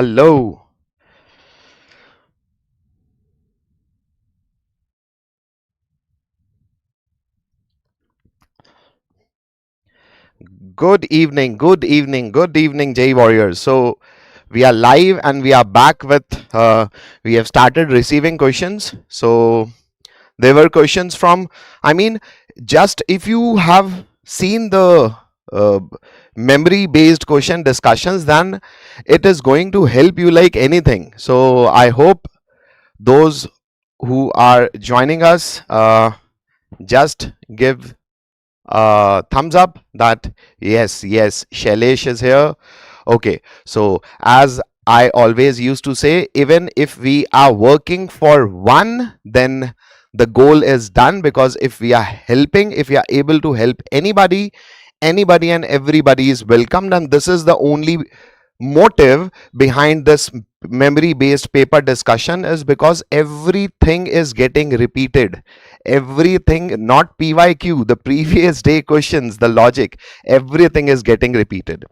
Hello. Good evening, Jay Warriors. So we are live and we are back with. We have started receiving questions. So there were questions from. I mean, just if you have seen the uh, memory-based question discussions, then it is going to help you like anything. So I hope those who are joining us just give thumbs up that yes, Shailesh is here. Okay, so as I always used to say, even if we are working for one, then the goal is done, because if we are helping, if we are able to help anybody and everybody is welcomed, and this is the only motive behind this memory based paper discussion, is because everything is getting repeated. Everything, not PYQ, the previous day questions, the logic, everything is getting repeated.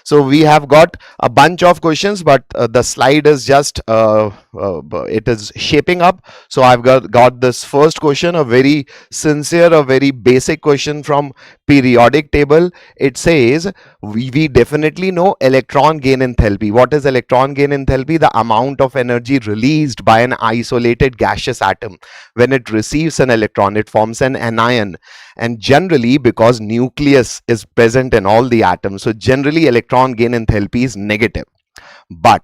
So we have got a bunch of questions, but the slide is just it is shaping up. So I've got this first question, a very sincere, a very basic question from periodic table. It says we definitely know electron gain enthalpy. What is electron gain enthalpy? The amount of energy released by an isolated gaseous atom when it receives an electron. It forms an anion, and generally, because nucleus is present in all the atoms, so generally electron gain enthalpy is negative. But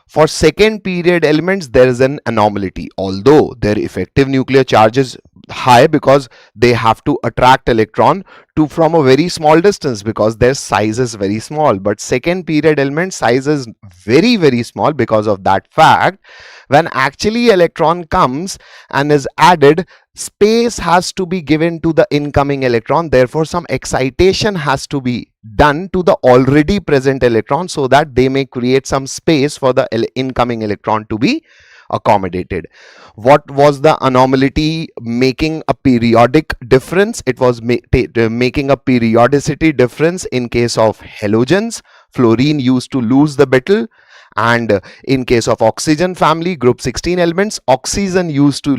for second period elements, there is an anomaly. Although their effective nuclear charge is high, because they have to attract electron to from a very small distance, because their size is very small. But second period element size is very small. Because of that fact, when actually electron comes and is added, space has to be given to the incoming electron. Therefore, some excitation has to be done to the already present electron, so that they may create some space for the incoming electron to be accommodated. What was the anomaly making a periodic difference? It was making a periodicity difference in case of halogens. Fluorine used to lose the metal, and in case of oxygen family, group 16 elements, oxygen used to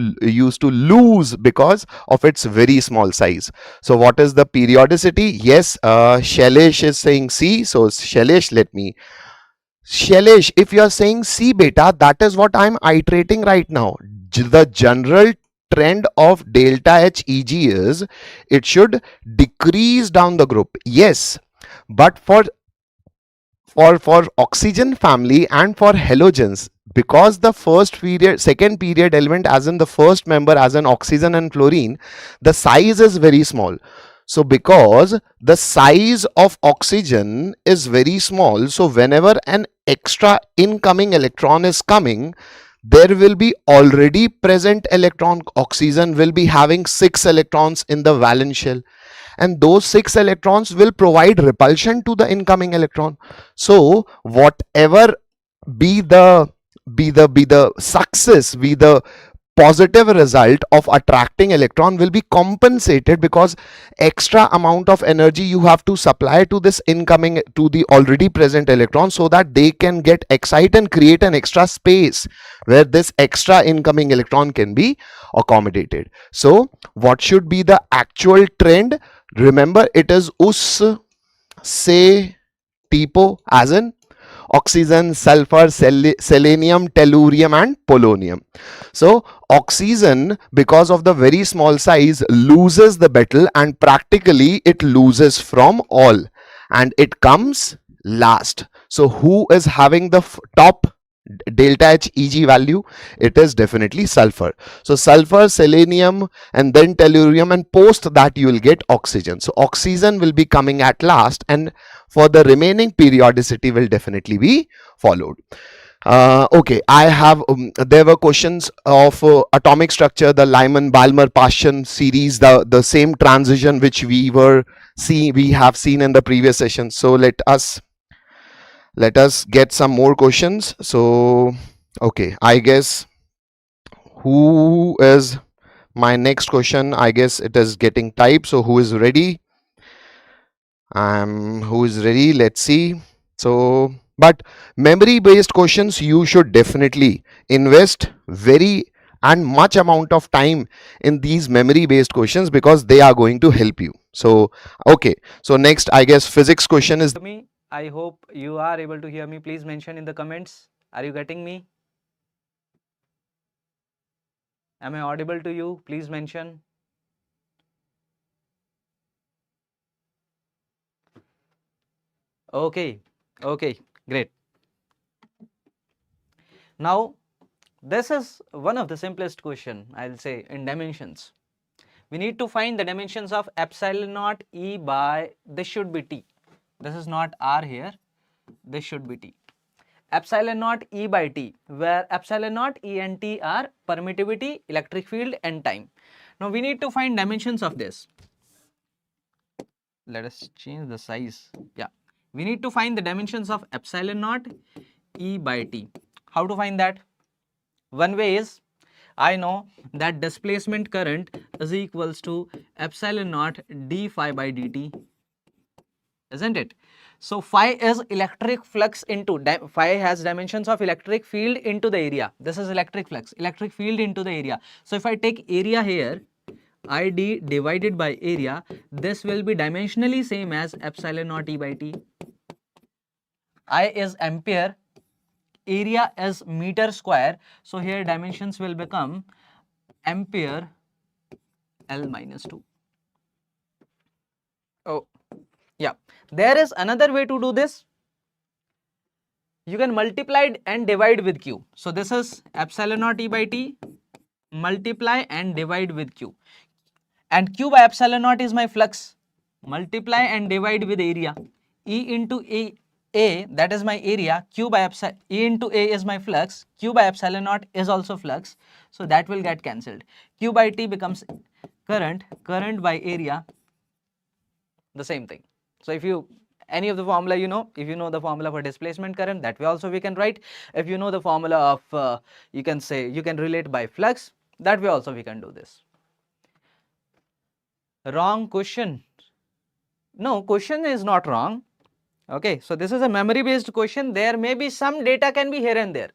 lose because of its very small size. So what is the periodicity? Yes, Shailesh is saying C. So Shailesh, if you are saying C beta, that is what I'm iterating right now. The general trend of delta H Eg is it should decrease down the group. Yes, but for oxygen family and for halogens, because the second period element, as in the first member, as in oxygen and fluorine, the size is very small. So because the size of oxygen is very small, so whenever an extra incoming electron is coming, there will be already present electron. Oxygen will be having 6 electrons in the valence shell, and those 6 electrons will provide repulsion to the incoming electron. So whatever be the success, be the positive result of attracting electron, will be compensated, because extra amount of energy you have to supply to this incoming, to the already present electron, so that they can get excited and create an extra space where this extra incoming electron can be accommodated. So what should be the actual trend? Remember, it is us, se, tipo, as in oxygen, sulfur, selenium, tellurium, and polonium. So oxygen, because of the very small size, loses the metal, and practically it loses from all, and it comes last. So who is having the top delta H Eg value? It is definitely sulfur. So sulfur, selenium, and then tellurium, and post that you will get oxygen. So oxygen will be coming at last, and for the remaining, periodicity will definitely be followed. Okay, I have there were questions of atomic structure, the Lyman-Balmer-Paschen series, the same transition which we have seen in the previous session. So let us get some more questions. So okay, I guess who is my next question? I guess it is getting typed. So who is ready? Who is ready? Let's see. So But memory based questions, you should definitely invest very and much amount of time in these memory based questions because they are going to help you. So okay, so next I guess physics question is Me, I hope you are able to hear me. Please mention in the comments. Are you getting me? Am I audible to you? Please mention. Okay, okay, great. Now, this is one of the simplest question, I'll say, in dimensions. We need to find the dimensions of epsilon naught E by, this should be T. This is not R here, this should be T. Epsilon naught E by T, where epsilon naught E and T are permittivity, electric field and time. Now we need to find dimensions of this. Let us change the size. Yeah, we need to find the dimensions of epsilon naught E by T. How to find that? One way is, I know that displacement current is equals to epsilon naught d phi by dt, isn't it? So phi is electric flux into, phi has dimensions of electric field into the area. This is electric flux, electric field into the area. So if I take area here, id divided by area, this will be dimensionally same as epsilon naught E by T. I is ampere, area is meter square, so here dimensions will become ampere L minus 2. Oh, yeah. There is another way to do this. You can multiply and divide with Q. So this is epsilon naught E by T, multiply and divide with Q. And Q by epsilon naught is my flux. Multiply and divide with area. E into A, that is my area. Q by epsilon, E into A is my flux. Q by epsilon naught is also flux. So that will get cancelled. Q by T becomes current, current by area, the same thing. So if you, any of the formula, you know, if you know the formula for displacement current, that way also we can write. If you know the formula of, you can say, you can relate by flux, that way also we can do this. Wrong question. No, question is not wrong. Okay, so this is a memory based question. There may be some data can be here and there,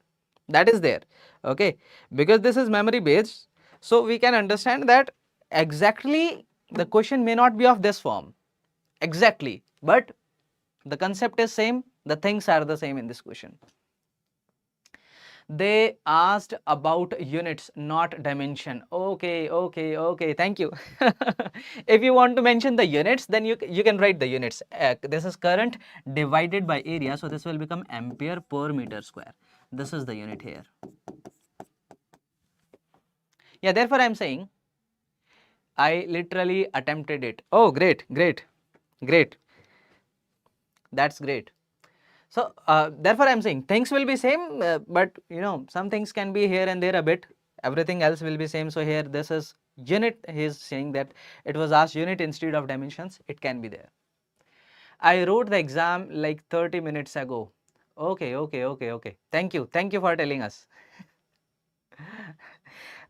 that is there. Okay, because this is memory based, so we can understand that exactly the question may not be of this form exactly, but the concept is same, the things are the same in this question. They asked about units, not dimension. Okay, okay, okay, thank you. If you want to mention the units, then you can write the units. This is current divided by area, so this will become ampere per meter square. This is the unit here. Yeah, therefore I am saying I literally attempted it. Oh, great, great, great. That's great. So therefore I am saying things will be same, but you know, some things can be here and there a bit, everything else will be same. So here this is unit, he is saying that it was asked unit instead of dimensions, it can be there. I wrote the exam like 30 minutes ago. Okay, okay, okay, okay. Thank you for telling us.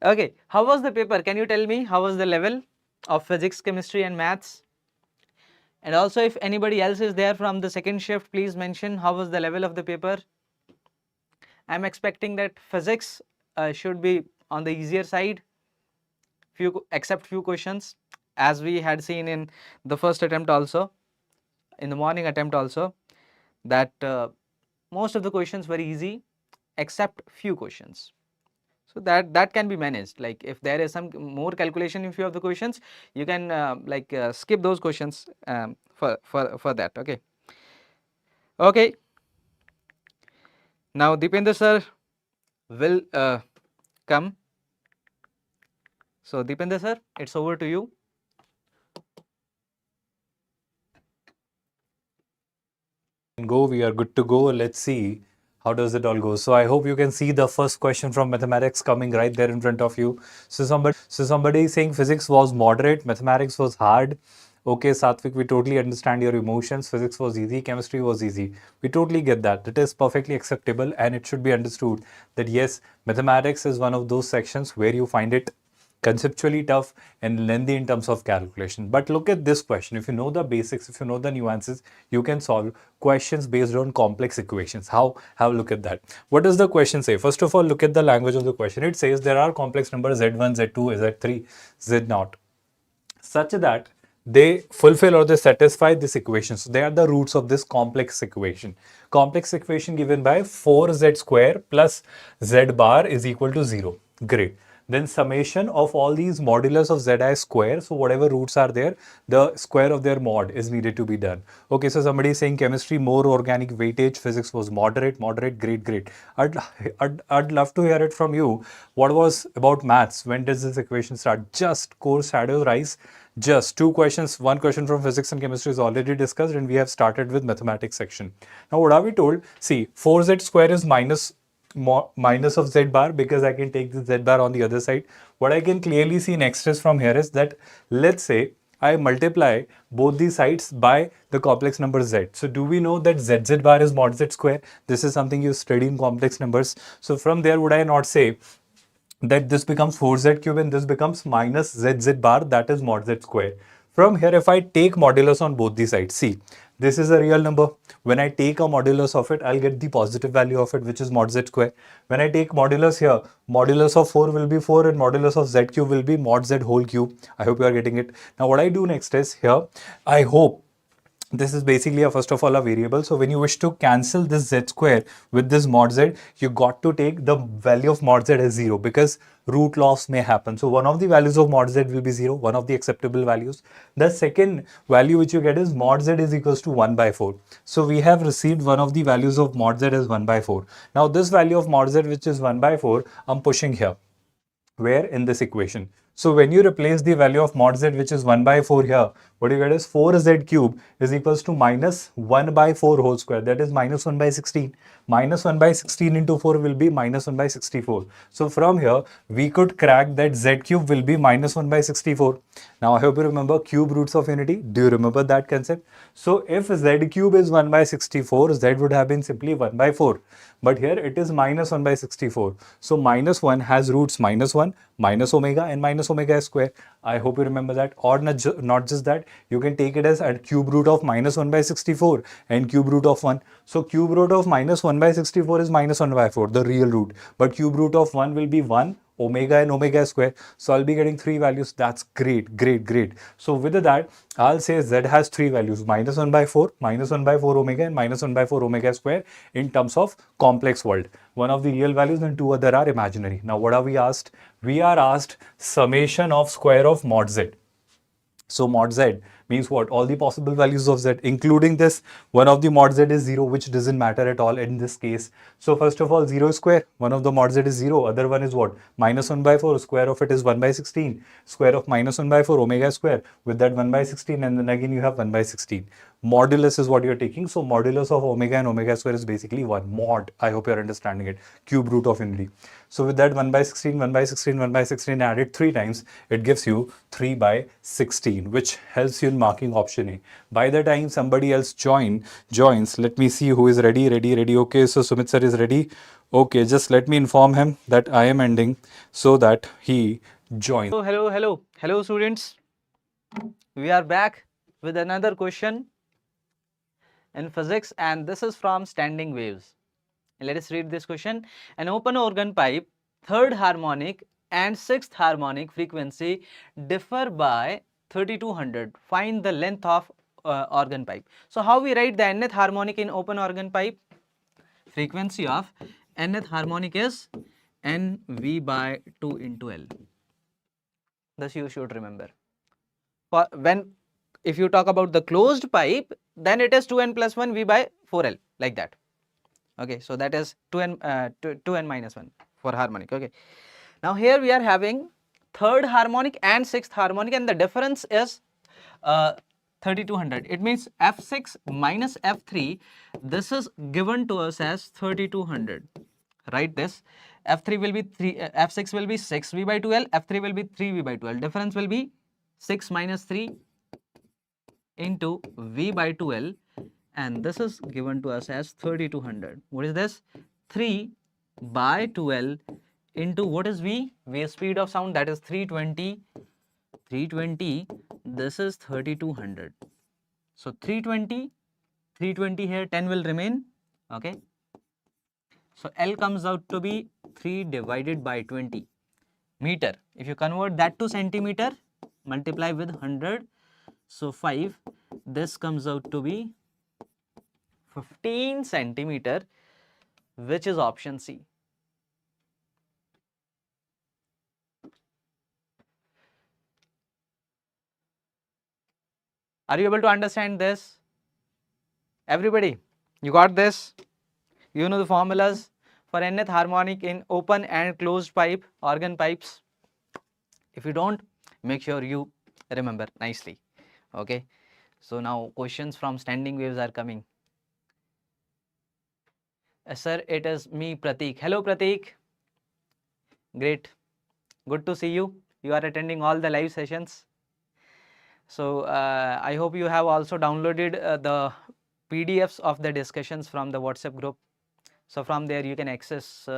Okay, how was the paper? Can you tell me how was the level of physics, chemistry and maths? And also if anybody else is there from the second shift, please mention how was the level of the paper. I am expecting that physics should be on the easier side, except few questions, as we had seen in the first attempt also, in the morning attempt also, that most of the questions were easy except few questions. So that can be managed. Like if there is some more calculation in few of the questions, you can skip those questions for that. Okay. Okay. Now Deependra sir will come. So Deependra sir, it's over to you. Go, we are good to go. Let's see how does it all go. So I hope you can see the first question from mathematics coming right there in front of you. So somebody is saying physics was moderate, mathematics was hard. Okay, Satvik, we totally understand your emotions. Physics was easy, chemistry was easy. We totally get that. It is perfectly acceptable, and it should be understood that yes, mathematics is one of those sections where you find it conceptually tough and lengthy in terms of calculation. But look at this question. If you know the basics, if you know the nuances, you can solve questions based on complex equations. How? Have a look at that. What does the question say? First of all, look at the language of the question. It says there are complex numbers z1, z2, z3, z0 such that they fulfill or they satisfy this equation. So they are the roots of this complex equation. Complex equation given by 4z square plus z bar is equal to 0. Great. Then summation of all these modulus of zi square. So whatever roots are there, the square of their mod is needed to be done. Okay, so somebody is saying chemistry more organic weightage, physics was moderate, great. I'd love to hear it from you. What was about maths? When does this equation start? Just core shadow rise. Just two questions. One question from physics and chemistry is already discussed, and we have started with mathematics section. Now, what are we told? See, 4z square is minus of z bar because I can take the z bar on the other side. What I can clearly see next is from here is that let's say I multiply both the sides by the complex number z. So do we know that z bar is mod z square? This is something you study in complex numbers. So from there, would I not say that this becomes 4z cube and this becomes minus zz bar, that is mod z square. From here, if I take modulus on both the sides, see, this is a real number. When I take a modulus of it, I'll get the positive value of it, which is mod z square. When I take modulus here, modulus of 4 will be 4 and modulus of z cube will be mod z whole cube. I hope you are getting it. Now, what I do next is here, I hope this is basically first of all a variable. So when you wish to cancel this z square with this mod z, you got to take the value of mod z as 0 because root loss may happen. So one of the values of mod z will be 0, one of the acceptable values. The second value which you get is mod z is equals to 1 by 4. So we have received one of the values of mod z as 1 by 4. Now this value of mod z which is 1 by 4, I'm pushing here. Where? In this equation. So when you replace the value of mod z, which is 1 by 4 here, what you get is 4z cube is equals to minus 1 by 4 whole square. That is minus 1 by 16. Minus 1 by 16 into 4 will be minus 1 by 64. So from here, we could crack that z cube will be minus 1 by 64. Now I hope you remember cube roots of unity. Do you remember that concept? So if z cube is 1 by 64, z would have been simply 1 by 4. But here it is minus 1 by 64. So minus 1 has roots minus 1, minus omega and minus omega square. I hope you remember that. Or not just that, you can take it as a cube root of minus 1 by 64 and cube root of 1. So cube root of minus 1 by 64 is minus 1 by 4, the real root. But cube root of 1 will be 1 omega and omega square. So I'll be getting 3 values. That's great. So with that, I'll say z has 3 values, minus 1 by 4, minus 1 by 4 omega and minus 1 by 4 omega square in terms of complex world. One of the real values and two other are imaginary. Now what are we asked? We are asked summation of square of mod z. So mod z means what? All the possible values of z, including this. One of the mod z is 0, which doesn't matter at all in this case. So first of all, 0 square. One of the mod z is 0. Other one is what? Minus 1 by 4. Square of it is 1 by 16. Square of minus 1 by 4, omega square. With that 1 by 16, and then again you have 1 by 16. Modulus is what you're taking. So modulus of omega and omega square is basically 1 mod. I hope you're understanding it. Cube root of unity. So with that 1 by 16, 1 by 16, 1 by 16 added 3 times, it gives you 3 by 16, which helps you in marking option A. By the time somebody else joins, let me see who is ready. Okay, so Sumit sir is ready. Okay, just let me inform him that I am ending so that he joins. Hello students. We are back with another question in physics, and this is from standing waves. Let us read this question. An open organ pipe, third harmonic and sixth harmonic frequency differ by 3200. Find the length of organ pipe. So how we write the nth harmonic in open organ pipe? Frequency of nth harmonic is nv by 2 into L. This you should remember. If you talk about the closed pipe, then it is 2n plus 1 v by 4L, like that. Okay, so that is 2n minus 1 for harmonic. Okay, now here we are having third harmonic and sixth harmonic, and the difference is 3200. It means f6 minus f3, this is given to us as 3200. Write this. F3 will be 3, f6 will be 6v by 2L, f3 will be 3v by 2L. Difference will be 6 minus 3 into v by 2L, and this is given to us as 3200. What is this? 3 by 2L into what is V? Wave speed of sound, that is 320. 320, this is 3200. So 320, 320 here, 10 will remain. Okay. So L comes out to be 3 divided by 20 meter. If you convert that to centimeter, multiply with 100. So 5, this comes out to be 15 centimeter, which is option C. Are you able to understand this? Everybody, you got this? You know the formulas for nth harmonic in open and closed pipe, organ pipes. If you don't, make sure you remember nicely. Okay. So now questions from standing waves are coming. Sir, it is me, Pratik. Hello, Pratik. Great. Good to see you. You are attending all the live sessions. So I hope you have also downloaded the PDFs of the discussions from the WhatsApp group. So from there you can access,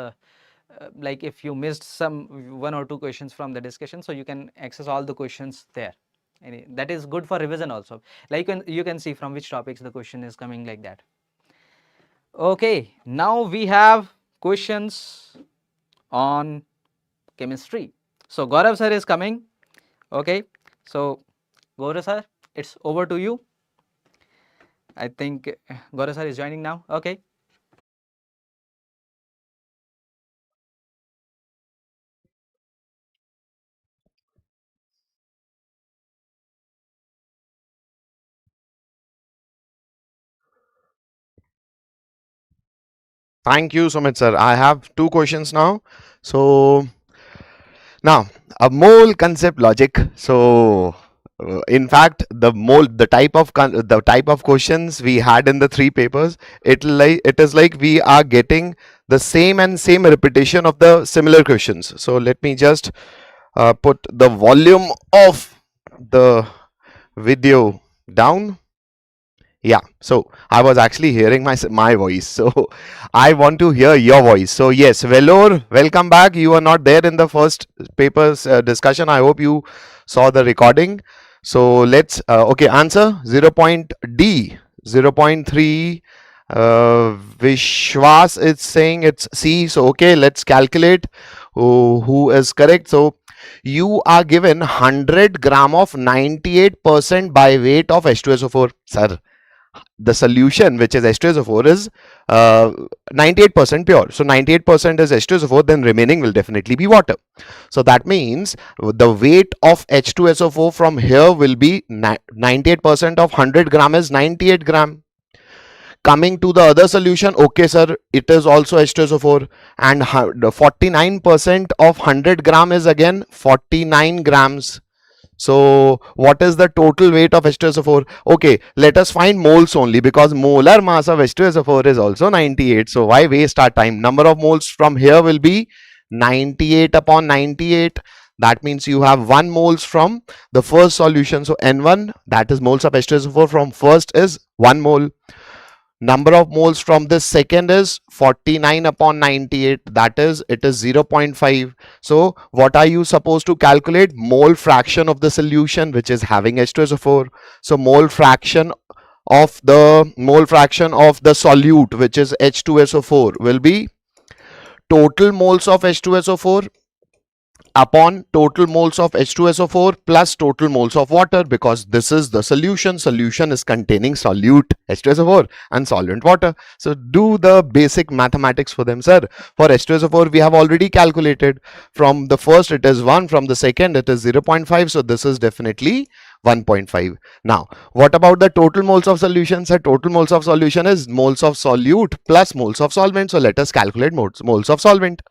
like if you missed some 1 or 2 questions from the discussion, so you can access all the questions there. And that is good for revision also. Like when you can see from which topics the question is coming, like that. Okay, now we have questions on chemistry. So Gaurav sir is coming. Okay, so Gaurav sir, it's over to you. I think Gaurav sir is joining now. Okay. Thank you so much, sir. I have 2 questions now. So now a mole concept logic. So in fact, the type of questions we had in the 3 papers, it is like we are getting the same repetition of the similar questions. So let me just put the volume of the video down. Yeah, so I was actually hearing my voice, so I want to hear your voice. So yes, Velour, welcome back. You were not there in the first papers discussion. I hope you saw the recording. So let's okay, answer 0 point D, 0.3. Vishwas is saying it's C. So okay, let's calculate who is correct. So you are given 100 gram of 98% by weight of H2SO4, sir. The solution, which is H2SO4, is 98% pure. So 98% is H2SO4, then remaining will definitely be water. So that means the weight of H2SO4 from here will be 98% of 100 gram is 98 gram. Coming to the other solution, okay sir, it is also H2SO4, and the 49% of 100 gram is again 49 grams. So what is the total weight of H2SO4? Okay, let us find moles only, because molar mass of H2SO4 is also 98. So why waste our time? Number of moles from here will be 98 upon 98. That means you have 1 moles from the first solution. So N1, that is moles of H2SO4 from first, is 1 mole. Number of moles from this second is 49 upon 98, that is, it is 0.5. So what are you supposed to calculate? Mole fraction of the solution, which is having H2SO4. So mole fraction of the solute, which is H2SO4, will be total moles of H2SO4 upon total moles of H2SO4 plus total moles of water, because this is the solution. Solution is containing solute H2SO4 and solvent water. So do the basic mathematics for them, sir. For H2SO4 we have already calculated. From the first it is 1, from the second it is 0.5. So this is definitely 1.5. Now what about the total moles of solution? Sir, total moles of solution is moles of solute plus moles of solvent. So let us calculate moles of solvent.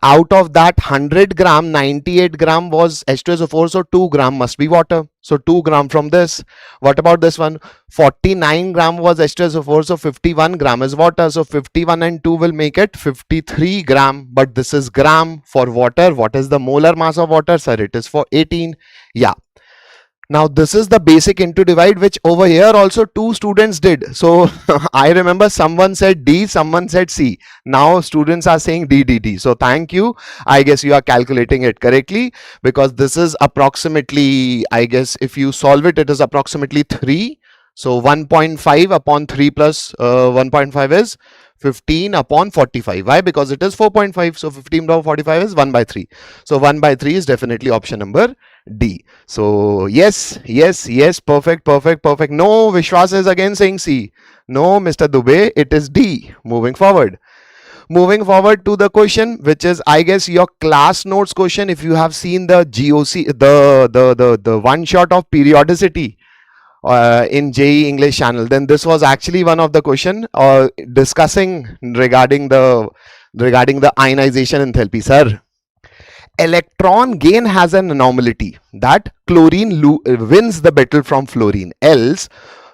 Out of that 100 gram, 98 gram was H2SO4, so 2 gram must be water. So 2 gram from this. What about this one? 49 gram was H2SO4, so 51 gram is water. So 51 and 2 will make it 53 gram. But this is gram for water. What is the molar mass of water, sir? It is for 18. Yeah. Now this is the basic into divide, which over here also two students did. So I remember someone said D, someone said C. Now students are saying D, D, D. So thank you. I guess you are calculating it correctly, because this is approximately, I guess if you solve it, it is approximately 3. So 1.5 upon 3 plus 1.5 is 15 upon 45. Why? Because it is 4.5. So 15 upon 45 is 1 by 3. So 1 by 3 is definitely option number D. So yes, yes, yes, perfect, perfect, perfect. No, Vishwas is again saying C. No, Mr. Dubey, it is D. Moving forward. Moving forward to the question, which is, I guess, your class notes question. If you have seen the GOC, the one shot of periodicity in JEE English channel, then this was actually one of the question discussing regarding the ionization enthalpy, sir. Electron gain has an anomaly that chlorine wins the battle from fluorine, else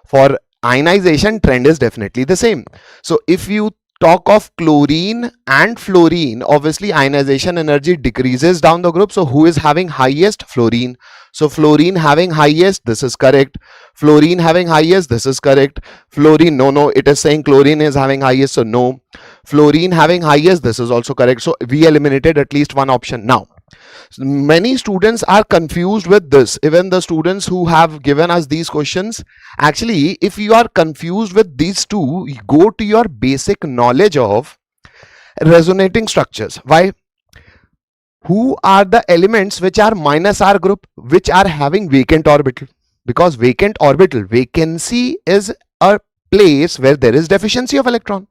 for ionization trend is definitely the same. So if you talk of chlorine and fluorine, obviously ionization energy decreases down the group. So who is having highest? Fluorine. So fluorine having highest, this is correct. Fluorine having highest, this is correct. Fluorine, no, it is saying chlorine is having highest, so no. Fluorine having highest, this is also correct. So we eliminated at least one option. Now many students are confused with this. Even the students who have given us these questions, actually if you are confused with these two, go to your basic knowledge of resonating structures. Why? Who are the elements which are minus R group, which are having vacant orbital? Because vacant orbital, vacancy is a place where there is deficiency of electron.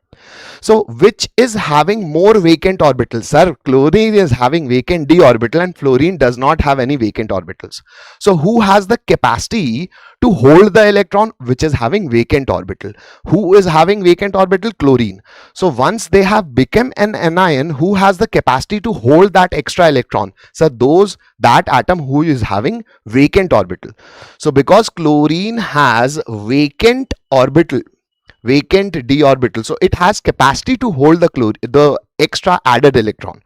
So which is having more vacant orbitals? Sir, chlorine is having vacant d orbital and fluorine does not have any vacant orbitals. So who has the capacity to hold the electron which is having vacant orbital? Who is having vacant orbital? Chlorine. So once they have become an anion, who has the capacity to hold that extra electron? So that atom who is having vacant orbital. So because chlorine has vacant orbital, vacant d orbital, so it has capacity to hold the extra added electron.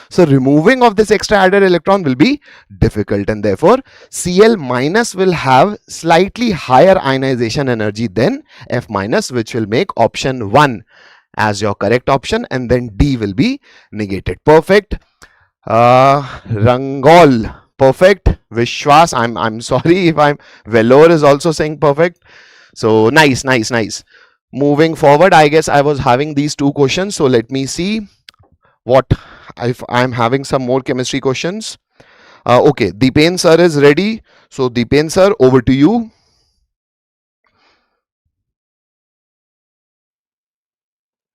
So removing of this extra added electron will be difficult, and therefore Cl minus will have slightly higher ionization energy than F minus, which will make option 1 as your correct option, and then D will be negated. Perfect. Rangol, perfect. Vishwas, I'm sorry if I'm Velour is also saying perfect. So nice. Moving forward, I guess I was having these two questions. So let me see what if I'm having some more chemistry questions. Okay, Deepen sir is ready. So Deepen sir, over to you.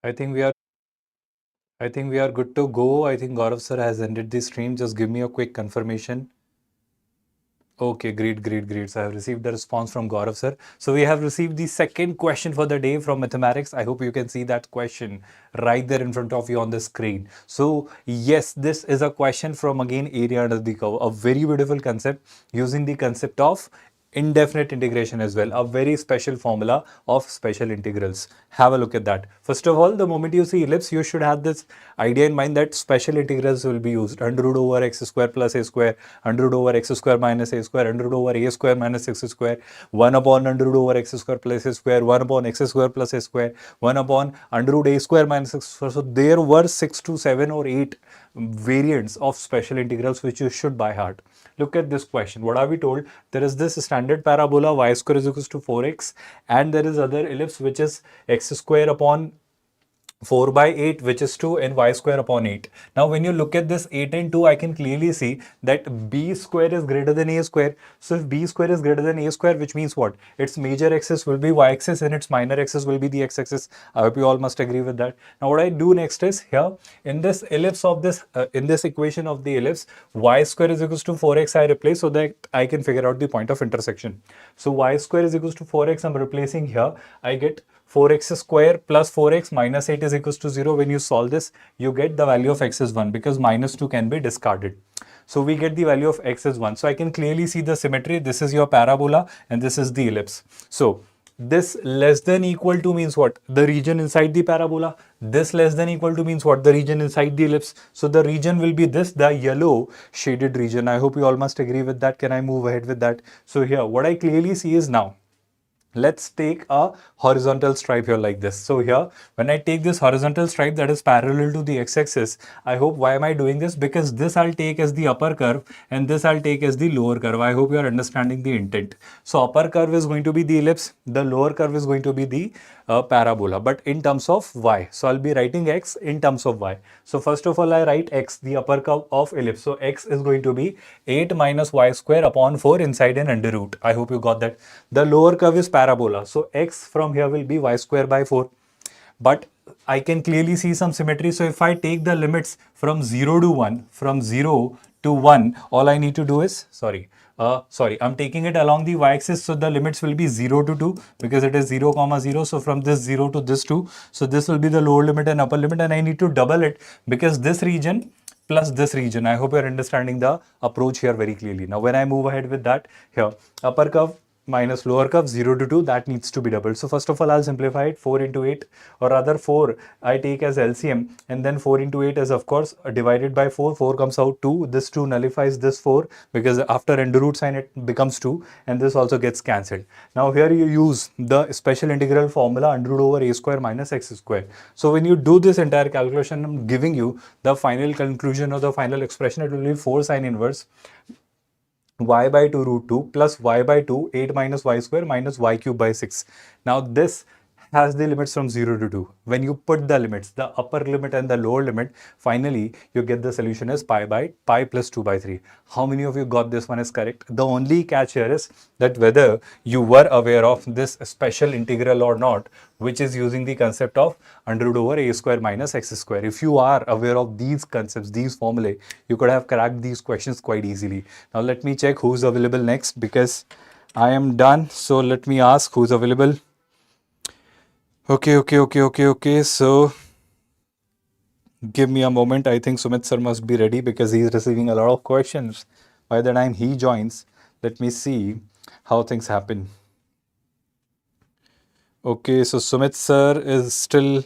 I think we are good to go. I think Gaurav sir has ended the stream. Just give me a quick confirmation. Okay, great. So I have received the response from Gaurav sir. So we have received the second question for the day from mathematics. I hope you can see that question right there in front of you on the screen. So yes, this is a question from again area under the curve, a very beautiful concept using the concept of indefinite integration as well, a very special formula of special integrals. Have a look at that. First of all, the moment you see ellipse, you should have this idea in mind that special integrals will be used. Under root over x square plus a square, under root over x square minus a square, under root over a square minus x square, 1 upon under root over x square plus a square, 1 upon x square plus a square, 1 upon under root a square minus x square. So there were 6 to 7 or 8 variants of special integrals which you should by heart. Look at this question. What are we told? There is this standard parabola y square is equals to 4x, and there is other ellipse which is x square upon 4 by 8, which is 2, and y square upon 8. Now when you look at this 8 and 2, I can clearly see that b square is greater than a square. So if b square is greater than a square, which means what? Its major axis will be y axis and its minor axis will be the x axis. I hope you all must agree with that. Now what I do next is here in this ellipse of this in this equation of the ellipse, y square is equals to 4x I replace so that I can figure out the point of intersection. So y square is equals to 4x, I'm replacing here. I get 4x square plus 4x minus 8 is equals to 0. When you solve this, you get the value of x is 1 because minus 2 can be discarded. So we get the value of x is 1. So I can clearly see the symmetry. This is your parabola and this is the ellipse. So This less than equal to means what? The region inside the parabola. This less than equal to means what? The region inside the ellipse. So the region will be this, the yellow shaded region. I hope you all must agree with that. Can I move ahead with that? So here, what I clearly see is now, let's take a horizontal stripe here like this. So here, when I take this horizontal stripe that is parallel to the x-axis, I hope, why am I doing this? Because this I'll take as the upper curve and this I'll take as the lower curve. I hope you are understanding the intent. So upper curve is going to be the ellipse, the lower curve is going to be the parabola, but in terms of y. So I'll be writing x in terms of y. So first of all, I write x, the upper curve of ellipse. So x is going to be 8 minus y square upon 4 inside an under root. I hope you got that. The lower curve is parabola. So x from here will be y square by 4. But I can clearly see some symmetry. So if I take the limits from 0 to 1, from 0 to 1, all I need to do is, I'm taking it along the y-axis, so the limits will be 0 to 2 because it is 0 comma 0. So from this 0 to this 2, so this will be the lower limit and upper limit, and I need to double it because this region plus this region. I hope you're understanding the approach here very clearly. Now when I move ahead with that, here upper curve minus lower curve 0 to 2, that needs to be doubled. So first of all, I'll simplify it. 4 into 8, or rather 4 I take as LCM, and then 4 into 8 is of course divided by 4. 4 comes out 2. This 2 nullifies this 4 because after under root sign it becomes 2, and this also gets cancelled. Now here you use the special integral formula under root over a square minus x square. So when you do this entire calculation, I'm giving you the final conclusion or the final expression. It will be 4 sine inverse y by 2 root 2 plus y by 2 8 minus y square minus y cube by 6. Now this has the limits from 0 to 2. When you put the limits, the upper limit and the lower limit, finally you get the solution as pi by pi plus 2 by 3. How many of you got this one is correct? The only catch here is that whether you were aware of this special integral or not, which is using the concept of under root over a square minus x square. If you are aware of these concepts, these formulae, you could have cracked these questions quite easily. Now let me check who's available next because I am done. So let me ask who's available. Okay. So give me a moment. I think Sumit sir must be ready because he's receiving a lot of questions. By the time he joins, let me see how things happen. Okay, so Sumit sir is still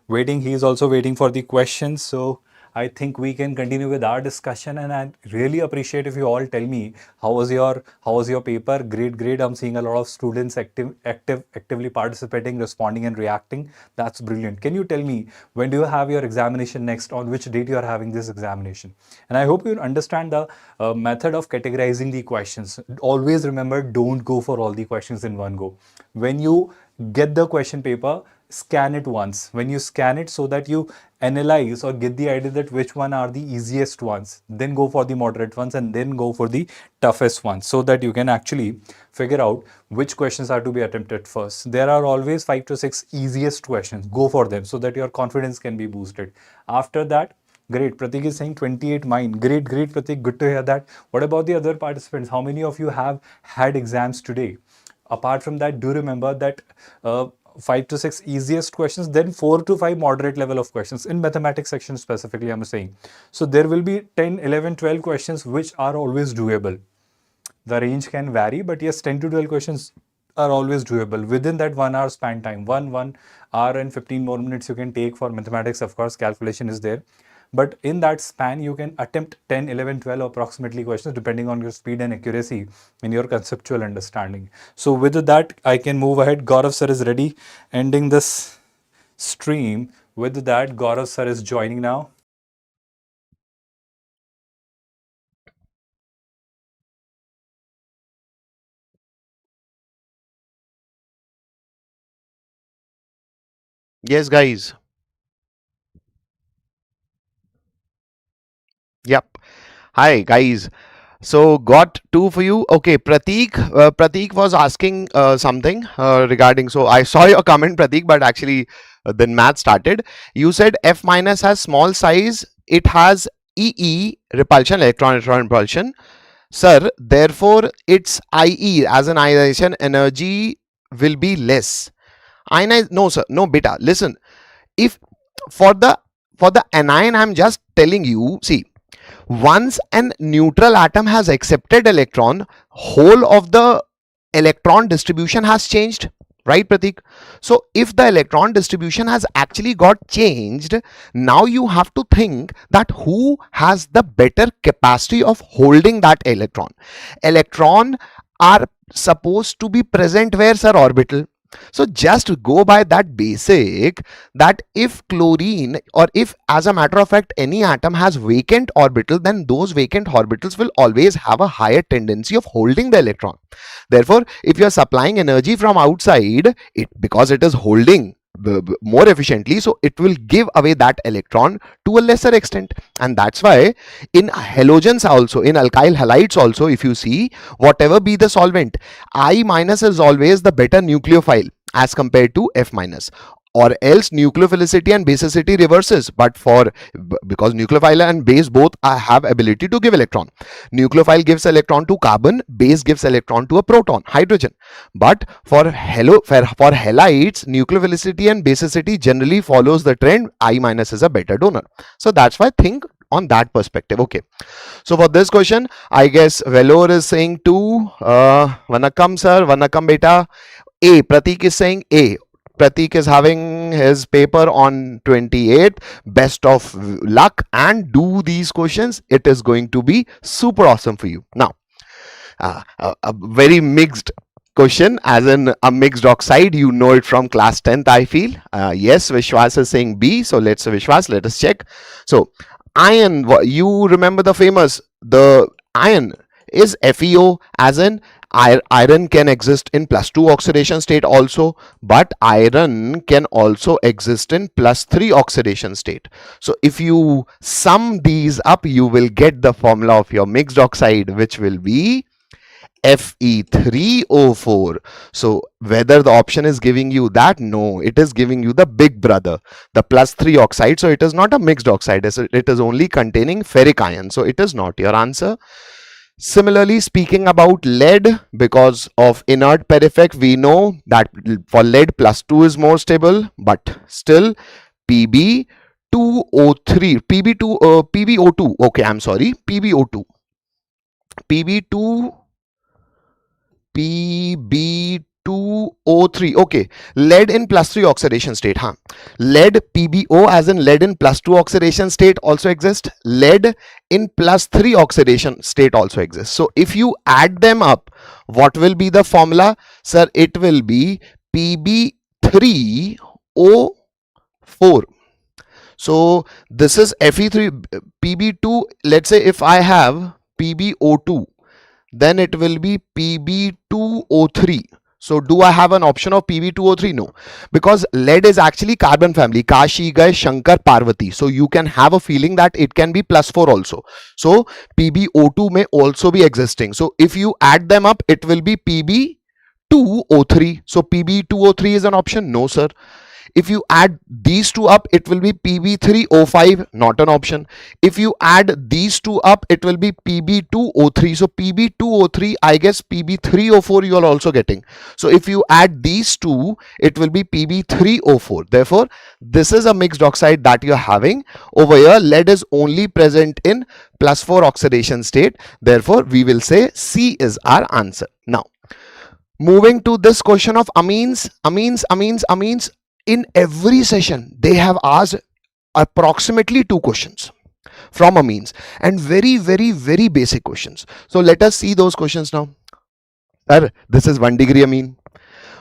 waiting. He's also waiting for the questions. So I think we can continue with our discussion, and I'd really appreciate if you all tell me how was your paper. Great. I'm seeing a lot of students actively participating, responding and reacting. That's brilliant. Can you tell me when do you have your examination next, on which date you are having this examination? And I hope you understand the method of categorizing the questions. Always remember, don't go for all the questions in one go. When you get the question paper, scan it once. When you scan it, so that you analyze or get the idea that which one are the easiest ones, then go for the moderate ones, and then go for the toughest ones, so that you can actually figure out which questions are to be attempted first. There are always 5 to 6 easiest questions. Go for them so that your confidence can be boosted. After that, great. Pratik is saying 28 mine. Great, Pratik. Good to hear that. What about the other participants? How many of you have had exams today? Apart from that, do remember that 5 to 6 easiest questions, then 4 to 5 moderate level of questions in mathematics section specifically, I'm saying. So there will be 10, 11, 12 questions which are always doable. The range can vary, but yes, 10 to 12 questions are always doable within that 1 hour span time. 1 hour and 15 more minutes you can take for mathematics. Of course, calculation is there. But in that span, you can attempt 10, 11, 12 approximately questions depending on your speed and accuracy and your conceptual understanding. So with that, I can move ahead. Gaurav sir is ready, ending this stream. With that, Gaurav sir is joining now. Yes, guys. Yep. Hi, guys. So got two for you. Okay, Prateek. Prateek was asking something regarding. So I saw your comment, Prateek, but actually then math started. You said F minus has small size. It has EE repulsion, electron repulsion. Sir, therefore its IE as an ionization energy will be less. No, sir. No, beta. Listen. If for the anion, I'm just telling you. See, once an neutral atom has accepted electron, whole of the electron distribution has changed, right, Pratik? So if the electron distribution has actually got changed, now you have to think that who has the better capacity of holding that electron. Electron are supposed to be present where, sir? Orbital. So just go by that basic, that if chlorine, or if as a matter of fact any atom has vacant orbital, then those vacant orbitals will always have a higher tendency of holding the electron. Therefore, if you are supplying energy from outside, it, because it is holding more efficiently, so it will give away that electron to a lesser extent. And that's why in halogens also, in alkyl halides also, if you see, whatever be the solvent, I minus is always the better nucleophile as compared to F minus, or else nucleophilicity and basicity reverses. But for, because nucleophile and base both have ability to give electron, nucleophile gives electron to carbon, base gives electron to a proton, hydrogen. But for halides, nucleophilicity and basicity generally follows the trend, I minus is a better donor. So that's why think on that perspective. Okay, so for this question, I guess Velour is saying 2. Vanakkam sir, Vanakkam beta. A, Pratik is saying A. Pratik is having his paper on 28th. Best of luck and do these questions. It is going to be super awesome for you. Now, a very mixed question, as in a mixed oxide. You know it from class 10th, I feel. Yes, Vishwas is saying B. So let's Vishwas, let us check. So iron, you remember the famous, the iron is FeO, as in iron can exist in +2 oxidation state also, but iron can also exist in +3 oxidation state. So if you sum these up, you will get the formula of your mixed oxide, which will be Fe3O4. So whether the option is giving you that, no, it is giving you the big brother, the +3 oxide. So it is not a mixed oxide, it is only containing ferric ion. So it is not your answer. Similarly, speaking about lead, because of inert pair effect, we know that for lead +2 is more stable, but still PbO3, PbO2, okay, I'm sorry, PbO2, PB2O3. Okay, lead in +3 oxidation state. Huh? Lead PbO, as in lead in +2 oxidation state, also exists. Lead in +3 oxidation state also exists. So if you add them up, what will be the formula? Sir, it will be PB3O4. So this is Fe3, PB2. Let's say if I have PbO2, then it will be Pb2O3. So do I have an option of Pb2O3? No, because lead is actually carbon family, Kashi, Gai, Shankar, Parvati. So you can have a feeling that it can be +4 also. So PbO2 may also be existing. So if you add them up, it will be Pb2O3. So Pb2O3 is an option? No, sir. If you add these two up, it will be Pb3O5, not an option. If you add these two up, it will be Pb2O3. So Pb2O3, I guess Pb3O4 you are also getting. So if you add these two, it will be Pb3O4. Therefore, this is a mixed oxide that you are having. Over here, lead is only present in +4 oxidation state. Therefore, we will say C is our answer. Now, moving to this question of amines. In every session, they have asked approximately 2 questions from amines, and very basic questions. So let us see those questions now. Sir, this is 1 degree amine.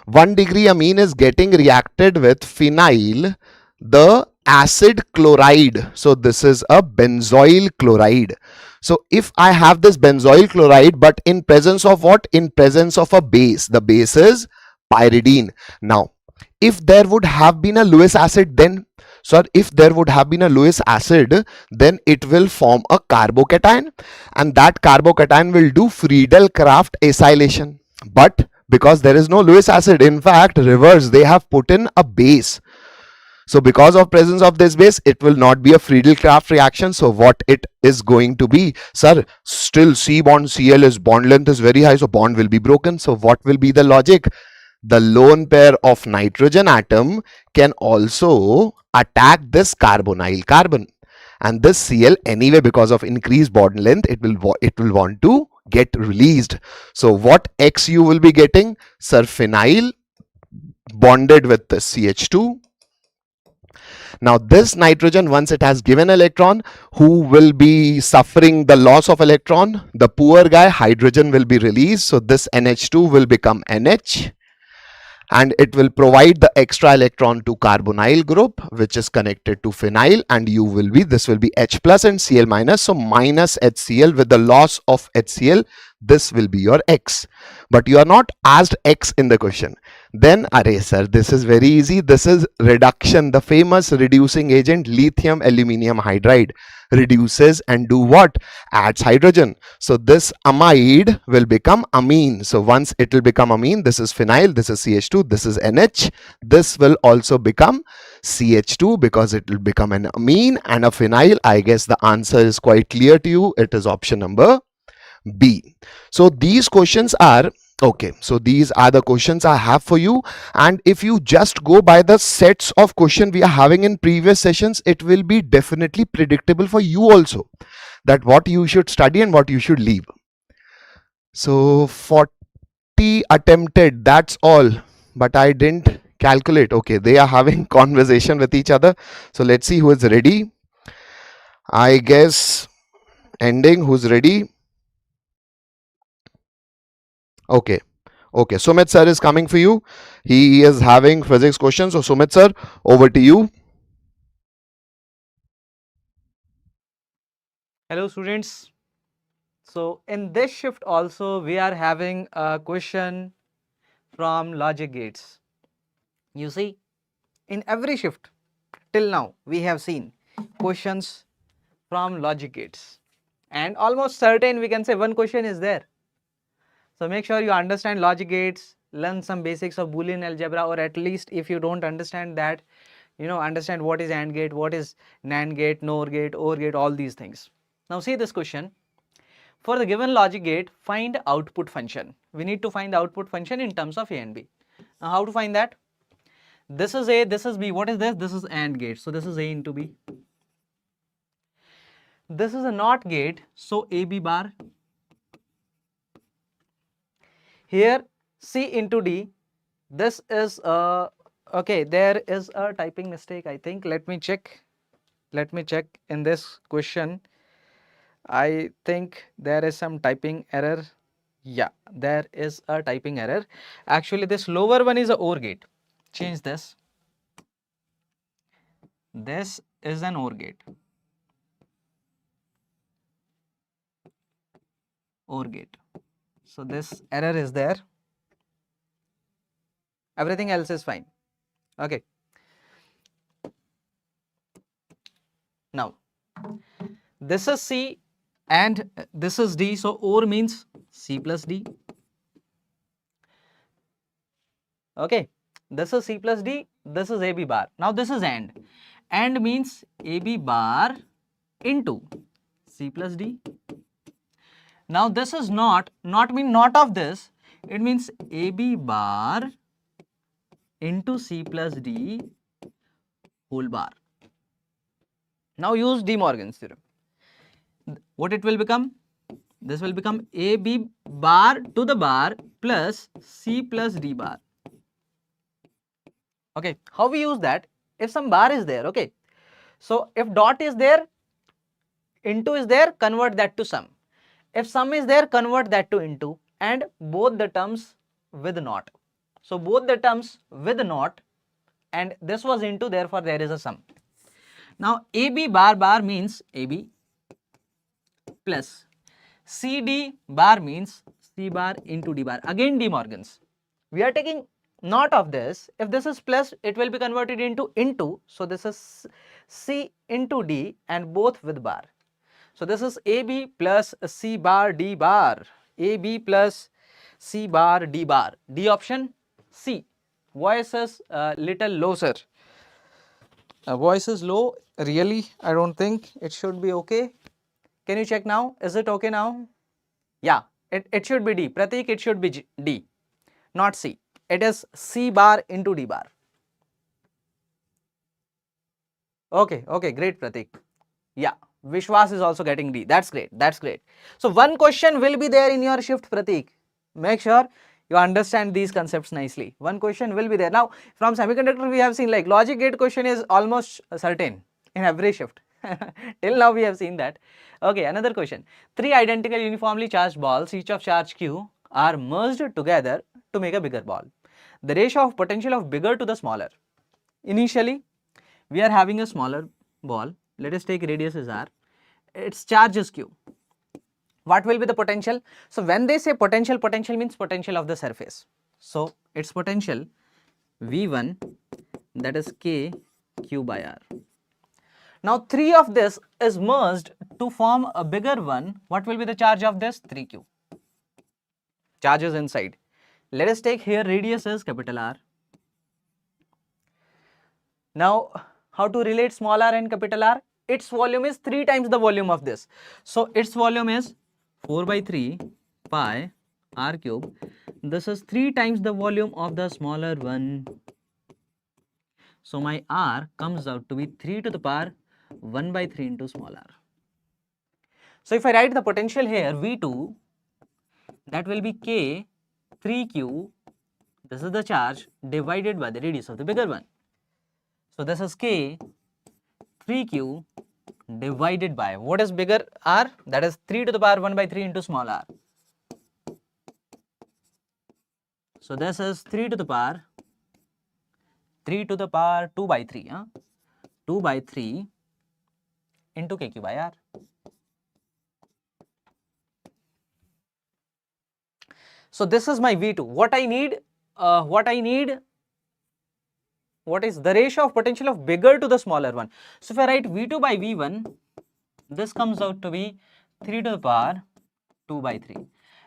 1 degree amine is getting reacted with phenyl, the acid chloride. So this is a benzoyl chloride. So if I have this benzoyl chloride, but in presence of what? In presence of a base. The base is pyridine. Now, if there would have been a Lewis acid, then, sir, if there would have been a Lewis acid, then it will form a carbocation, and that carbocation will do Friedel-Crafts acylation. But because there is no Lewis acid, in fact, reverse, they have put in a base. So because of presence of this base, it will not be a Friedel-Crafts reaction. So what it is going to be? Sir, still C bond Cl is bond length is very high, so bond will be broken. So what will be the logic? The lone pair of nitrogen atom can also attack this carbonyl carbon, and this Cl anyway, because of increased bond length, it will want to get released. So what X you will be getting? Sir, phenyl bonded with the CH2. Now this nitrogen, once it has given electron, who will be suffering the loss of electron? The poor guy, hydrogen will be released. So this NH2 will become NH, and it will provide the extra electron to carbonyl group, which is connected to phenyl, and you will be, this will be H plus and Cl minus. So minus HCl with the loss of HCl, this will be your X. But you are not asked X in the question. Then, array sir, this is very easy. This is reduction. The famous reducing agent lithium aluminium hydride reduces and do what? Adds hydrogen. So this amide will become amine. So once it will become amine, this is phenyl, this is CH2, this is NH. This will also become CH2 because it will become an amine and a phenyl. I guess the answer is quite clear to you. It is option number B. So these questions are okay. So these are the questions I have for you. And if you just go by the sets of question we are having in previous sessions, it will be definitely predictable for you also that what you should study and what you should leave. So 40 attempted, that's all. But I didn't calculate. Okay, they are having conversation with each other. So let's see who is ready. I guess ending, who's ready? Okay. Okay. Sumit sir is coming for you. He is having physics questions. So Sumit sir, over to you. Hello students. So in this shift also we are having a question from logic gates. You see, in every shift till now we have seen questions from logic gates, and almost certain we can say one question is there. So make sure you understand logic gates, learn some basics of Boolean algebra, or at least if you don't understand that, understand what is AND gate, what is NAND gate, NOR gate, OR gate, all these things. Now see this question. For the given logic gate, find output function. We need to find the output function in terms of A and B. Now how to find that? This is A, this is B. What is this? This is AND gate. So this is A into B. This is a NOT gate. So AB bar. Here C into D. This is okay, there is a typing mistake, I think. Let me check. Let me check in this question. I think there is some typing error. Yeah, there is a typing error. Actually, this lower one is a OR gate. Change this. This is an OR gate. OR gate. So this error is there. Everything else is fine. Okay. Now, this is C and this is D. So OR means C plus D. Okay. This is C plus D. This is AB bar. Now this is AND. AND means AB bar into C plus D. Now this is not mean not of this. It means AB bar into C plus D whole bar. Now use De Morgan's theorem. What it will become? This will become AB bar to the bar plus C plus D bar. Okay, how we use that? If some bar is there, okay. So if dot is there, into is there, convert that to sum. If sum is there, convert that to into, and both the terms with not. So both the terms with not, and this was into, therefore there is a sum. Now AB bar bar means AB plus CD bar means C bar into D bar. Again De Morgan's. We are taking not of this. If this is plus, it will be converted into. So this is C into D and both with bar. So this is AB plus C bar D bar. AB plus C bar D bar. D option C. Voice is little low, sir. Voice is low. Really, I don't think it should be okay. Can you check now? Is it okay now? Yeah, it should be D. Pratik, it should be D, not C. It is C bar into D bar. Okay, okay, great, Pratik. Yeah, Vishwas is also getting D. That's great. That's great. So one question will be there in your shift, Pratik. Make sure You understand these concepts nicely. One question will be there. Now, from semiconductor, we have seen like logic gate question is almost certain in every shift. Till now, we have seen that. Okay, another question. Three identical uniformly charged balls, each of charge Q, are merged together to make a bigger ball. The ratio of potential of bigger to the smaller. Initially, we are having a smaller ball. Let us take radius as R. Its charge is Q. What will be the potential? So when they say potential, potential means potential of the surface. So its potential V1, that is K Q by R. Now 3 of this is merged to form a bigger one. What will be the charge of this? 3Q. Charge is inside. Let us take here radius is capital R. Now how to relate small r and capital R? Its volume is 3 times the volume of this. So its volume is 4 by 3 pi r cube. This is 3 times the volume of the smaller one. So my r comes out to be 3 to the power 1 by 3 into small r. So if I write the potential here V2, that will be K 3Q, this is the charge, divided by the radius of the bigger one. So this is K 3Q divided by, what is bigger r? That is 3 to the power 1 by 3 into small r. So this is 3 to the power 2 by 3, 2 by 3 into KQ by R. So this is my V2. What I need, what is the ratio of potential of bigger to the smaller one? So if I write V2 by V1, this comes out to be 3 to the power 2 by 3.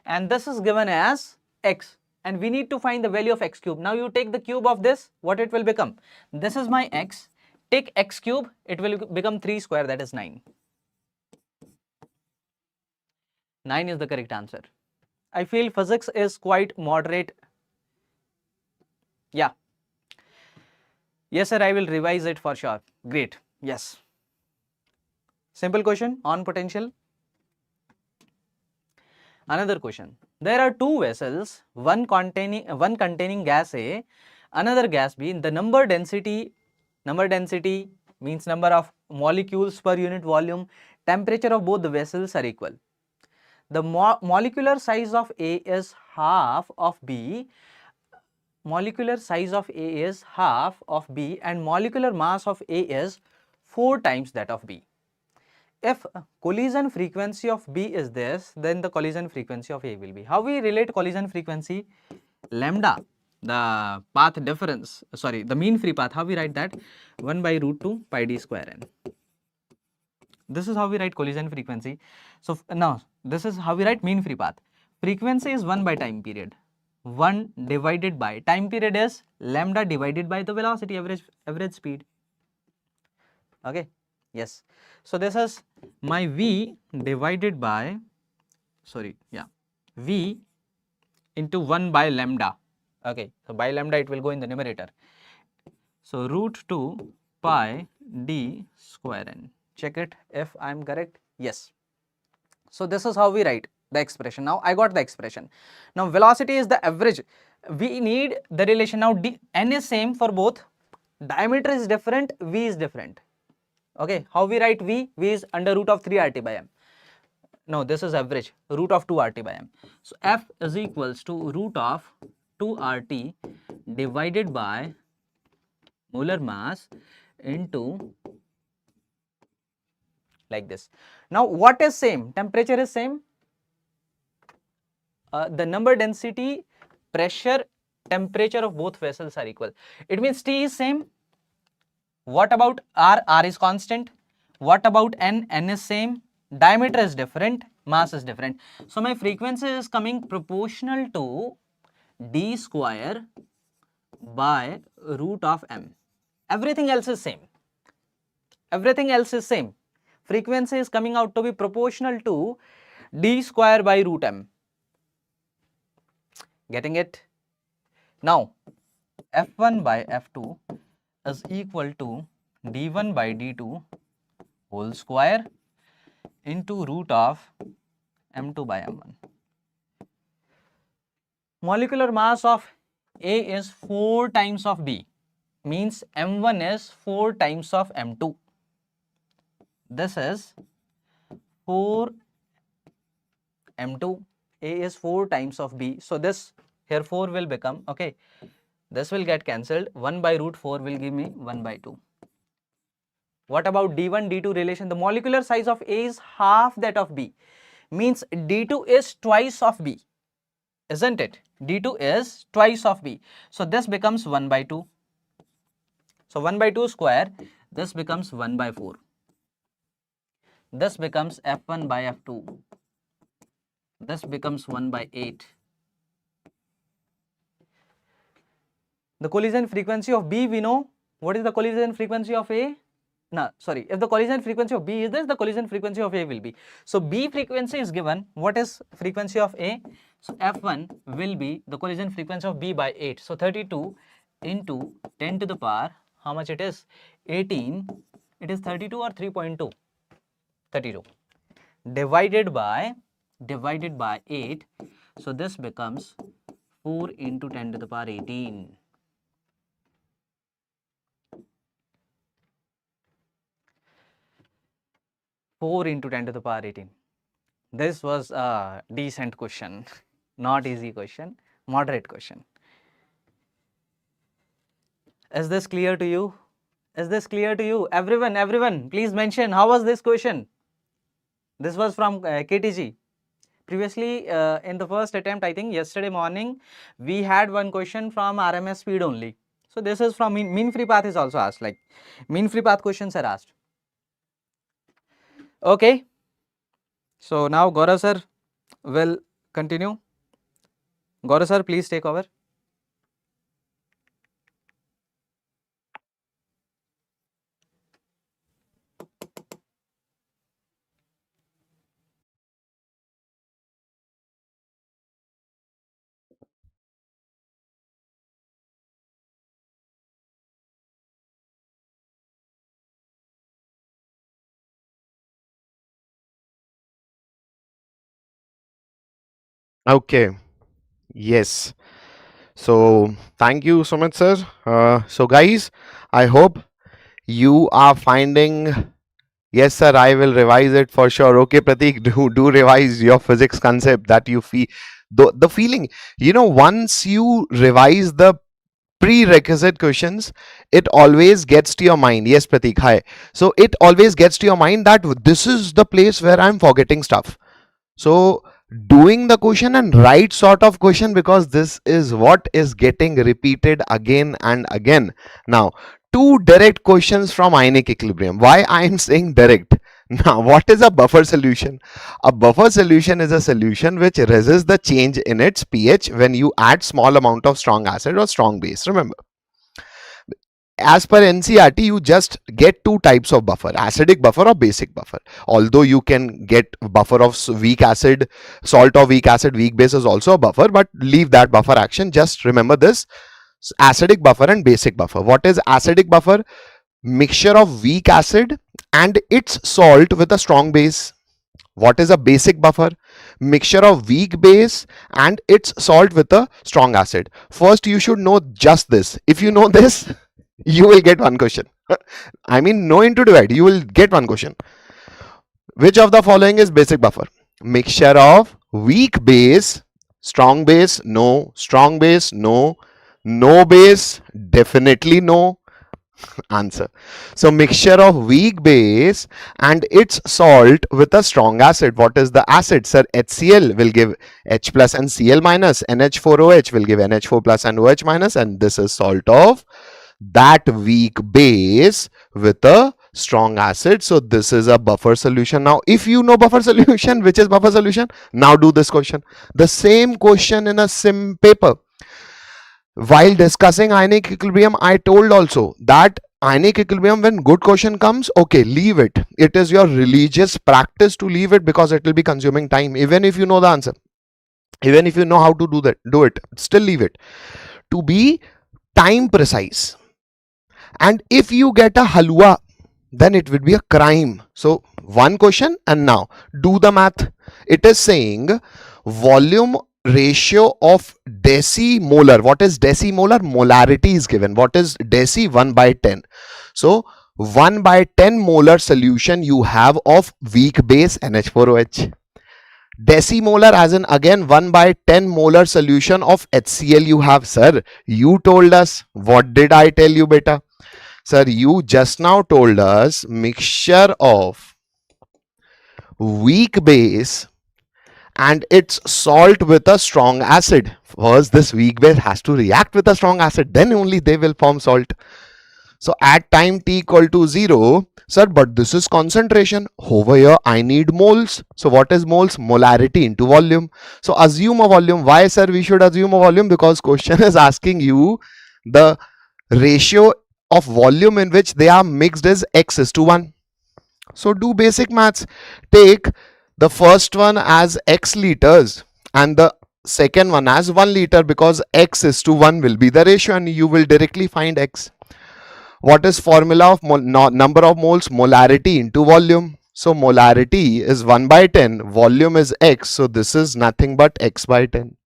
And this is given as x. And we need to find the value of x cube. Now you take the cube of this, what it will become? This is my x. Take x cube, it will become 3 square, that is 9. 9 is the correct answer. I feel physics is quite moderate. Yeah. Yes, sir, I will revise it for sure. Great. Yes. Simple question on potential. Another question. There are two vessels, one containing gas A, another gas B. The number density means number of molecules per unit volume, temperature of both the vessels are equal. The molecular size of A is half of B. Molecular size of A is half of B and molecular mass of A is 4 times that of B. If collision frequency of B is this, then the collision frequency of A will be. How we relate collision frequency? Lambda, the path difference, sorry, the mean free path, how we write that? 1 by root 2 pi d square n. This is how we write collision frequency. So now this is how we write mean free path. Frequency is 1 by time period. 1 divided by time period is lambda divided by the velocity, average speed. Okay. Yes. So this is my V divided by, V into 1 by lambda. Okay. So by lambda it will go in the numerator. So root 2 pi d square n. Check it if I am correct. Yes. So this is how we write the expression. Now I got the expression. Now velocity is the average. We need the relation. Now n is same for both. Diameter is different, V is different. Okay, how we write V? V is under root of 3 RT by M. No, this is average, root of 2 RT by M. So F is equals to root of 2 RT divided by molar mass into like this. Now what is same? Temperature is same. The number, density, pressure, temperature of both vessels are equal. It means T is same. What about R? R is constant. What about N? N is same. Diameter is different. Mass is different. So my frequency is coming proportional to d square by root of m. Everything else is same. Everything else is same. Frequency is coming out to be proportional to d square by root m. Getting it? Now, F1 by F2 is equal to d1 by d2 whole square into root of m2 by m1. molecular mass of A is 4 times of B, means M1 is 4 times of M2. This is 4 M2, A is 4 times of B. So this here 4 will become, okay, this will get cancelled. 1 by root 4 will give me 1 by 2. What about D1, D2 relation? The molecular size of A is half that of B, means D2 is twice of B, isn't it? D2 is twice of B. So this becomes 1 by 2. So 1 by 2 square, this becomes 1 by 4. This becomes F1 by F2. This becomes 1 by 8. The collision frequency of B, we know. What is the collision frequency of A? No, sorry. If the collision frequency of B is this, the collision frequency of A will be. So B frequency is given. What is frequency of A? So F1 will be the collision frequency of B by 8. So 32 into 10 to the power, how much it is? 18. It is 32 or 3.2? 32. Divided by 8. So this becomes 4 into 10 to the power 18. Four into 10 to the power 18. This was a decent question, not easy question, moderate question. Is this clear to you? Is this clear to you? Everyone, please mention how was this question? This was from KTG. Previously, in the first attempt, I think yesterday morning, we had one question from RMS speed only. So this is from mean free path is also asked, like mean free path questions are asked. Okay. So now Gaurav sir will continue. Gaurav sir, please take over. Okay. Yes. So thank you, Sumit sir. So guys, I hope you are finding. Yes, sir. I will revise it for sure. Okay, Pratik, do revise your physics concept that you feel the feeling. Once you revise the prerequisite questions, it always gets to your mind. Yes, Pratik. Hi. So it always gets to your mind that this is the place where I'm forgetting stuff. So doing the question and right sort of question, because this is what is getting repeated again and again. Now, two direct questions from ionic equilibrium. Why I am saying direct? Now, what is a buffer solution? A buffer solution is a solution which resists the change in its pH when you add small amount of strong acid or strong base. Remember, as per NCRT, you just get two types of buffer: acidic buffer or basic buffer. Although you can get buffer of weak acid, salt or weak acid, weak base is also a buffer, but leave that buffer action. Just remember this: acidic buffer and basic buffer. What is acidic buffer? Mixture of weak acid and its salt with a strong base. What is a basic buffer? Mixture of weak base and its salt with a strong acid. First, you should know just this. If you know this, you will get one question. I mean, no into divide, you will get one question. Which of the following is basic buffer? Mixture of weak base, strong base, no. Strong base, no. No base, definitely no. Answer. So mixture of weak base and its salt with a strong acid. What is the acid? Sir, HCl will give H plus and Cl minus. NH4OH will give NH4 plus and OH minus, and this is salt of that weak base with a strong acid. So this is a buffer solution. Now, if you know buffer solution, which is buffer solution, now do this question. The same question in a sim paper. While discussing ionic equilibrium, I told also that ionic equilibrium, when good question comes, okay, leave it. It is your religious practice to leave it, because it will be consuming time. Even if you know the answer, even if you know how to do it, still leave it. To be time precise. And if you get a halwa, then it would be a crime. So one question, and now do the math. It is saying volume ratio of decimolar. What is decimolar? Molarity is given. What is deci? 1 by 10. So 1 by 10 molar solution you have of weak base NH4OH. Decimolar as in again 1 by 10 molar solution of HCl you have. Sir, you told us. What did I tell you, beta? Sir, you just now told us mixture of weak base and its salt with a strong acid. First, this weak base has to react with a strong acid, then only they will form salt. So at time t equal to 0, sir, but this is concentration. Over here, I need moles. So what is moles? Molarity into volume. So assume a volume. Why, sir, we should assume a volume? Because question is asking you the ratio of volume in which they are mixed is x is to 1. So do basic maths. Take the first one as x liters and the second one as 1 liter, because x is to 1 will be the ratio and you will directly find x. What is formula of number of moles? Molarity into volume. So molarity is 1 by 10, volume is x, so this is nothing but x by 10.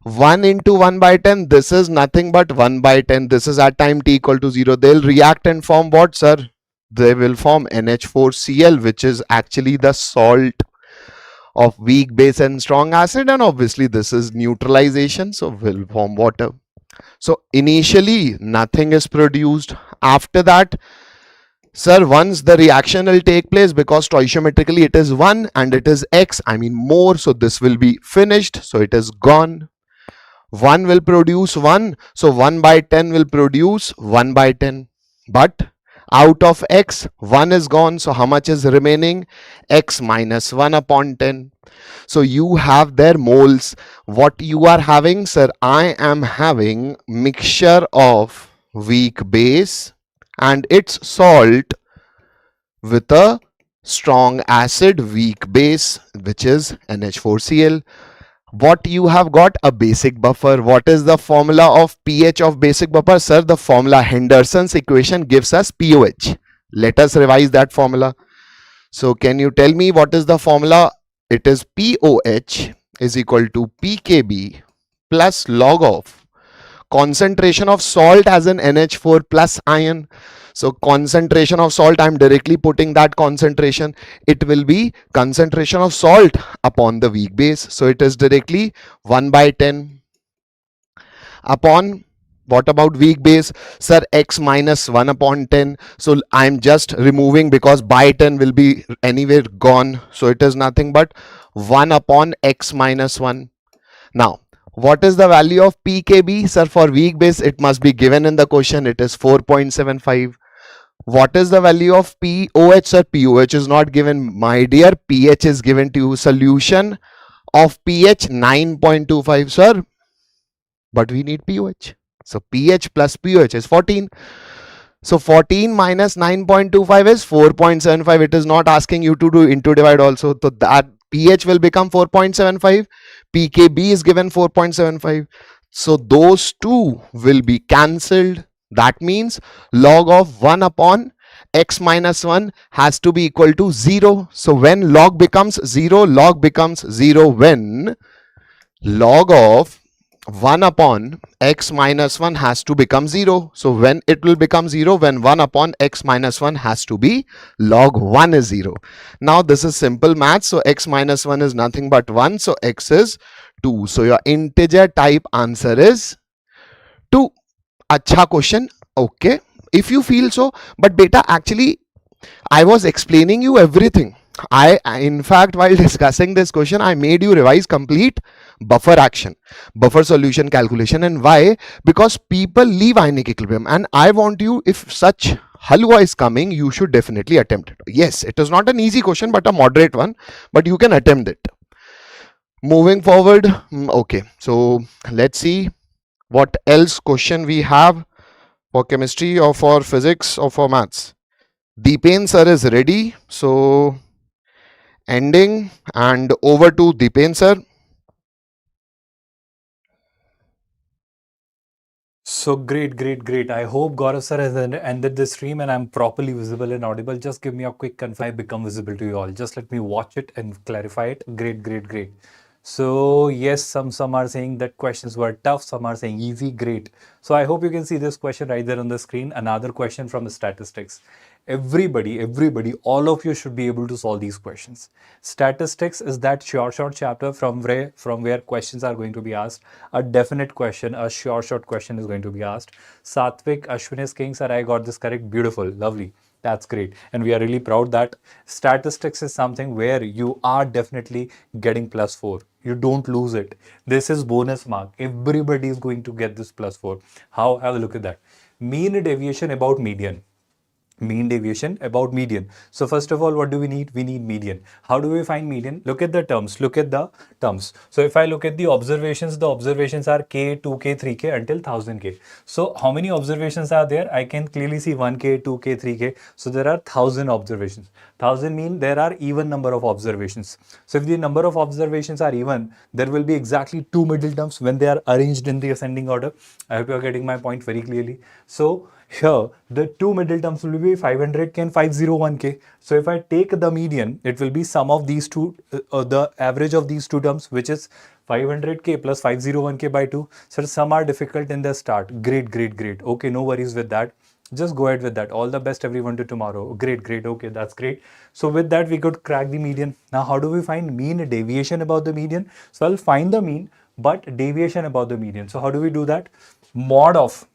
1 into 1 by 10, this is nothing but 1 by 10. This is at time t equal to 0. They'll react and form what, sir? They will form NH4Cl, which is actually the salt of weak base and strong acid, and obviously this is neutralization, so will form water. So initially nothing is produced. After that, sir, once the reaction will take place, because stoichiometrically it is 1 and it is x, I mean more, so this will be finished, so it is gone. 1 will produce 1, so 1 by 10 will produce 1 by 10. But out of x, 1 is gone, so how much is remaining? X minus 1 upon 10. So you have their moles. What you are having, sir? I am having mixture of weak base and its salt with a strong acid, weak base, which is NH4Cl. What you have got? A basic buffer. What is the formula of pH of basic buffer? Sir, the formula Henderson's equation gives us pOH. Let us revise that formula. So can you tell me what is the formula? It is pOH is equal to pKb plus log of concentration of salt as an NH4 plus ion. So concentration of salt, I'm directly putting that concentration. It will be concentration of salt upon the weak base. So it is directly 1 by 10 upon, what about weak base? Sir, x minus 1 upon 10. So I'm just removing, because by 10 will be anywhere gone. So it is nothing but 1 upon x minus 1. Now, what is the value of pKb? Sir, for weak base, it must be given in the question. It is 4.75. What is the value of pOH? Sir, pOH is not given. My dear, pH is given to you. Solution of pH 9.25. Sir, but we need pOH. So pH plus pOH is 14. So 14 minus 9.25 is 4.75. It is not asking you to do into divide also. So that pH will become 4.75. pKb is given 4.75. So those two will be cancelled. That means log of 1 upon x minus 1 has to be equal to 0. So when log becomes 0, log becomes 0 when log of 1 upon x minus 1 has to become 0. So when it will become 0? When 1 upon x minus 1 has to be log 1 is 0. Now this is simple math. So x minus 1 is nothing but 1. So x is 2. So your integer type answer is 2. Acha question. Okay. If you feel so. But beta, actually I was explaining you everything. In fact, while discussing this question, I made you revise complete buffer action, buffer solution calculation. And why? Because people leave ionic equilibrium, and I want you, if such halwa is coming, you should definitely attempt it. Yes, it is not an easy question, but a moderate one, but you can attempt it. Moving forward. Okay, so let's see what else question we have for chemistry or for physics or for maths. Deepen sir is ready. So ending and over to Deepen sir. So great. I hope Gaurav sir has ended the stream and I'm properly visible and audible. Just give me a quick confirm I become visible to you all. Just let me watch it and clarify it. Great. So yes, some are saying that questions were tough, some are saying easy, great. So I hope you can see this question right there on the screen. Another question from statistics. Everybody, all of you should be able to solve these questions. Statistics is that short chapter from where questions are going to be asked. A definite question, a short question is going to be asked. Satvik Ashwin is saying, sir, I got this correct. Beautiful, lovely. That's great. And we are really proud that statistics is something where you are definitely getting +4. You don't lose it. This is bonus mark. Everybody is going to get this +4. How? Have a look at that. Mean deviation about median. Mean deviation about median. So first of all, what do we need? We need median. How do we find median? Look at the terms. Look at the terms. So if I look at the observations are k, 2k, 3k until 1000k. So how many observations are there? I can clearly see 1k, 2k, 3k. So there are 1000 observations. 1000 mean there are even number of observations. So if the number of observations are even, there will be exactly two middle terms when they are arranged in the ascending order. I hope you are getting my point very clearly. So here, the two middle terms will be 500k and 501k. So if I take the median, it will be sum of these two, the average of these two terms, which is 500k plus 501k by 2. So some are difficult in the start. Great. Okay, no worries with that. Just go ahead with that. All the best everyone to tomorrow. Great. Okay, that's great. So with that, we could crack the median. Now, how do we find mean deviation about the median? So I'll find the mean, but deviation about the median. So how do we do that? Mod of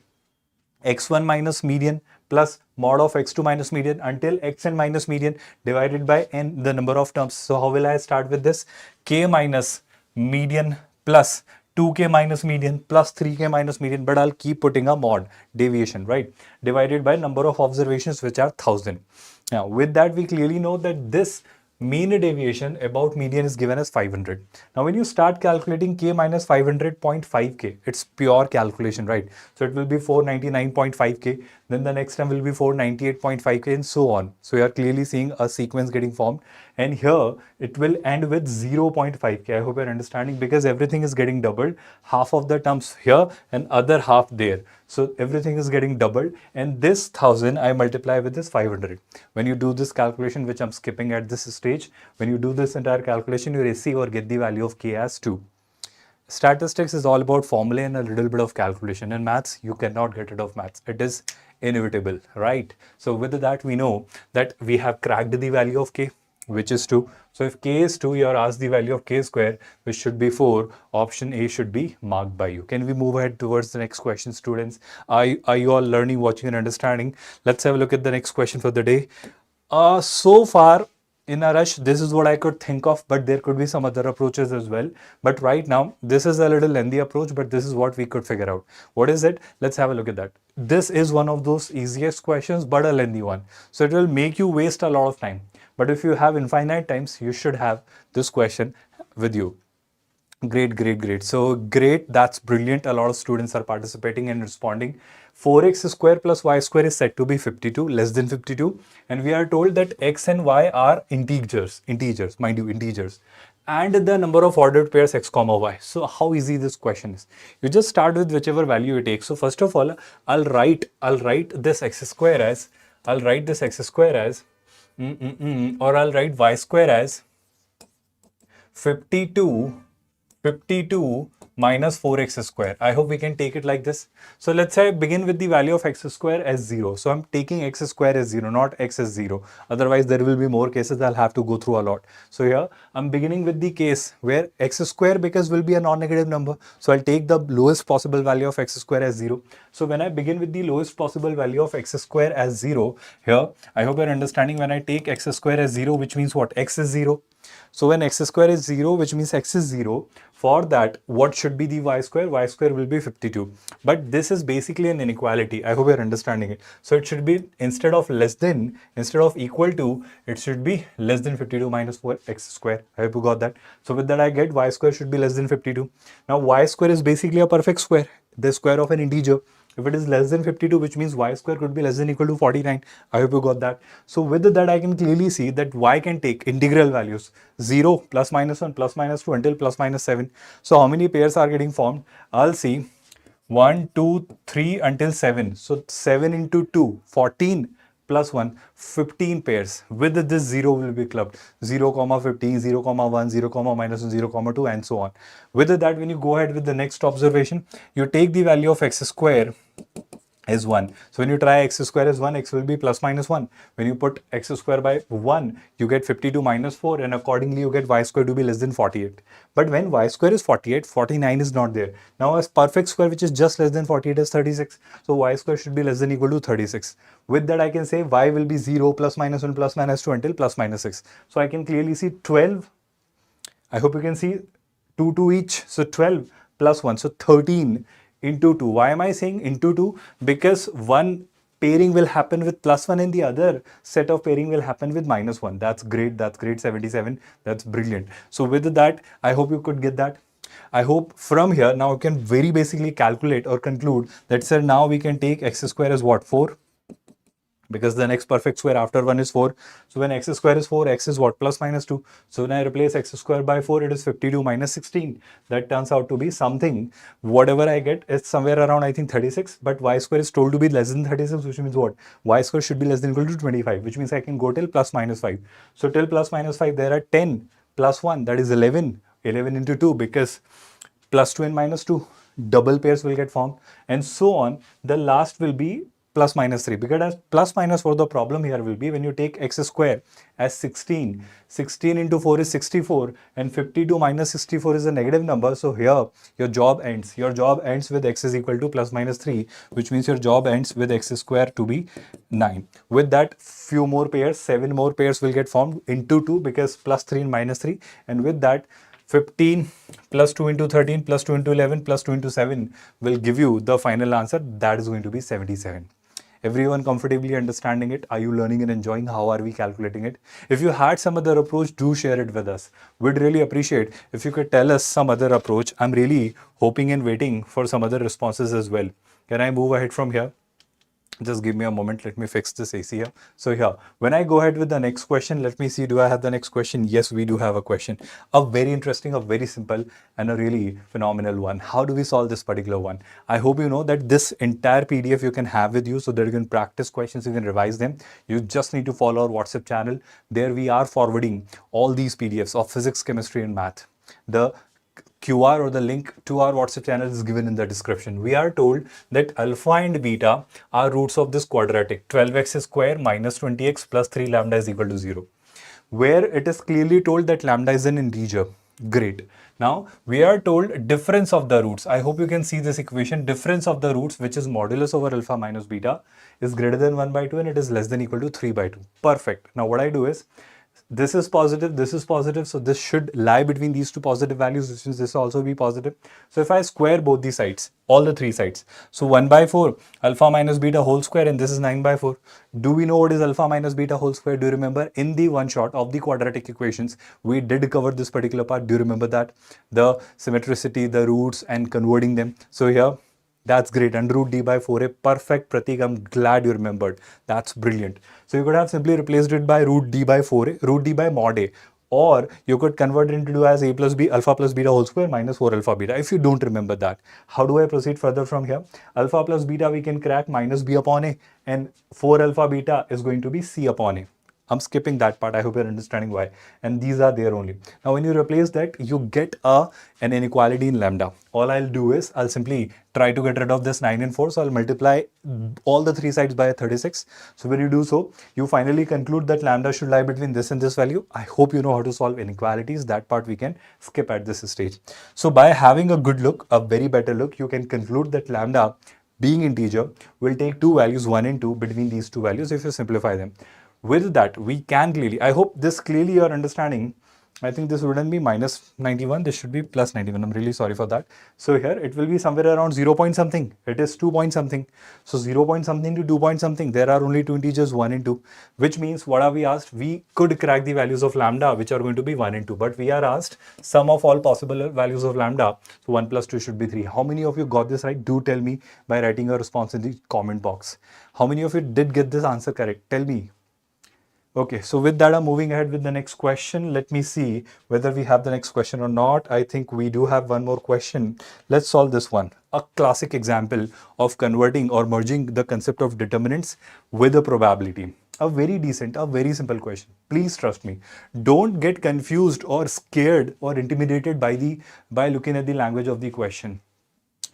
x1 minus median plus mod of x2 minus median until xn minus median divided by n, the number of terms. So how will I start with this? K minus median plus 2k minus median plus 3k minus median, but I'll keep putting a mod deviation, right? Divided by number of observations, which are 1000. Now with that, we clearly know that this mean deviation about median is given as 500. Now when you start calculating k minus 500.5k, it's pure calculation, right? So it will be 499.5k, then the next time will be 498.5k and so on. So you are clearly seeing a sequence getting formed, and here it will end with 0.5k. I hope you're understanding, because everything is getting doubled, half of the terms here and other half there. So everything is getting doubled, and this 1000 I multiply with this 500. When you do this calculation, which I'm skipping at this stage, when you do this entire calculation, you receive or get the value of k as 2. Statistics is all about formula and a little bit of calculation. In maths, you cannot get rid of maths. It is inevitable, right? So with that, we know that we have cracked the value of k, which is 2. So if k is 2, you are asked the value of k square, which should be 4. Option A should be marked by you. Can we move ahead towards the next question, students? Are you all learning, watching, and understanding? Let's have a look at the next question for the day. So far, in a rush, this is what I could think of, but there could be some other approaches as well. But right now, this is a little lengthy approach, but this is what we could figure out. What is it? Let's have a look at that. This is one of those easiest questions, but a lengthy one. So it will make you waste a lot of time. But if you have infinite times, you should have this question with you. Great. So great, that's brilliant. A lot of students are participating and responding. 4x square plus y square is said to be 52, less than 52. And we are told that x and y are integers, mind you, integers. And the number of ordered pairs x comma y. So how easy this question is? You just start with whichever value you take. So first of all, I'll write this x square as, or I'll write y square as 52 minus 4x square. I hope we can take it like this. So let's say I begin with the value of x square as 0. So I'm taking x square as 0, not x as 0. Otherwise, there will be more cases I'll have to go through a lot. So here, I'm beginning with the case where x square, because will be a non-negative number. So I'll take the lowest possible value of x square as 0. So when I begin with the lowest possible value of x square as 0, here, I hope you're understanding, when I take x square as 0, which means what? X is 0. So when x square is 0, which means x is 0, for that, what should be the y square? Y square will be 52. But this is basically an inequality. I hope you're understanding it. So it should be, instead of equal to, it should be less than 52 minus 4x square. I hope you got that. So with that, I get y square should be less than 52. Now y square is basically a perfect square, the square of an integer. If it is less than 52, which means y square could be less than equal to 49. I hope you got that. So with that, I can clearly see that y can take integral values 0, plus minus 1, plus minus 2 until plus minus 7. So how many pairs are getting formed? I'll see 1, 2, 3 until 7. So 7 into 2, 14 plus 1, 15 pairs. With this 0 will be clubbed. 0, 15, 0, 1, 0, minus 1, 0, 2, and so on. With that, when you go ahead with the next observation, you take the value of x square is 1. So when you try x square is 1, x will be plus minus 1. When you put x square by 1, you get 52 minus 4, and accordingly you get y square to be less than 48. But when y square is 48, 49 is not there. Now a perfect square which is just less than 48 is 36. So y square should be less than equal to 36. With that I can say y will be 0 plus minus 1 plus minus 2 until plus minus 6. So I can clearly see 12. I hope you can see 2 to each. So 12 plus 1. So 13 into 2. Why am I saying into 2? Because one pairing will happen with plus 1 and the other set of pairing will happen with minus 1. That's great. That's great. 77. That's brilliant. So with that, I hope you could get that. I hope from here, now you can very basically calculate or conclude that, sir, now we can take x square as what? 4? Because the next perfect square after 1 is 4. So when x square is 4, x is what? Plus minus 2. So when I replace x square by 4, it is 52 minus 16. That turns out to be something. Whatever I get is somewhere around, I think, 36. But y square is told to be less than 36, which means what? Y square should be less than equal to 25, which means I can go till plus minus 5. So till plus minus 5, there are 10 plus 1, that is 11. 11 into 2, because plus 2 and minus 2, double pairs will get formed, and so on. The last will be plus minus 3, because as plus minus 4, the problem here will be when you take x square as 16. 16 into 4 is 64, and 52 minus 64 is a negative number. So here your job ends. Your job ends with x is equal to plus minus 3, which means your job ends with x square to be 9. With that, few more pairs, 7 more pairs will get formed into 2, because plus 3 and minus 3, and with that 15 plus 2 into 13 plus 2 into 11 plus 2 into 7 will give you the final answer. That is going to be 77. Everyone comfortably understanding it? Are you learning and enjoying? How are we calculating it? If you had some other approach, do share it with us. We'd really appreciate if you could tell us some other approach. I'm really hoping and waiting for some other responses as well. Can I move ahead from here? Just give me a moment. Let me fix this AC here. So here, when I go ahead with the next question, let me see, do I have the next question? Yes, we do have a question. A very interesting, a very simple, and a really phenomenal one. How do we solve this particular one? I hope you know that this entire PDF you can have with you so that you can practice questions, you can revise them. You just need to follow our WhatsApp channel. There we are forwarding all these PDFs of physics, chemistry, and math. The QR or the link to our WhatsApp channel is given in the description. We are told that alpha and beta are roots of this quadratic 12x square minus 20x plus 3 lambda is equal to 0, where it is clearly told that lambda is an integer. Great. Now we are told difference of the roots. I hope you can see this equation. Difference of the roots, which is modulus over alpha minus beta, is greater than 1 by 2 and it is less than equal to 3 by 2. Perfect. Now what I do is, this is positive, so this should lie between these two positive values, which means this will also be positive. So if I square both the sides, all the three sides, so 1 by 4 alpha minus beta whole square, and this is 9 by 4. Do we know what is alpha minus beta whole square? Do you remember in the one shot of the quadratic equations we did cover this particular part? Do you remember that? The symmetricity, the roots, and converting them. So here, that's great. Under root d by 4a, perfect, Pratik. I'm glad you remembered. That's brilliant. So you could have simply replaced it by root d by 4a, root d by mod a, or you could convert it into as a plus b, alpha plus beta whole square minus 4 alpha beta. If you don't remember that, how do I proceed further from here? Alpha plus beta we can crack minus b upon a, and 4 alpha beta is going to be c upon a. I'm skipping that part. I hope you're understanding why. And these are there only. Now, when you replace that, you get an inequality in lambda. All I'll do is I'll simply try to get rid of this 9 and 4. So I'll multiply all the three sides by 36. So when you do so, you finally conclude that lambda should lie between this and this value. I hope you know how to solve inequalities. That part we can skip at this stage. So by having a good look, a very better look, you can conclude that lambda, being integer, will take two values, 1 and 2, between these two values if you simplify them. With that, we can clearly, I hope this clearly you're understanding. I think this wouldn't be minus 91, this should be plus 91. I'm really sorry for that. So here it will be somewhere around 0 point something. It is 2 point something. So 0 point something to 2 point something. There are only two integers, 1 and 2, which means what are we asked? We could crack the values of lambda, which are going to be 1 and 2, but we are asked sum of all possible values of lambda. So 1 plus 2 should be 3. How many of you got this right? Do tell me by writing a response in the comment box. How many of you did get this answer correct? Tell me. Okay, so with that, I'm moving ahead with the next question. Let me see whether we have the next question or not. I think we do have one more question. Let's solve this one. A classic example of converting or merging the concept of determinants with a probability. A very decent, a very simple question. Please trust me. Don't get confused or scared or intimidated by looking at the language of the question.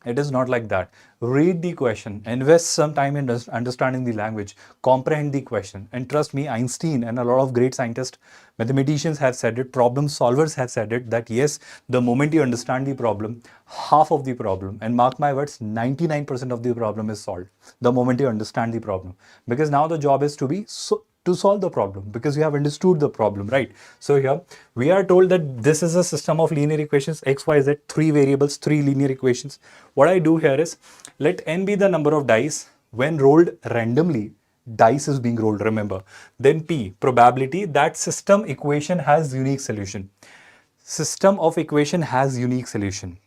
It is not like that. Read the question, invest some time in understanding the language, comprehend the question. And trust me, Einstein and a lot of great scientists, mathematicians have said it, problem solvers have said it, that yes, the moment you understand the problem, half of the problem, and mark my words, 99% of the problem is solved the moment you understand the problem. Because now the job is to solve the problem, because you have understood the problem, right? So here we are told that this is a system of linear equations, x, y, z, three variables, three linear equations. What I do here is let n be the number of dice when rolled randomly. Dice is being rolled, remember. Then p, probability that system equation has unique solution. System of equation has unique solution.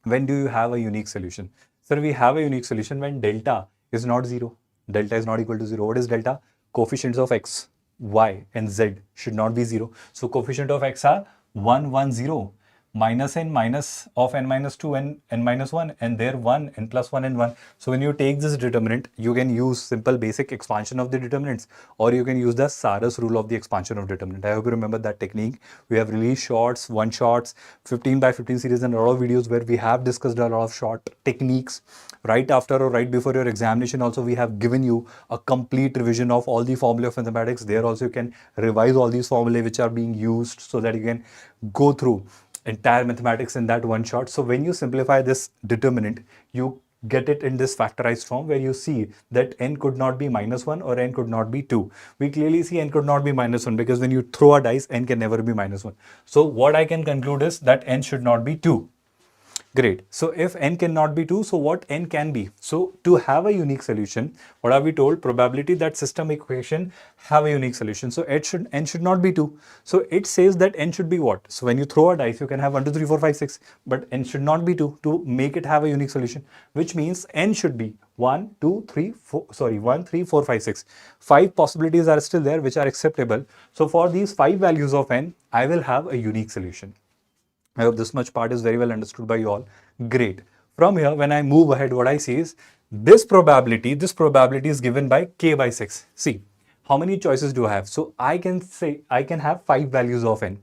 When do you have a unique solution? Sir, we have a unique solution when delta is not 0. Delta is not equal to 0. What is delta? Coefficients of x, y, and z should not be 0. So coefficient of x are 1, 1, 0. Minus n minus of n minus 2 and n minus 1, and there 1 n plus 1 and 1. So when you take this determinant, you can use simple basic expansion of the determinants, or you can use the Sarus rule of the expansion of determinant. I hope you remember that technique. We have released shorts, one shots, 15 by 15 series, and a lot of videos where we have discussed a lot of short techniques. Right after or right before your examination also, we have given you a complete revision of all the formulae of mathematics. There also you can revise all these formulae which are being used, so that you can go through entire mathematics in that one shot. So when you simplify this determinant, you get it in this factorized form, where you see that n could not be minus 1 or n could not be 2. We clearly see n could not be minus 1, because when you throw a dice, n can never be minus 1. So what I can conclude is that n should not be 2. Great. So if n cannot be 2, so what n can be? So to have a unique solution, what are we told? Probability that system equation have a unique solution. So n should not be 2. So it says that n should be what? So when you throw a dice, you can have 1, 2, 3, 4, 5, 6, but n should not be 2 to make it have a unique solution, which means n should be 1, 2, 3, 4, sorry, 1, 3, 4, 5, 6. 5 possibilities are still there which are acceptable. So for these 5 values of n, I will have a unique solution. I hope this much part is very well understood by you all. Great. From here, when I move ahead, what I see is this probability is given by k by 6. See, how many choices do I have? So I can say I can have 5 values of n.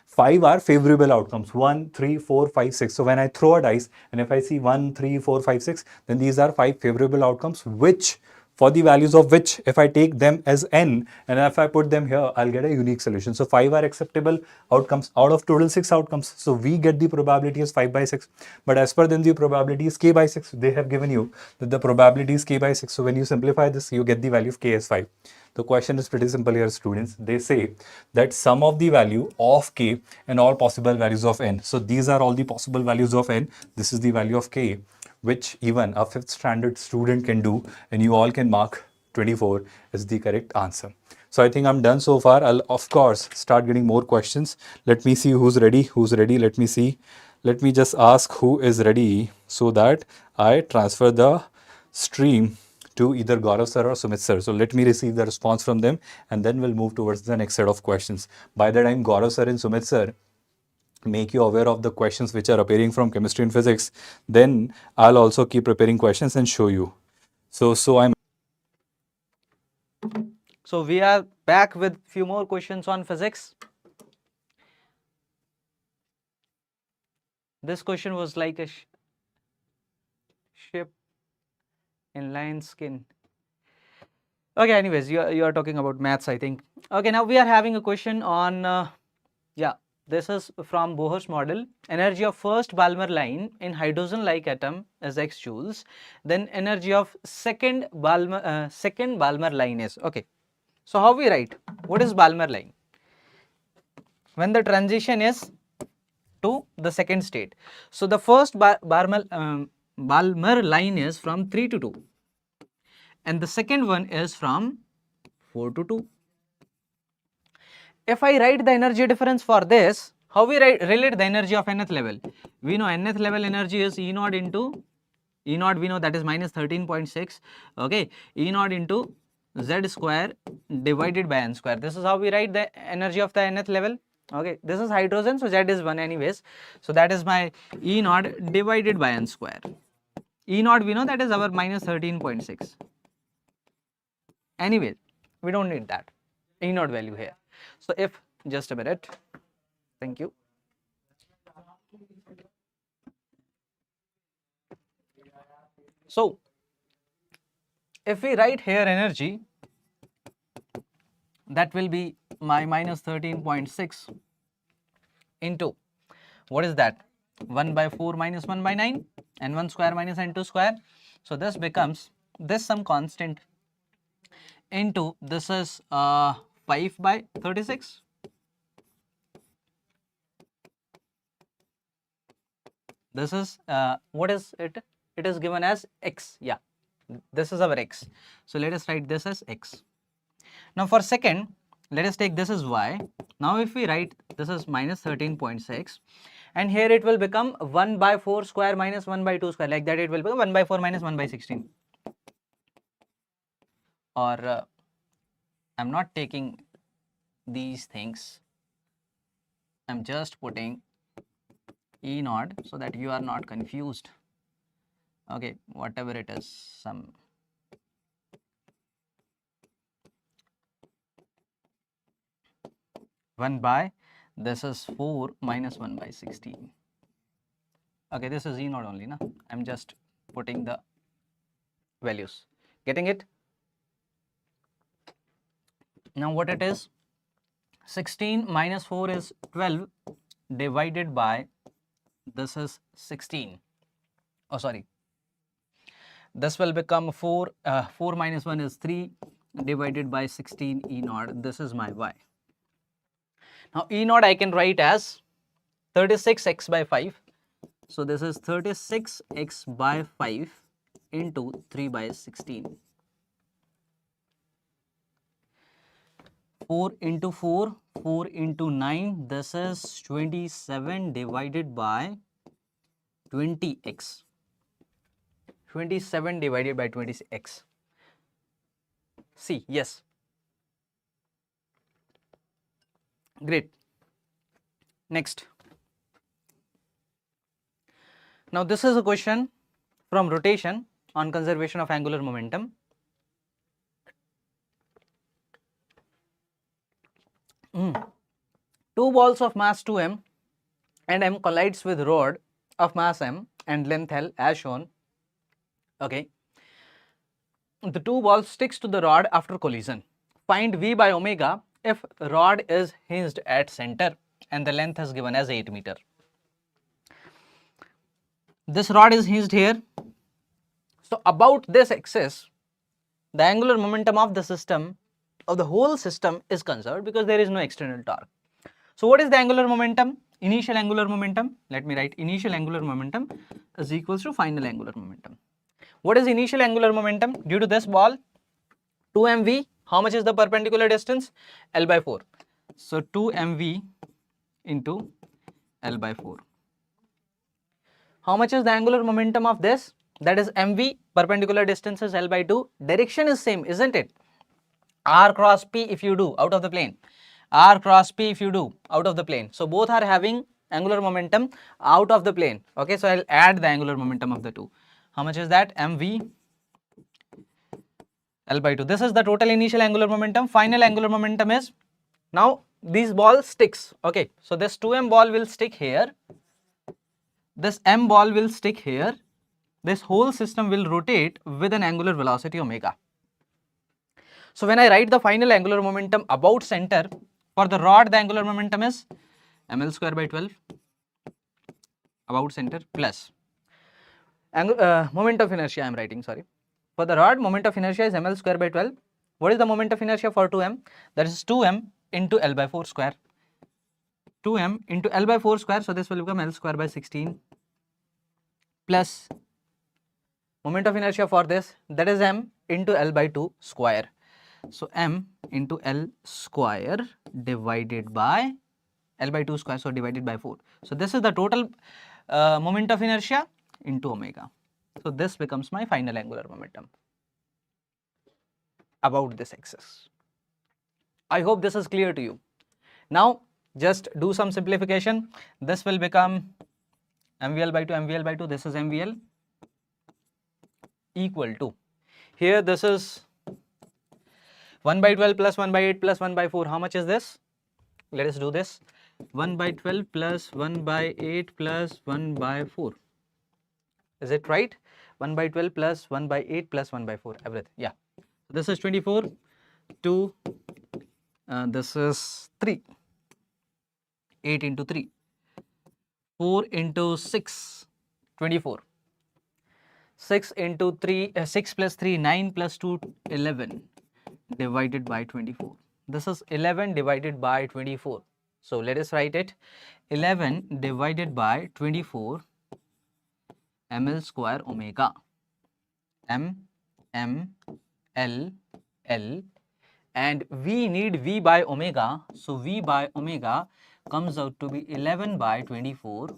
5 are favorable outcomes, 1, 3, 4, 5, 6. So when I throw a dice and if I see 1, 3, 4, 5, 6, then these are 5 favorable outcomes, which for the values of which, if I take them as n and if I put them here, I'll get a unique solution. So 5 are acceptable outcomes out of total 6 outcomes. So we get the probability as 5 by 6. But as per them, the probability is k by 6. They have given you that the probability is k by 6. So when you simplify this, you get the value of k as 5. The question is pretty simple here, students. They say that sum of the value of k and all possible values of n. So these are all the possible values of n. This is the value of k, which even a 5th standard student can do, and you all can mark 24 as the correct answer. So I think I'm done so far. I'll of course start getting more questions. Let me see who's ready. Let me see. Let me just ask who is ready, so that I transfer the stream to either Gaurav sir or Sumit sir. So let me receive the response from them, and then we'll move towards the next set of questions. By the time Gaurav sir and Sumit sir make you aware of the questions which are appearing from chemistry and physics, then I'll also keep preparing questions and show you. So we are back with few more questions on physics. This question was like a ship in lion skin. Okay, anyways, you are talking about maths, I think. Okay, now we are having a question on this is from Bohr's model. Energy of first Balmer line in hydrogen-like atom is x joules. Then energy of second Balmer line is, okay. So how we write? What is Balmer line? When the transition is to the second state. So the first Balmer line is from 3 to 2. And the second one is from 4 to 2. If I write the energy difference for this, how we relate the energy of nth level? We know nth level energy is E naught into E naught, we know that is minus 13.6. Okay, E naught into Z square divided by n square. This is how we write the energy of the nth level. Okay, this is hydrogen, so Z is 1 anyways. So that is my E naught divided by n square. E naught we know that is our minus 13.6. Anyway, We don't need that E naught value here. So if, just a minute, thank you. So if we write here energy, that will be my minus 13.6 into, what is that, 1 by 4 minus 1 by 9, n1 square minus n2 square. So this becomes this some constant into this is 5 by 36. This is what is it? It is given as x. Yeah, this is our x. So let us write this as x. Now for second, let us take this as y. Now if we write this is minus 13.6, and here it will become 1 by 4 square minus 1 by 2 square, like that it will become 1 by 4 minus 1 by 16. Or I'm not taking these things, I'm just putting E naught so that you are not confused. Okay, whatever it is, some one by, this is 4 minus 1 by 16. Okay, this is E naught only, na? I'm just putting the values. Getting it? Now what it is? 16 minus 4 is 12 divided by, this is 16. Oh, sorry. This will become 4. 4 minus 1 is 3 divided by 16 E naught. This is my y. Now E naught I can write as 36x by 5. So this is 36x by 5 into 3 by 16. 4 into 4, 4 into 9, this is 27 divided by 20x. 27 divided by 20x. See, yes. Great. Next. Now this is a question from rotation on conservation of angular momentum. Two balls of mass 2m and m collides with rod of mass m and length L as shown. Okay. The two balls sticks to the rod after collision. Find V by omega if rod is hinged at center and the length is given as 8 meter. This rod is hinged here. So about this axis, the angular momentum of the system, of the whole system, is conserved because there is no external torque. So what is the angular momentum? Initial angular momentum. Let me write initial angular momentum is equals to final angular momentum. What is initial angular momentum? Due to this ball, 2 mv, how much is the perpendicular distance? L by 4. So 2 mv into L by 4. How much is the angular momentum of this? That is mv, perpendicular distance is L by 2. Direction is same, isn't it? R cross P if you do out of the plane. R cross P if you do out of the plane. So both are having angular momentum out of the plane. Okay, so I'll add the angular momentum of the two. How much is that? mv L by 2. This is the total initial angular momentum. Final angular momentum is, now these ball sticks. Okay, so this 2m ball will stick here. This m ball will stick here. This whole system will rotate with an angular velocity omega. So when I write the final angular momentum about center, for the rod the angular momentum is ml square by 12 about center plus moment of inertia I am writing, sorry. For the rod, moment of inertia is ml square by 12. What is the moment of inertia for 2m? That is 2m into L by 4 square. 2m into L by 4 square, so this will become L square by 16 plus moment of inertia for this, that is m into L by 2 square. So m into L square divided by L by 2 square, so divided by 4. So this is the total moment of inertia into omega. So this becomes my final angular momentum about this axis. I hope this is clear to you. Now just do some simplification. This will become mvl by 2, mvl by 2. This is mvl equal to, here this is 1 by 12 plus 1 by 8 plus 1 by 4. How much is this? Let us do this. 1 by 12 plus 1 by 8 plus 1 by 4. Is it right? 1 by 12 plus 1 by 8 plus 1 by 4. Everything. Yeah. This is 24. 2. This is 3. 8 into 3. 4 into 6. 24. 6 into 3. 6 plus 3. 9 plus 2. 11. Divided by 24. This is 11 divided by 24. So let us write it. 11 divided by 24 ml square omega. M L L, and we need V by omega. So V by omega comes out to be 11 by 24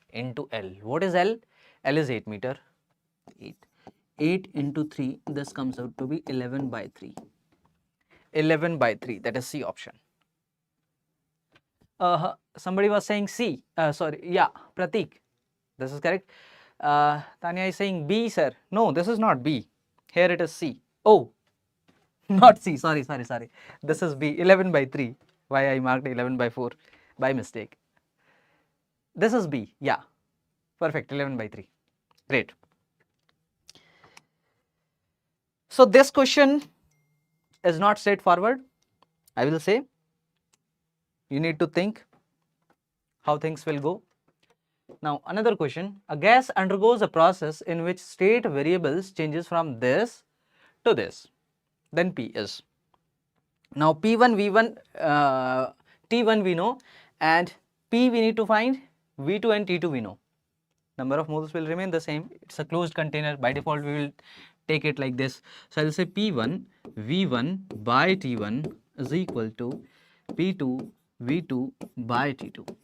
into L. What is L? L is 8 meter. 8. 8 into 3, this comes out to be 11 by 3. 11 by 3, that is C option. Somebody was saying C. Sorry, yeah, Pratik. This is correct. Tanya is saying B, sir. No, this is not B. Here it is C. Oh, not C. Sorry. This is B. 11 by 3. Why I marked 11 by 4 by mistake. This is B. Yeah. Perfect. 11 by 3. Great. So this question is not straightforward. I will say you need to think how things will go. Now another question, a gas undergoes a process in which state variables changes from this to this, then P is. Now P1, V1, T1 we know, and P we need to find, V2 and T2 we know. Number of moles will remain the same. It's a closed container. By default we will take it like this. So I will say P1 V1 by T1 is equal to P2 V2 by T2.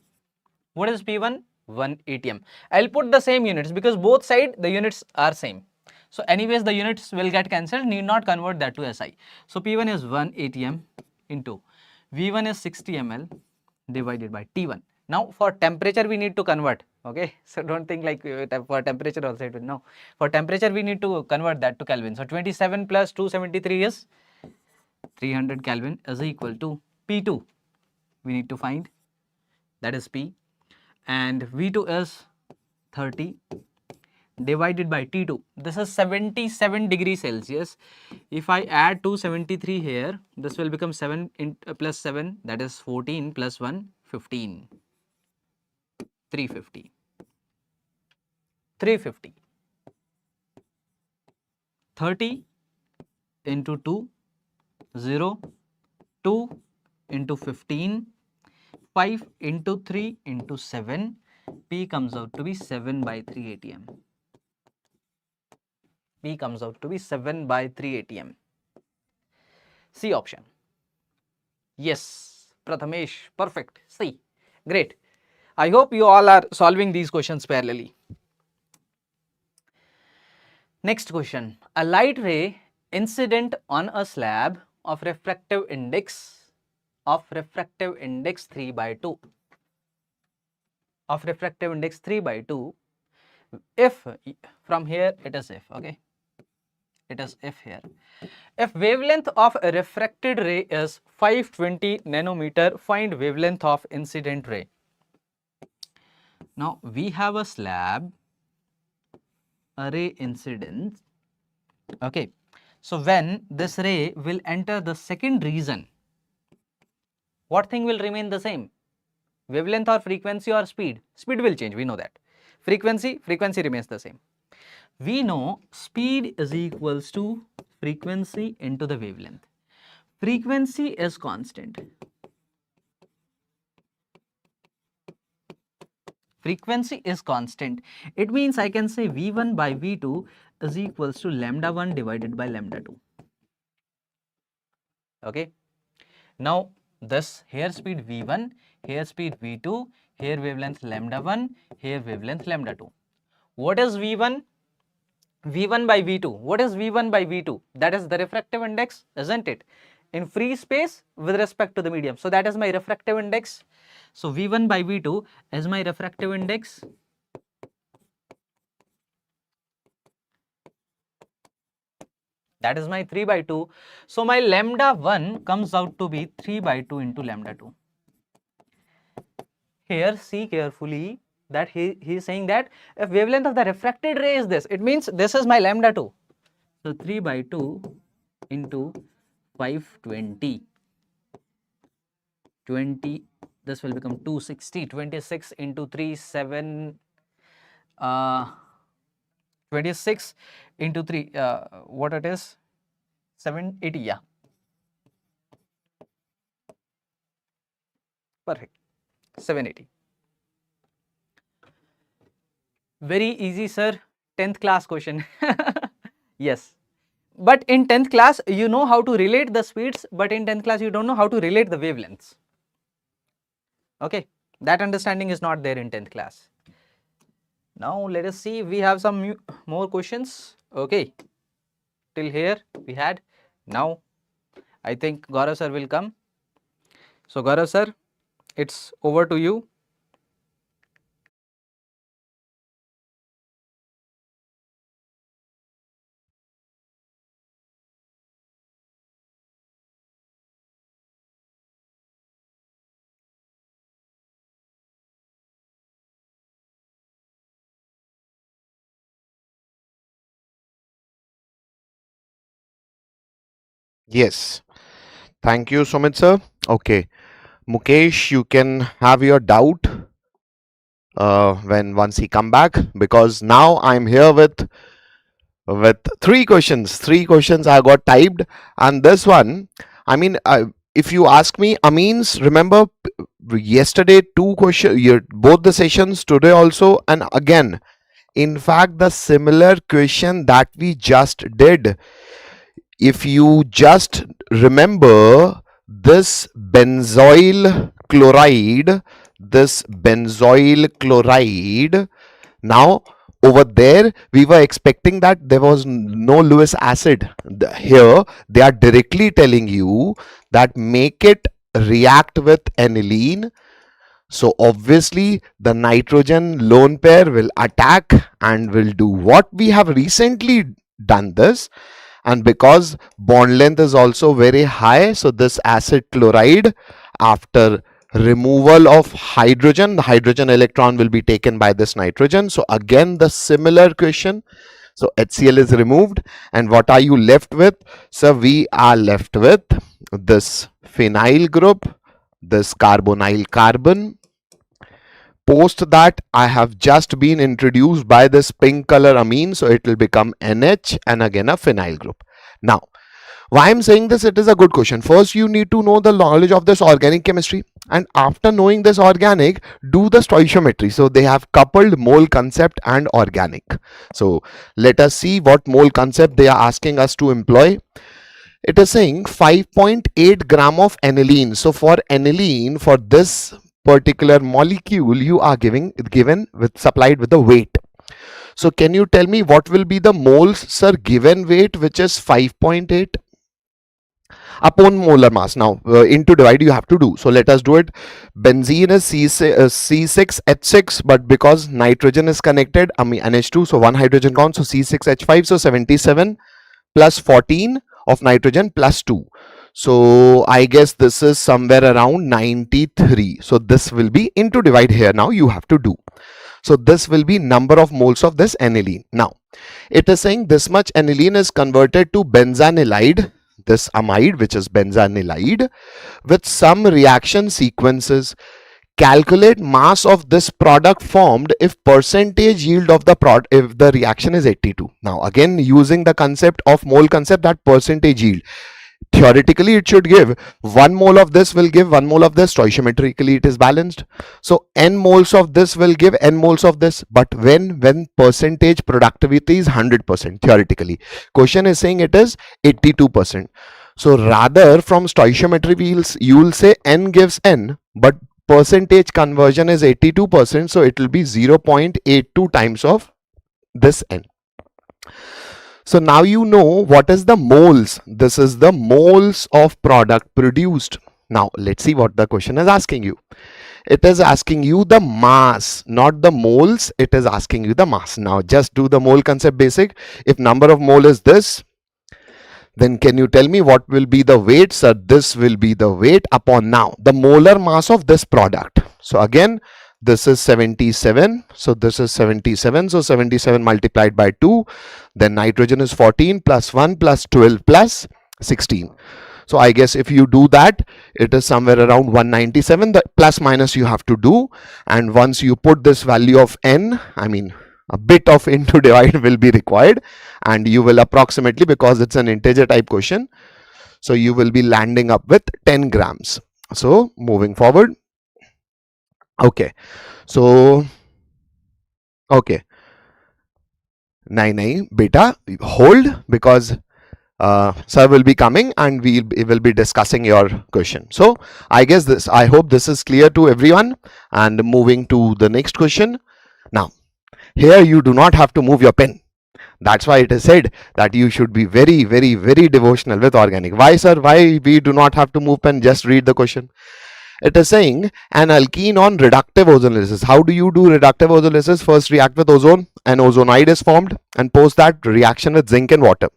What is P1? 1 ATM. I'll put the same units because both sides the units are same. So anyways the units will get cancelled, need not convert that to SI. So P1 is 1 ATM into V1 is 60 ml divided by T1. Now for temperature we need to convert, okay? So don't think like for temperature also it will, no. For temperature we need to convert that to Kelvin. So 27 plus 273 is 300 Kelvin is equal to P2. We need to find, that is P, and V2 is 30 divided by T2. This is 77 degrees Celsius. If I add 273 here, this will become 7 plus 7, that is 14 plus 1, 15. 350. 350. 30 into 2, 0, 2 into 15, 5 into 3 into 7, P comes out to be 7 by 3 ATM. P comes out to be 7 by 3 ATM. C option. Yes, Prathamesh, perfect. C. Great. I hope you all are solving these questions parallelly. Next question. A light ray incident on a slab of refractive index 3 by 2. Of refractive index 3 by 2. If from here it is if, okay? It is if here. If wavelength of a refracted ray is 520 nanometer, find wavelength of incident ray. Now we have a slab, array incidence, okay. So when this ray will enter the second region, what thing will remain the same? Wavelength or frequency or speed? Speed will change, we know that. Frequency remains the same. We know speed is equals to frequency into the wavelength. Frequency is constant. Frequency is constant. It means I can say V1 by V2 is equals to lambda 1 divided by lambda 2. Okay. Now this here speed V1, here speed V2, here wavelength lambda 1, here wavelength lambda 2. What is V1? V1 by V2. What is V1 by V2? That is the refractive index, isn't it? In free space with respect to the medium. So that is my refractive index. So V1 by V2 is my refractive index. That is my 3 by 2. So my lambda 1 comes out to be 3 by 2 into lambda 2. Here, see carefully that he is saying that if wavelength of the refracted ray is this, it means this is my lambda 2. So 3 by 2 into 520. 20, this will become 260. 26 into 3, 7. 26 into 3, what it is? 780, yeah. Perfect. 780. Very easy, sir. 10th class question. Yes. But in 10th class, you know how to relate the speeds, but in 10th class, you don't know how to relate the wavelengths. Okay. That understanding is not there in 10th class. Now, let us see if we have some more questions. Okay. Till here, we had. Now, I think Gaurav sir will come. So, Gaurav sir, it's over to you. Yes. Thank you, Sumit sir. Okay. Mukesh, you can have your doubt when once he come back, because now I'm here with three questions. Three questions I got typed, and this one, I mean, if you ask me, Ameen's, remember yesterday two questions, both the sessions today also, and again. In fact, the similar question that we just did, if you just remember this benzoyl chloride, now over there we were expecting that there was no Lewis acid. Here they are directly telling you that make it react with aniline. So obviously the nitrogen lone pair will attack and will do what we have recently done this. And because bond length is also very high, so this acid chloride, after removal of hydrogen, the hydrogen electron will be taken by this nitrogen. So again the similar question. So HCl is removed, and what are you left with? So we are left with this phenyl group, this carbonyl carbon. Post that, I have just been introduced by this pink color amine, so it will become NH and again a phenyl group. Now, why I'm saying this, it is a good question. First, you need to know the knowledge of this organic chemistry, and after knowing this organic, do the stoichiometry. So they have coupled mole concept and organic. So let us see what mole concept they are asking us to employ. It is saying 5.8 gram of aniline. So for aniline, for this particular molecule, you are given with supplied with the weight. So can you tell me what will be the moles, sir, given weight, which is 5.8 upon molar mass? Now into divide you have to do. So let us do it. Benzene is C6H6, but because nitrogen is connected, I mean NH2, so one hydrogen gone, so C6H5, so 77 plus 14 of nitrogen plus 2. So I guess this is somewhere around 93. So this will be into divide here. Now you have to do. So this will be number of moles of this aniline. Now it is saying this much aniline is converted to benzanilide, this amide which is benzanilide, with some reaction sequences. Calculate mass of this product formed if percentage yield of the product, if the reaction is 82. Now again using the concept of mole concept, that percentage yield, theoretically it should give 1 mole of this will give 1 mole of this, stoichiometrically it is balanced. So n moles of this will give n moles of this, but when percentage productivity is 100%, theoretically question is saying it is 82%. So rather from stoichiometry you will say n gives n, but percentage conversion is 82%, so it will be 0.82 times of this n. So now you know what is the moles. This is the moles of product produced. Now let's see what the question is asking you. It is asking you the mass, not the moles. It is asking you the mass. Now just do the mole concept basic. If number of mole is this, Then can you tell me what will be the weight? Sir, this will be the weight upon now the molar mass of this product. So again, this is 77. So this is 77. So 77 multiplied by 2. Then nitrogen is 14 plus 1 plus 12 plus 16. So I guess if you do that, it is somewhere around 197. The plus minus you have to do. And once you put this value of n, I mean, a bit of n to divide will be required. And you will approximately, because it's an integer type question, so you will be landing up with 10 grams. So moving forward. Okay. So, okay. Nahi, beta, hold, because sir will be coming and we will be discussing your question. So I guess this, I hope this is clear to everyone. And moving to the next question. Now, here you do not have to move your pen. That's why it is said that you should be very, very, very devotional with organic. Why, sir? Why we do not have to move pen? Just read the question. It is saying an alkene on reductive ozonolysis. How do you do reductive ozonolysis? First react with ozone, an ozonide is formed, and post that reaction with zinc and water.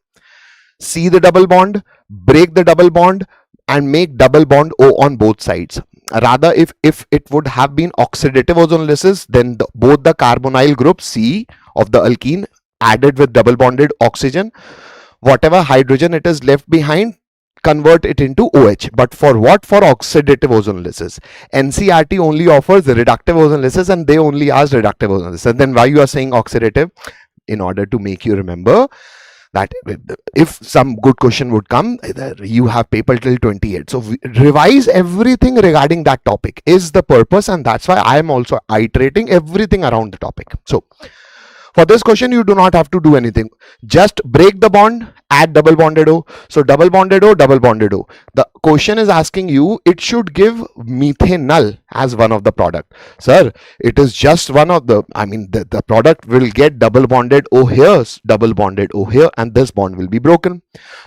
See the double bond, break the double bond, and make double bond O on both sides. Rather, if it would have been oxidative ozonolysis, then both the carbonyl group C of the alkene added with double bonded oxygen, whatever hydrogen it is left behind, convert it into OH. But for what? For oxidative ozonolysis. NCRT only offers reductive ozonolysis, and they only ask reductive ozonolysis. And then why you are saying oxidative? In order to make you remember that if some good question would come, you have paper till 28. So revise everything regarding that topic is the purpose, and that's why I am also iterating everything around the topic. So for this question, you do not have to do anything. Just break the bond, add double bonded O. So double bonded O, double bonded O. The question is asking you, it should give methanol as one of the product. Sir, it is just one of the, I mean, the product will get double bonded O here, double bonded O here, and this bond will be broken.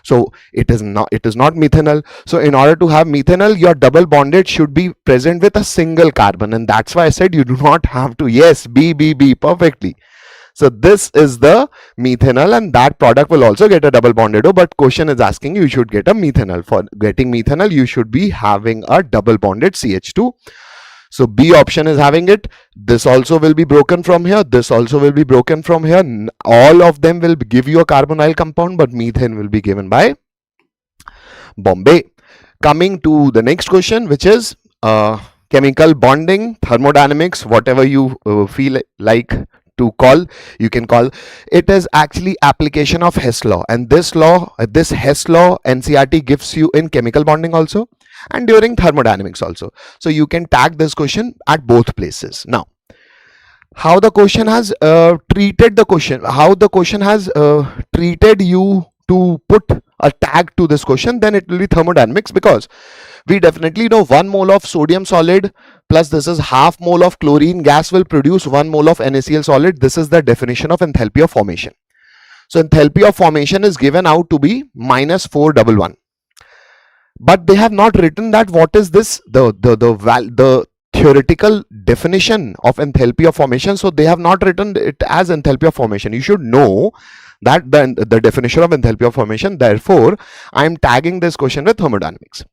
So it is not methanol. So in order to have methanol, your double bonded should be present with a single carbon. And that's why I said you do not have to, yes, B, perfectly. So this is the methanol, and that product will also get a double bonded O, but question is asking you should get a methanol. For getting methanol, you should be having a double bonded CH2. So B option is having it. This also will be broken from here. This also will be broken from here. All of them will give you a carbonyl compound, but methane will be given by Bombay. Coming to the next question, which is chemical bonding, thermodynamics, whatever you feel like to call, you can call. It is actually application of Hess law, and this Hess law NCRT gives you in chemical bonding also and during thermodynamics also. So you can tag this question at both places. Now, how the question has treated the question, how the question has treated you to put a tag to this question, then it will be thermodynamics, because we definitely know 1 mole of sodium solid plus this is half mole of chlorine gas will produce 1 mole of NaCl solid. This is the definition of enthalpy of formation. So enthalpy of formation is given out to be -411. But they have not written that what is this, the theoretical definition of enthalpy of formation. So they have not written it as enthalpy of formation. You should know that the definition of enthalpy of formation. Therefore, I am tagging this question with thermodynamics.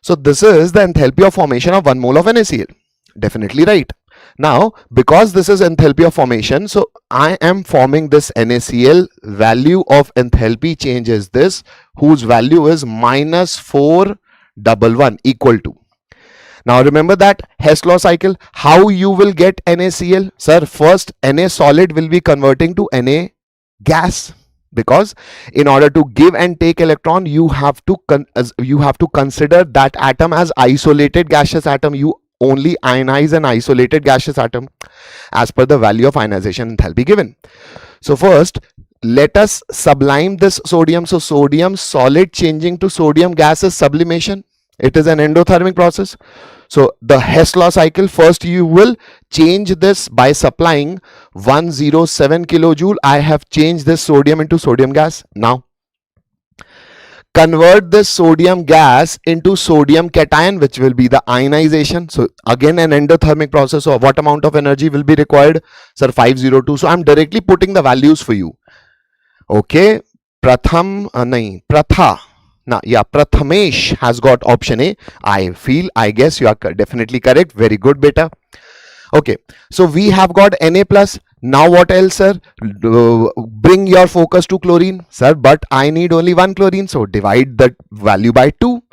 So this is the enthalpy of formation of 1 mole of NaCl. Definitely right. Now, because this is enthalpy of formation, so I am forming this NaCl. Value of enthalpy change is this, whose value is -411 equal to. Now remember that Hess law cycle. How you will get NaCl? Sir, first Na solid will be converting to Na gas, because in order to give and take electron, you have to consider that atom as isolated gaseous atom. You only ionize an isolated gaseous atom as per the value of ionization enthalpy given. So first, let us sublime this sodium. So sodium solid changing to sodium gas is sublimation. It is an endothermic process. So the Hess law cycle, first you will change this by supplying 107 kilojoule. I have changed this sodium into sodium gas. Now convert this sodium gas into sodium cation, which will be the ionization. So again an endothermic process. So what amount of energy will be required? Sir, 502. So I'm directly putting the values for you. Okay, Pratha. Now, yeah, Prathamesh has got option A. I guess you are definitely correct. Very good, beta. Okay, so we have got Na plus. Now what else, sir? Bring your focus to chlorine, sir. But I need only one chlorine, so divide that value by 2.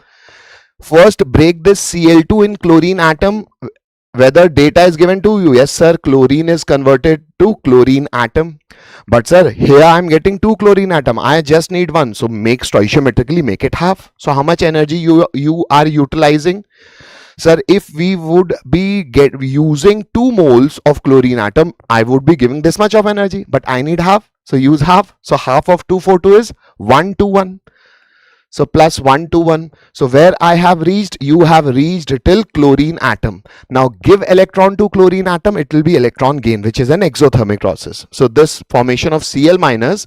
First, break this Cl2 in chlorine atom. Whether data is given to you, yes, sir. Chlorine is converted to chlorine atom. But sir, here I am getting 2 chlorine atom. I just need one. So make stoichiometrically make it half. So how much energy you are utilizing? Sir, if we would be using 2 moles of chlorine atom, I would be giving this much of energy, but I need half. So use half. So half of 242 is 1 to 1. So plus 1 to 1. So where I have reached, you have reached till chlorine atom. Now give electron to chlorine atom, it will be electron gain, which is an exothermic process. So this formation of Cl minus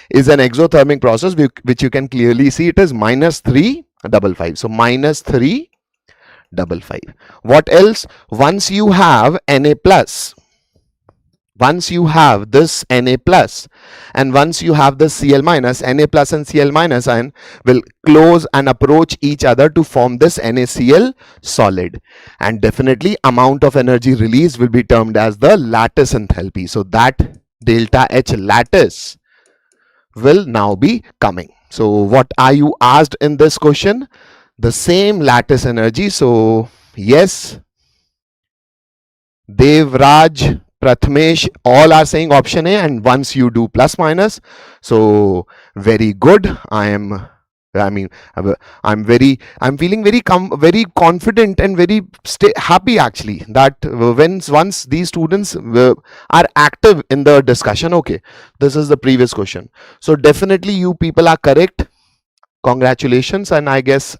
is an exothermic process, which you can clearly see it is minus 355. So minus 355. What else? Once you have Na plus, once you have this Na plus and once you have this Cl minus, Na plus and Cl minus ion will close and approach each other to form this NaCl solid, and definitely amount of energy released will be termed as the lattice enthalpy. So that delta H lattice will now be coming. So what are you asked in this question? The same lattice energy. So yes, Devraj, Prathamesh, all are saying option A, and once you do plus minus, so very good. I mean, I'm feeling very confident and very happy actually that once these students are active in the discussion. Okay, this is the previous question. So definitely you people are correct. Congratulations, and I guess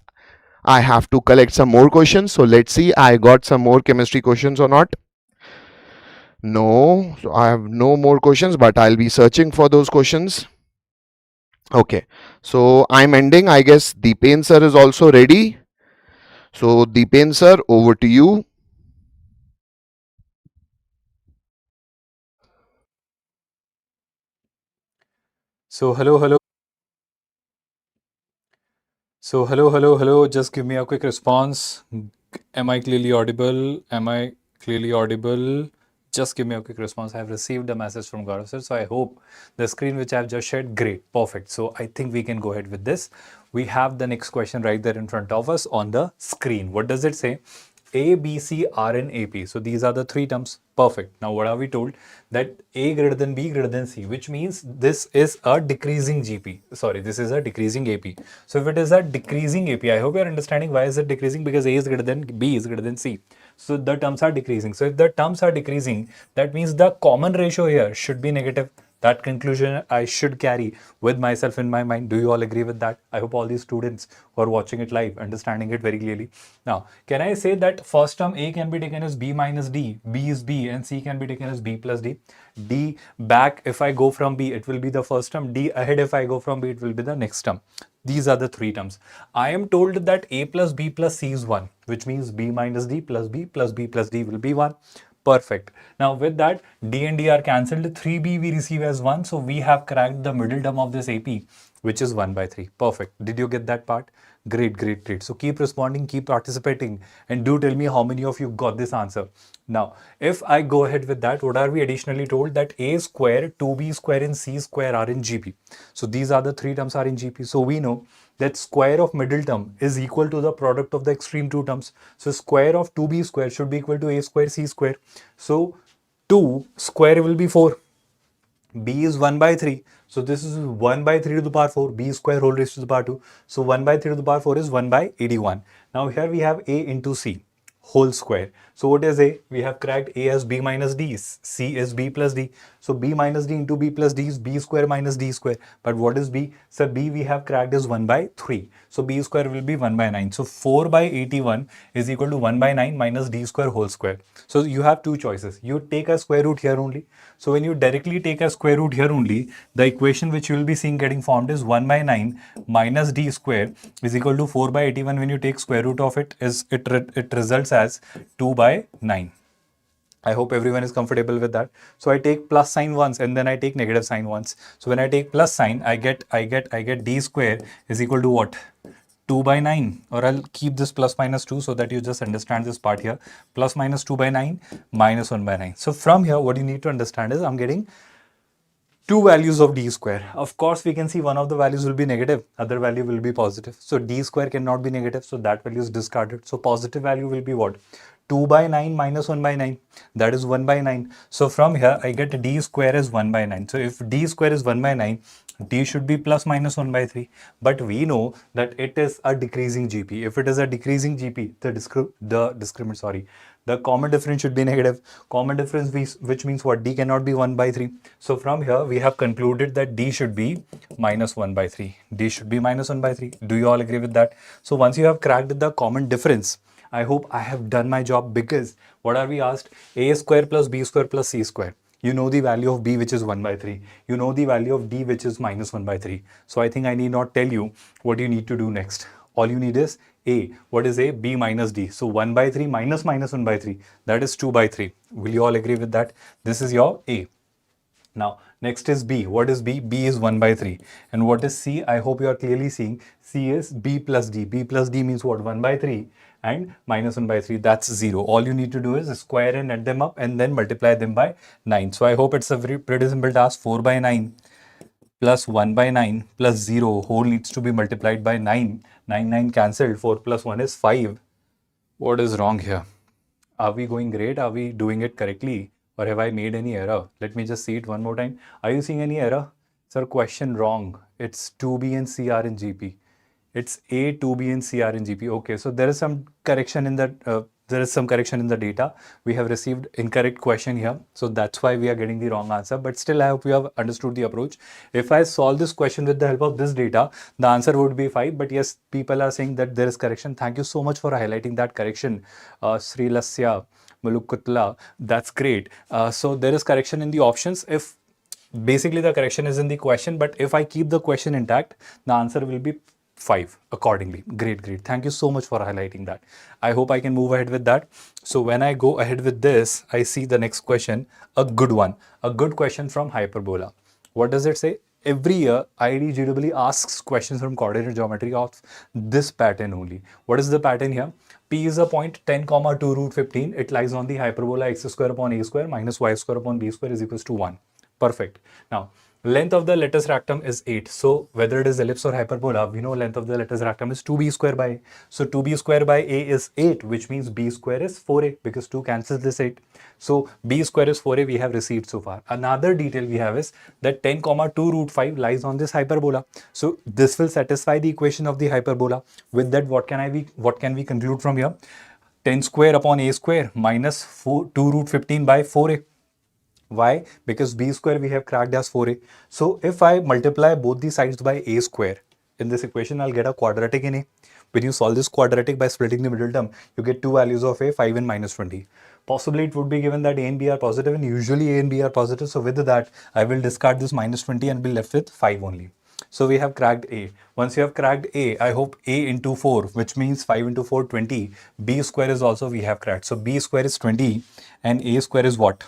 I have to collect some more questions. So let's see, I got some more chemistry questions or not. No, so I have no more questions, but I'll be searching for those questions. Okay, so I'm ending. I guess Deepen sir is also ready. So Deepen sir, over to you. So hello. So hello. Just give me a quick response. Am I clearly audible? Am I clearly audible? Just give me a quick response. I have received a message from Gaurav sir. So I hope the screen which I have just shared, great, perfect. So I think we can go ahead with this. We have the next question right there in front of us on the screen. What does it say? A, B, C, R, and AP. So these are the three terms. Perfect. Now what are we told? That A greater than B greater than C, which means this is a decreasing GP. Sorry, this is a decreasing AP. So if it is a decreasing AP, I hope you are understanding why is it decreasing, because A is greater than B is greater than C. So the terms are decreasing. So if the terms are decreasing, that means the common ratio here should be negative. That conclusion I should carry with myself in my mind. Do you all agree with that? I hope all these students who are watching it live understanding it very clearly. Now, can I say that first term A can be taken as B minus D, B is B, and C can be taken as B plus D. D back if I go from B, it will be the first term. D ahead if I go from B, it will be the next term. These are the three terms. I am told that A plus B plus C is 1, which means B minus D plus B plus B plus D will be 1. Perfect. Now with that, D and D are cancelled. 3B we receive as 1. So we have cracked the middle term of this AP, which is 1 by 3. Perfect. Did you get that part? Great. So keep responding, keep participating, and do tell me how many of you got this answer. Now, if I go ahead with that, what are we additionally told? That A square, 2B square, and C square are in GP. So these are the three terms are in GP. So we know that square of middle term is equal to the product of the extreme two terms. So square of 2B square should be equal to A square C square. So 2 square will be 4. B is 1 by 3. So this is 1 by 3 to the power 4. B square whole raised to the power 2. So 1 by 3 to the power 4 is 1 by 81. Now here we have A into C whole square. So what is A? We have cracked A as B minus D. C is B plus D. So B minus D into B plus D is B square minus D square. But what is B? So B we have cracked is 1 by 3. So B square will be 1 by 9. So 4 by 81 is equal to 1 by 9 minus D square whole square. So you have two choices. You take a square root here only. So when you directly take a square root here only, the equation which you will be seeing getting formed is 1 by 9 minus D square is equal to 4 by 81. When you take square root of it, it results as 2 by 9. I hope everyone is comfortable with that. So I take plus sign once and then I take negative sign once. So when I take plus sign, I get d square is equal to what? 2 by 9, or I'll keep this plus minus 2 so that you just understand this part here. Plus minus 2 by 9 minus 1 by 9. So from here, what you need to understand is I'm getting two values of d square. Of course, we can see one of the values will be negative, other value will be positive. So d square cannot be negative, so that value is discarded. So positive value will be what? 2 by 9 minus 1 by 9, that is 1 by 9. So from here, I get d square is 1 by 9. So if d square is 1 by 9, d should be plus minus 1 by 3. But we know that it is a decreasing GP. If it is a decreasing GP, the common difference should be negative. Common difference, which means what? D cannot be 1 by 3. So from here, we have concluded that D should be minus 1 by 3. D should be minus 1 by 3. Do you all agree with that? So once you have cracked the common difference, I hope I have done my job, because what are we asked? A square plus B square plus C square. You know the value of B, which is 1 by 3. You know the value of D, which is minus 1 by 3. So I think I need not tell you what you need to do next. All you need is A. What is A? B minus D. So 1 by 3 minus minus 1 by 3. That is 2 by 3. Will you all agree with that? This is your A. Now, next is B. What is B? B is 1 by 3. And what is C? I hope you are clearly seeing. C is B plus D. B plus D means what? 1 by 3 and minus 1 by 3. That's 0. All you need to do is square and add them up and then multiply them by 9. So I hope it's a pretty simple task. 4 by 9 plus 1 by 9 plus 0 whole needs to be multiplied by 9. 9 cancelled. 4 plus 1 is 5. What is wrong here? Are we going great? Are we doing it correctly? Or have I made any error? Let me just see it one more time. Are you seeing any error? Sir, question wrong. It's 2B and C are in GP. It's A, 2B and C are in GP. Okay, so there is some correction in the data. We have received incorrect question here. So that's why we are getting the wrong answer. But still, I hope you have understood the approach. If I solve this question with the help of this data, the answer would be 5. But yes, people are saying that there is correction. Thank you so much for highlighting that correction, Sri Lasya Mulukutla. That's great. So there is correction in the options. If basically the correction is in the question, but if I keep the question intact, the answer will be 5 accordingly. Great. Thank you so much for highlighting that. I hope I can move ahead with that. So when I go ahead with this, I see the next question, a good one, a good question from Hyperbola. What does it say? Every year, IIT asks questions from coordinate geometry of this pattern only. What is the pattern here? P is a point 10, 2 root 15. It lies on the hyperbola x square upon a square minus y square upon b square is equals to 1. Perfect. Now, length of the lattice rectum is 8. So whether it is ellipse or hyperbola, we know length of the lattice rectum is 2b square by a. So 2b square by a is 8, which means b square is 4a, because 2 cancels this 8. So b square is 4a we have received so far. Another detail we have is that 10, 2 root 5 lies on this hyperbola. So this will satisfy the equation of the hyperbola. With that, what can we conclude from here? 10 square upon a square minus 2 root 15 by 4a. Why? Because b square we have cracked as 4a. So if I multiply both the sides by a square, in this equation I'll get a quadratic in a. When you solve this quadratic by splitting the middle term, you get two values of a, 5 and minus 20. Possibly it would be given that a and b are positive, and usually a and b are positive. So with that, I will discard this minus 20 and be left with 5 only. So we have cracked A. Once you have cracked A, I hope A into 4, which means 5 into 4, 20. B square is also we have cracked. So B square is 20 and A square is what?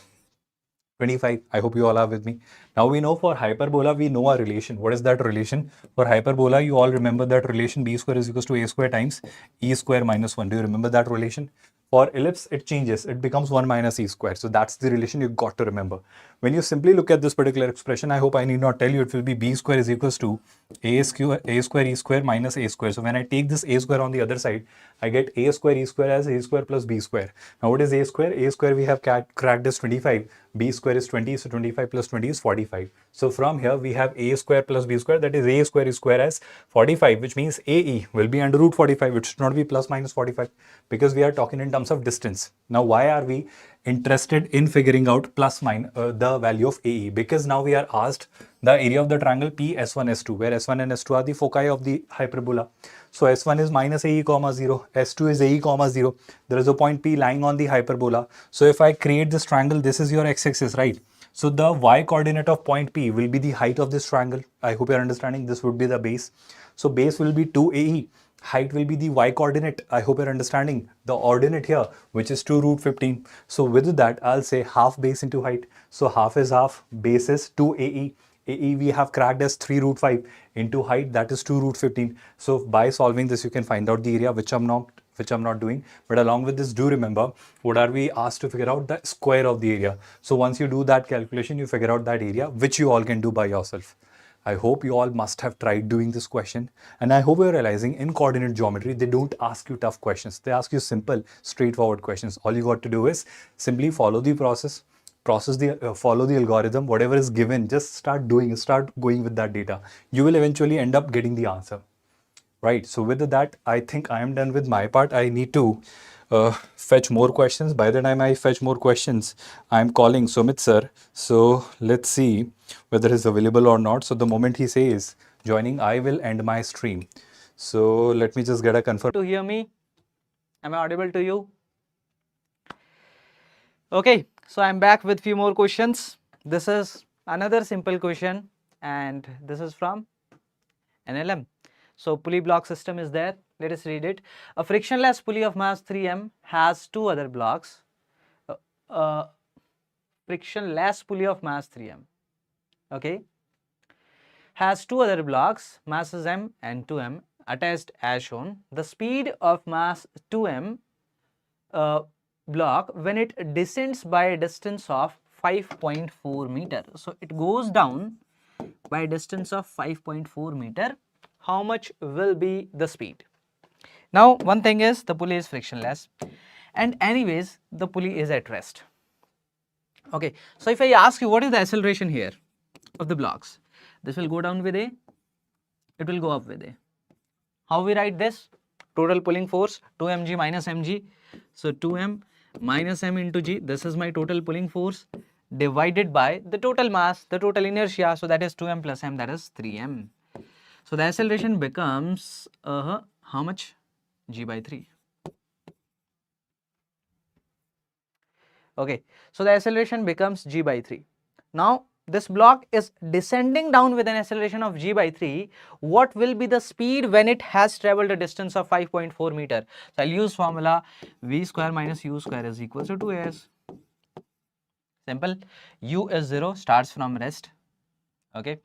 25. I hope you all are with me. Now we know for hyperbola, we know a relation. What is that relation? For hyperbola, you all remember that relation b square is equals to a square times e square minus 1. Do you remember that relation? For ellipse, it changes. It becomes 1 minus e square. So that's the relation you got to remember. When you simply look at this particular expression, I hope I need not tell you, it will be b square is equals to a square e square minus a square. So when I take this a square on the other side, I get a square e square as a square plus b square. Now what is a square? A square we have cracked as 25. B square is 20. So 25 plus 20 is 45. So from here we have a square plus b square, that is a square is square as 45, which means ae will be under root 45. It should not be plus minus 45, because we are talking in terms of distance. Now why are we interested in figuring out plus minus the value of ae? Because now we are asked the area of the triangle P S1 S2, where S1 and S2 are the foci of the hyperbola. So S1 is minus ae comma 0, S2 is ae comma 0. There is a point P lying on the hyperbola. So if I create this triangle, this is your x-axis, right? So the y coordinate of point P will be the height of this triangle. I hope you're understanding. This would be the base. So base will be 2ae height will be the y coordinate. I hope you're understanding the ordinate here, which is 2 root 15. So with that, I'll say half base into height. So half is half, base is 2 AE. AE we have cracked as 3 root 5 into height, that is 2 root 15. So by solving this, you can find out the area, which I'm not doing. But along with this, do remember, what are we asked to figure out? The square of the area. So once you do that calculation, you figure out that area, which you all can do by yourself. I hope you all must have tried doing this question, and I hope you're realizing in coordinate geometry, they don't ask you tough questions. They ask you simple, straightforward questions. All you got to do is simply follow the follow the algorithm, whatever is given, just start going with that data. You will eventually end up getting the answer. Right, so with that, I think I am done with my part. I need to fetch more questions. By the time I fetch more questions, I'm calling Sumit sir. So let's see whether he's available or not. So the moment he says joining, I will end my stream. So let me just get a confirmation. To hear me? Am I audible to you? Okay, so I'm back with few more questions. This is another simple question, and this is from NLM. So pulley block system is there. Let us read it. A frictionless pulley of mass 3m has two other blocks. Frictionless pulley of mass 3m, okay, has two other blocks, masses m and 2m, attached as shown. The speed of mass 2m block when it descends by a distance of 5.4 meter. So it goes down by a distance of 5.4 meter. How much will be the speed? Now, one thing is the pulley is frictionless, and anyways the pulley is at rest. Okay, so if I ask you what is the acceleration here of the blocks, this will go down with A, it will go up with A. How we write this? Total pulling force 2mg minus mg. So 2m minus m into g, this is my total pulling force, divided by the total mass, the total inertia, so that is 2m plus m, that is 3m. So the acceleration becomes how much? G by 3. Okay, so the acceleration becomes g by 3. Now this block is descending down with an acceleration of g by 3. What will be the speed when it has traveled a distance of 5.4 meter? So I'll use formula v square minus u square is equal to 2as. Simple. U is 0, starts from rest. Okay,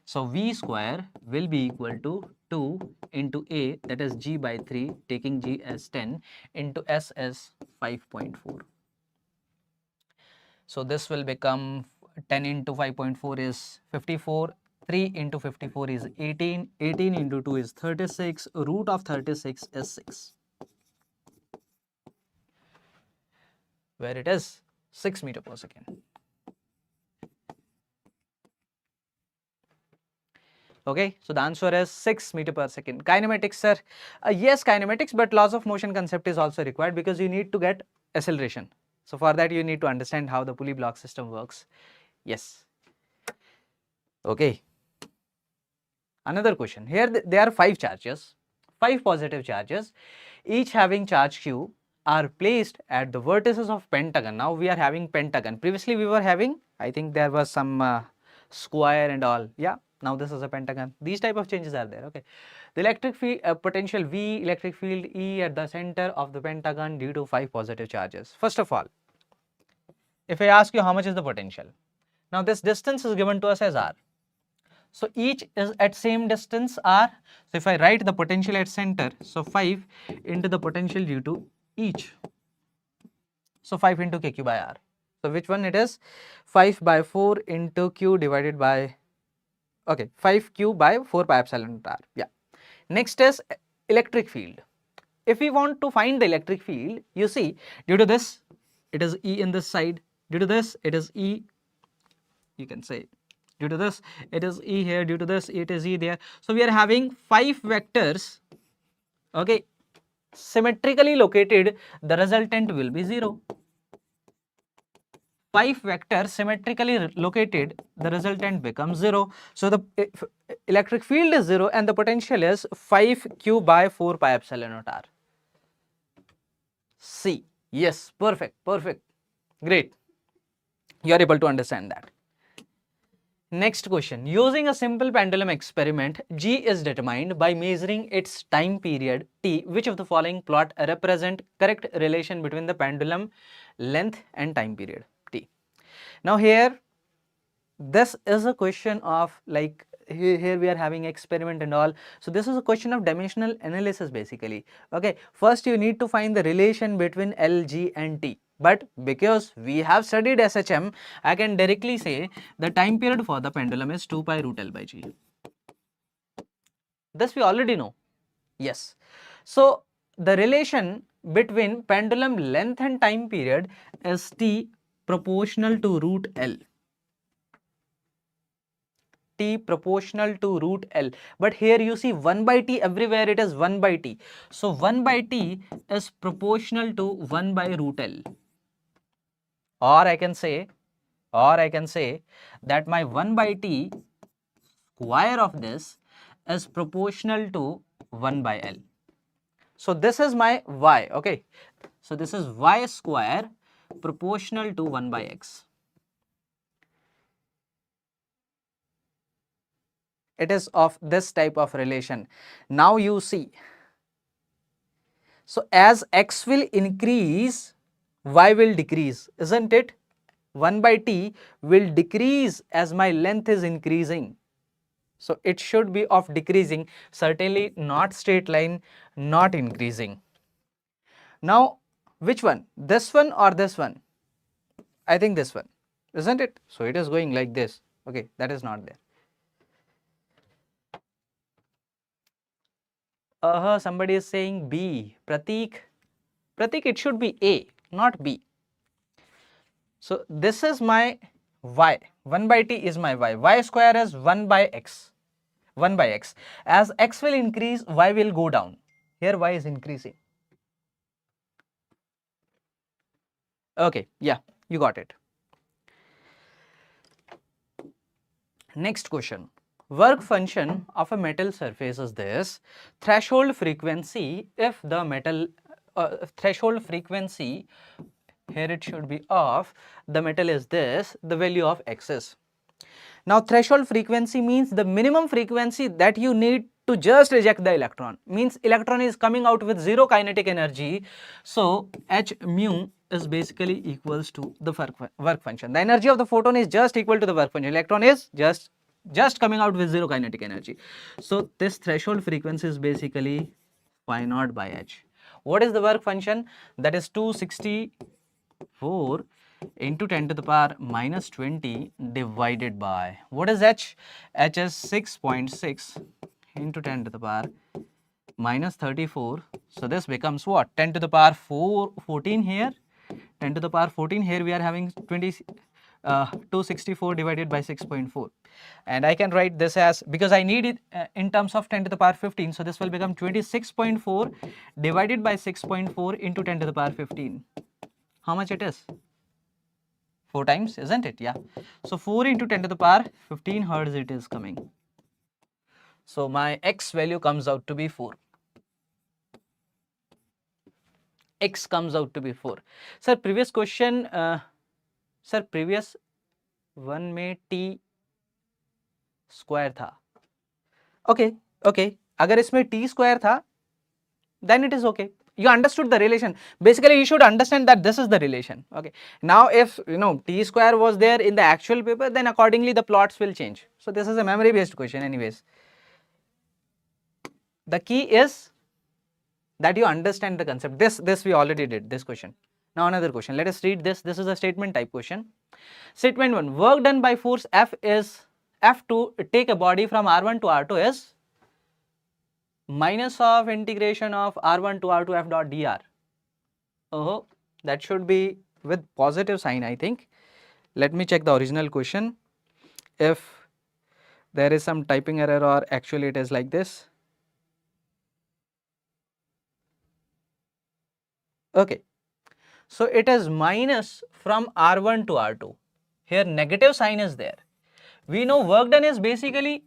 so v square will be equal to 2 into a, that is g by 3, taking g as 10, into s as 5.4. So this will become 10 into 5.4 is 54, 3 into 54 is 18, 18 into 2 is 36, root of 36 is 6, where it is 6 meter per second. Okay, so the answer is 6 meter per second. Kinematics, sir. Yes, kinematics, but laws of motion concept is also required because you need to get acceleration. So for that you need to understand how the pulley block system works. Yes. Okay. Another question. Here there are 5 charges, 5 positive charges, each having charge q, are placed at the vertices of pentagon. Now we are having pentagon. Previously we were having, I think there was some square and all. Yeah. Now this is a pentagon. These type of changes are there. Okay. The electric field potential V, electric field E at the center of the pentagon due to 5 positive charges. First of all, if I ask you how much is the potential, now this distance is given to us as r. So each is at same distance r. So if I write the potential at center, so 5 into the potential due to each. So 5 into kq by r. So which one it is? 5 by 4 into q divided by, okay, 5q by 4 pi epsilon r. Yeah. Next is electric field. If we want to find the electric field, you see, due to this, it is E in this side. Due to this, it is E, you can say. Due to this, it is E here. Due to this, it is E there. So we are having 5 vectors, okay, symmetrically located. The resultant will be 0. 5 vectors symmetrically located, the resultant becomes 0. So the electric field is 0 and the potential is 5q by 4 pi epsilon naught r. C. Yes, perfect, perfect. Great. You are able to understand that. Next question. Using a simple pendulum experiment, G is determined by measuring its time period T. Which of the following plot represent correct relation between the pendulum length and time period T? Now here, this is a question of like, here we are having experiment and all. So this is a question of dimensional analysis basically. Okay, first you need to find the relation between L, G and T. But because we have studied SHM, I can directly say the time period for the pendulum is 2 pi root L by G. This we already know. Yes. So the relation between pendulum length and time period is T proportional to root L. T proportional to root L. But here you see 1 by T, everywhere it is 1 by T. So 1 by T is proportional to 1 by root L. Or I can say that my 1 by T square of this is proportional to 1 by L. So this is my Y, okay. So this is Y square proportional to 1 by X. It is of this type of relation. Now you see, so as X will increase, Y will decrease, isn't it? 1 by T will decrease as my length is increasing. So it should be of decreasing, certainly not straight line, not increasing. Now which one? This one or this one? I think this one, isn't it? So it is going like this. Okay, that is not there. Somebody is saying B. Pratik, it should be A, not B. So this is my Y. 1 by T is my Y. Y square is 1 by X. 1 by X. As X will increase, Y will go down. Here Y is increasing. Okay, yeah, you got it. Next question. Work function of a metal surface is this. Threshold frequency, if the metal threshold frequency, here it should be of, the metal is this, the value of X is. Now threshold frequency means the minimum frequency that you need to just reject the electron, means electron is coming out with zero kinetic energy. So H mu is basically equals to the work function. The energy of the photon is just equal to the work function. Electron is just coming out with zero kinetic energy. So this threshold frequency is basically phi naught by H. What is the work function? That is 264 into 10 to the power minus 20 divided by, what is H? H is 6.6 into 10 to the power minus 34. So this becomes what? 10 to the power 14 here. 10 to the power 14 here we are having 264 divided by 6.4, and I can write this as, because I need it in terms of 10 to the power 15, so this will become 26.4 divided by 6.4 into 10 to the power 15. How much it is? 4 times, isn't it? Yeah. So 4 into 10 to the power 15 hertz it is coming. So my X value comes out to be 4. X comes out to be 4. Sir, previous question, sir previous one में T square था. Okay okay, अगर इसमें T square था then it is okay. You understood the relation. Basically you should understand that this is the relation. Okay, now if you know t square was there in the actual paper, then accordingly the plots will change. So this is a memory based question anyways. The key is that you understand the concept. This we already did, this question. Now another question, let us read this. This is a statement type question. Statement 1, work done by force F is, F to take a body from R1 to R2 is minus of integration of R1 to R2 F dot dr. Oh, that should be with positive sign, I think. Let me check the original question. If there is some typing error or actually it is like this. Okay. So it is minus from R1 to R2. Here negative sign is there. We know work done is basically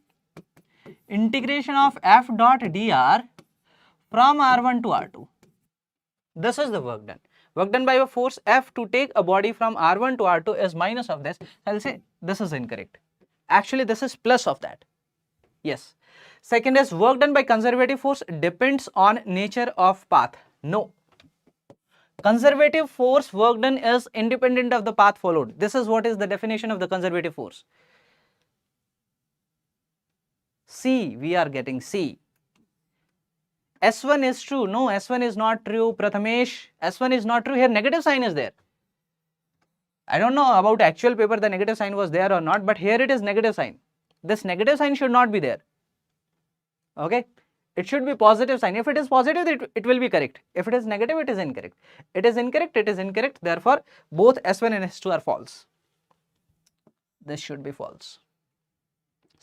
integration of F dot dr from R1 to R2. This is the work done. Work done by a force F to take a body from R1 to R2 is minus of this. I will say this is incorrect. Actually, this is plus of that. Yes. Second is work done by conservative force depends on nature of path. No. Conservative force work done is independent of the path followed. This is what is the definition of the conservative force. C, we are getting C. S1 is true. No, S1 is not true. Prathamesh, S1 is not true. Here negative sign is there. I don't know about actual paper the negative sign was there or not, but here it is negative sign. This negative sign should not be there. Okay. It should be positive sign. If it is positive, it will be correct. If it is negative, it is incorrect. It is incorrect, it is incorrect. Therefore, both S1 and S2 are false. This should be false.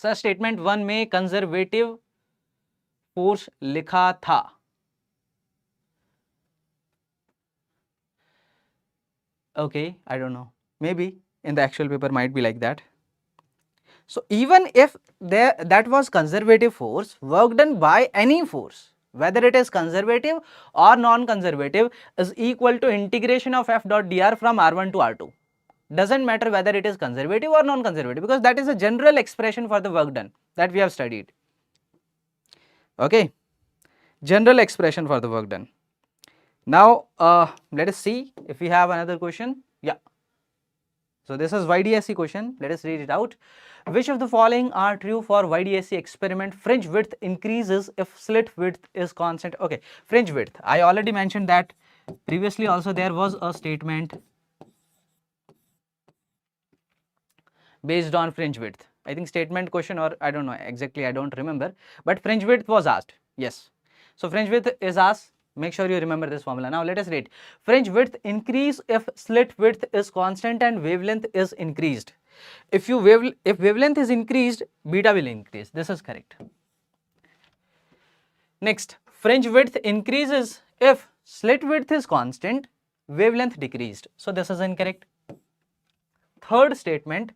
Sir statement 1 में conservative force लिखा था. Okay, I don't know. Maybe in the actual paper might be like that. So even if that was conservative force, work done by any force, whether it is conservative or non-conservative, is equal to integration of F dot dr from R1 to R2. Doesn't matter whether it is conservative or non-conservative, because that is a general expression for the work done that we have studied. Okay, general expression for the work done. Now let us see if we have another question. Yeah. So this is YDSC question. Let us read it out. Which of the following are true for YDSC experiment? Fringe width increases if slit width is constant. Okay, fringe width. I already mentioned that previously also there was a statement based on fringe width. I think statement question, or I don't know exactly, I don't remember, but fringe width was asked. Yes. So fringe width is asked. Make sure you remember this formula. Now let us read. Fringe width increase if slit width is constant and wavelength is increased. If wavelength is increased, beta will increase. This is correct. Next, fringe width increases if slit width is constant, wavelength decreased. So this is incorrect. Third statement,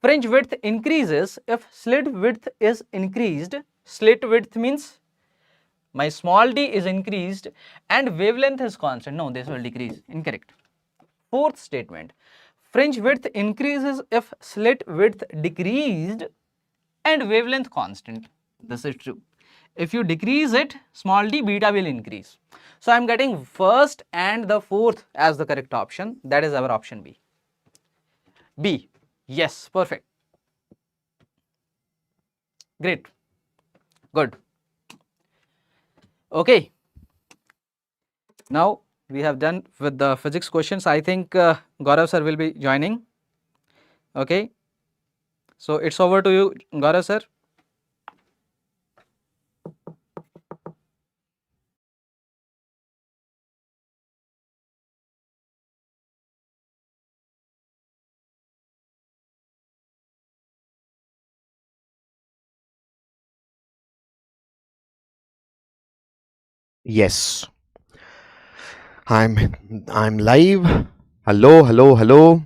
fringe width increases if slit width is increased. Slit width means my small d is increased and wavelength is constant. No, this will decrease. Incorrect. Fourth statement, fringe width increases if slit width decreased and wavelength constant. This is true. If you decrease it, small d, beta will increase. So I am getting first and the fourth as the correct option. That is our option B. B. Yes, perfect. Great. Good. Okay. Now we have done with the physics questions. I think Gaurav sir will be joining. Okay. So it's over to you, Gaurav sir. Yes, I'm live. Hello.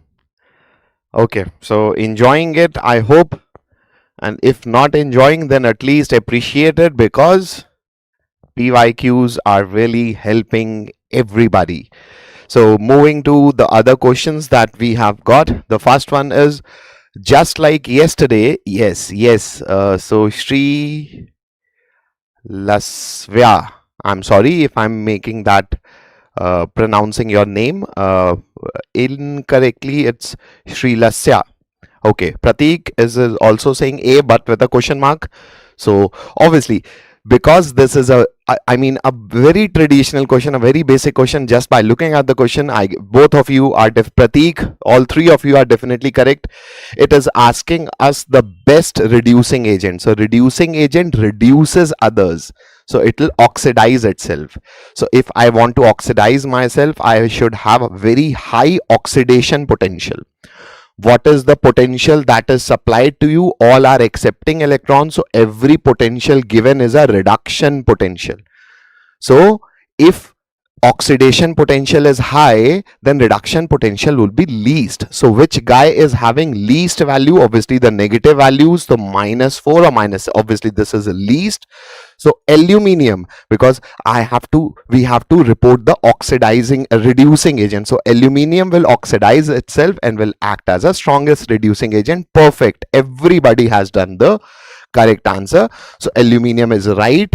Okay, so enjoying it, I hope, and if not enjoying, then at least appreciate it, because PYQs are really helping everybody. So moving to the other questions that we have got, the first one is just like yesterday. Yes. So Sri Lasvya, I'm sorry if I'm making that pronouncing your name incorrectly. It's Sri Lasya. Okay, Pratik is also saying A but with a question mark. So obviously, because this is I mean a very traditional question, a very basic question, just by looking at the question, both of you are Pratik, all three of you are definitely correct. It is asking us the best reducing agent. So reducing agent reduces others, so it will oxidize itself. So if I want to oxidize myself, I should have a very high oxidation potential. What is the potential that is supplied to you? All are accepting electrons, so every potential given is a reduction potential. So if oxidation potential is high, then reduction potential will be least. So which guy is having least value? Obviously the negative values, the -4 or minus, obviously this is least. So aluminium, because we have to report the oxidizing reducing agent. So aluminium will oxidize itself and will act as a strongest reducing agent. Perfect. Everybody has done the correct answer. So aluminium is right.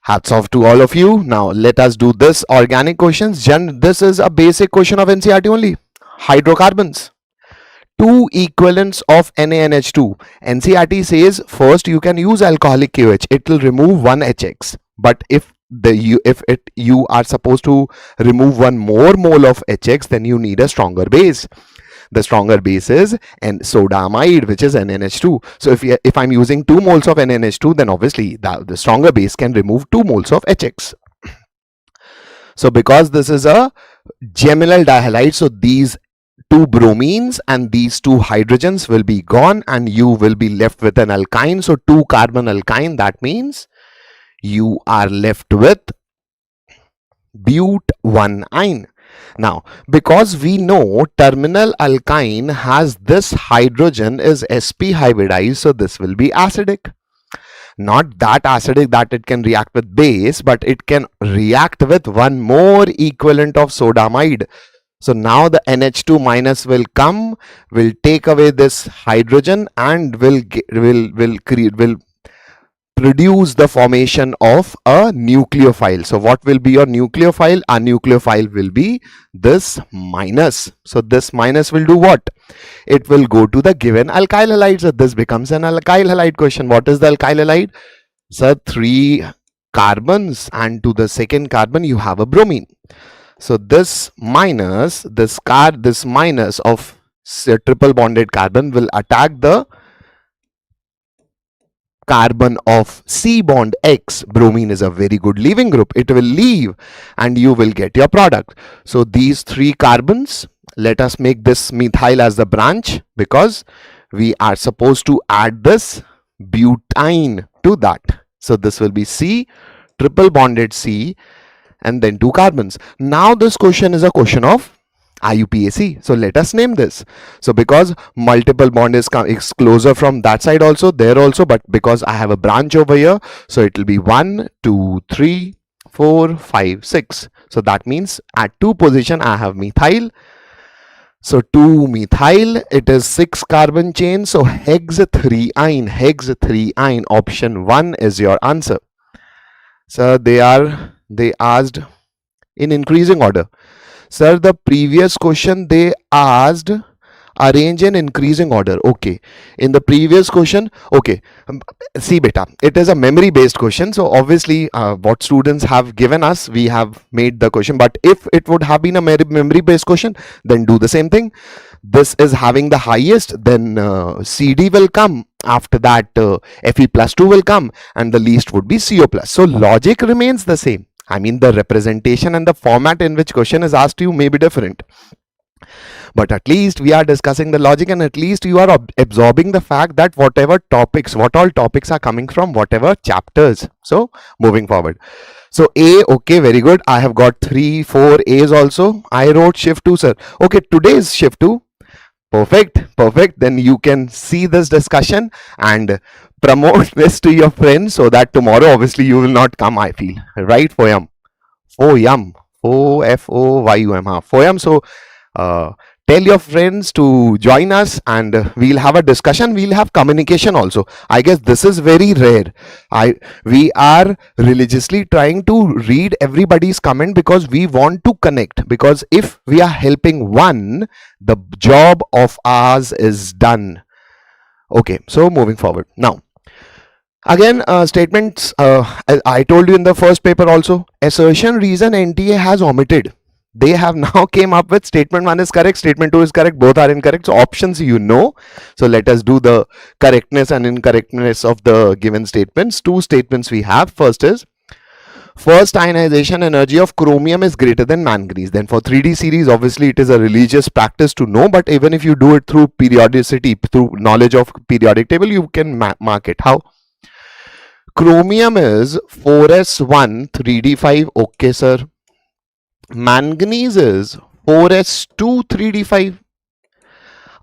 Hats off to all of you. Now let us do this organic questions. This is a basic question of NCERT only. Hydrocarbons. Two equivalents of NaNH2. NCERT says first you can use alcoholic KOH. It will remove one HX. But if you are supposed to remove one more mole of HX, then you need a stronger base. The stronger base is sodamide, which is NaNH2. So if I'm using 2 moles of NaNH2, then obviously the stronger base can remove 2 moles of HX. So because this is a geminal dihalide, so these 2 bromines and these 2 hydrogens will be gone and you will be left with an alkyne. So 2 carbon alkyne, that means you are left with but1-ine. Now, because we know terminal alkyne has this hydrogen is sp hybridized, so this will be acidic. Not that acidic that it can react with base, but it can react with one more equivalent of sodamide. So now the NH2 minus will come, will take away this hydrogen and will produce the formation of a nucleophile. So what will be your nucleophile? A nucleophile will be this minus. So this minus will do what? It will go to the given alkyl halide. So this becomes an alkyl halide question. What is the alkyl halide? So 3 carbons, and to the second carbon you have a bromine. So this minus, this minus of triple bonded carbon will attack the carbon of C bond X. Bromine is a very good leaving group. It will leave and you will get your product. So these 3 carbons, let us make this methyl as the branch, because we are supposed to add this butane to that. So this will be C, triple bonded C, and then 2 carbons. Now this question is a question of IUPAC. So let us name this. So because multiple bond is closer from that side also, there also, but because I have a branch over here, so it will be 1, 2, 3, 4, 5, 6. So that means at 2 position I have methyl. So 2 methyl, it is 6 carbon chain. So hex 3-ine, option 1 is your answer. So they asked in increasing order. Sir, the previous question they asked arrange in increasing order. Okay. In the previous question, okay. See beta, it is a memory based question. So obviously what students have given us, we have made the question. But if it would have been a memory based question, then do the same thing. This is having the highest, then CD will come. After that Fe plus 2 will come and the least would be CO plus. So logic remains the same. I mean, the representation and the format in which question is asked you may be different. But at least we are discussing the logic, and at least you are absorbing the fact that what all topics are coming from whatever chapters. So moving forward. So A, okay, very good. I have got 3, 4 A's also. I wrote shift 2, sir. Okay, today's shift 2. Perfect. Then you can see this discussion and promote this to your friends so that tomorrow obviously you will not come, I feel. Right, FOYUM? FOYUM. FOYUM. So tell your friends to join us and we'll have a discussion. We'll have communication also. I guess this is very rare. We are religiously trying to read everybody's comment because we want to connect. Because if we are helping one, the job of ours is done. Okay, so moving forward. Now, again, statements, I told you in the first paper also, assertion reason NTA has omitted. They have now came up with statement 1 is correct, statement 2 is correct, both are incorrect. So options you know. So let us do the correctness and incorrectness of the given statements. 2 statements we have. First is, first ionization energy of chromium is greater than manganese. Then for 3D series, obviously it is a religious practice to know, but even if you do it through periodicity, through knowledge of periodic table, you can mark it. How? Chromium is 4s1 3d5. Okay, sir. Manganese is 4s2 3d5.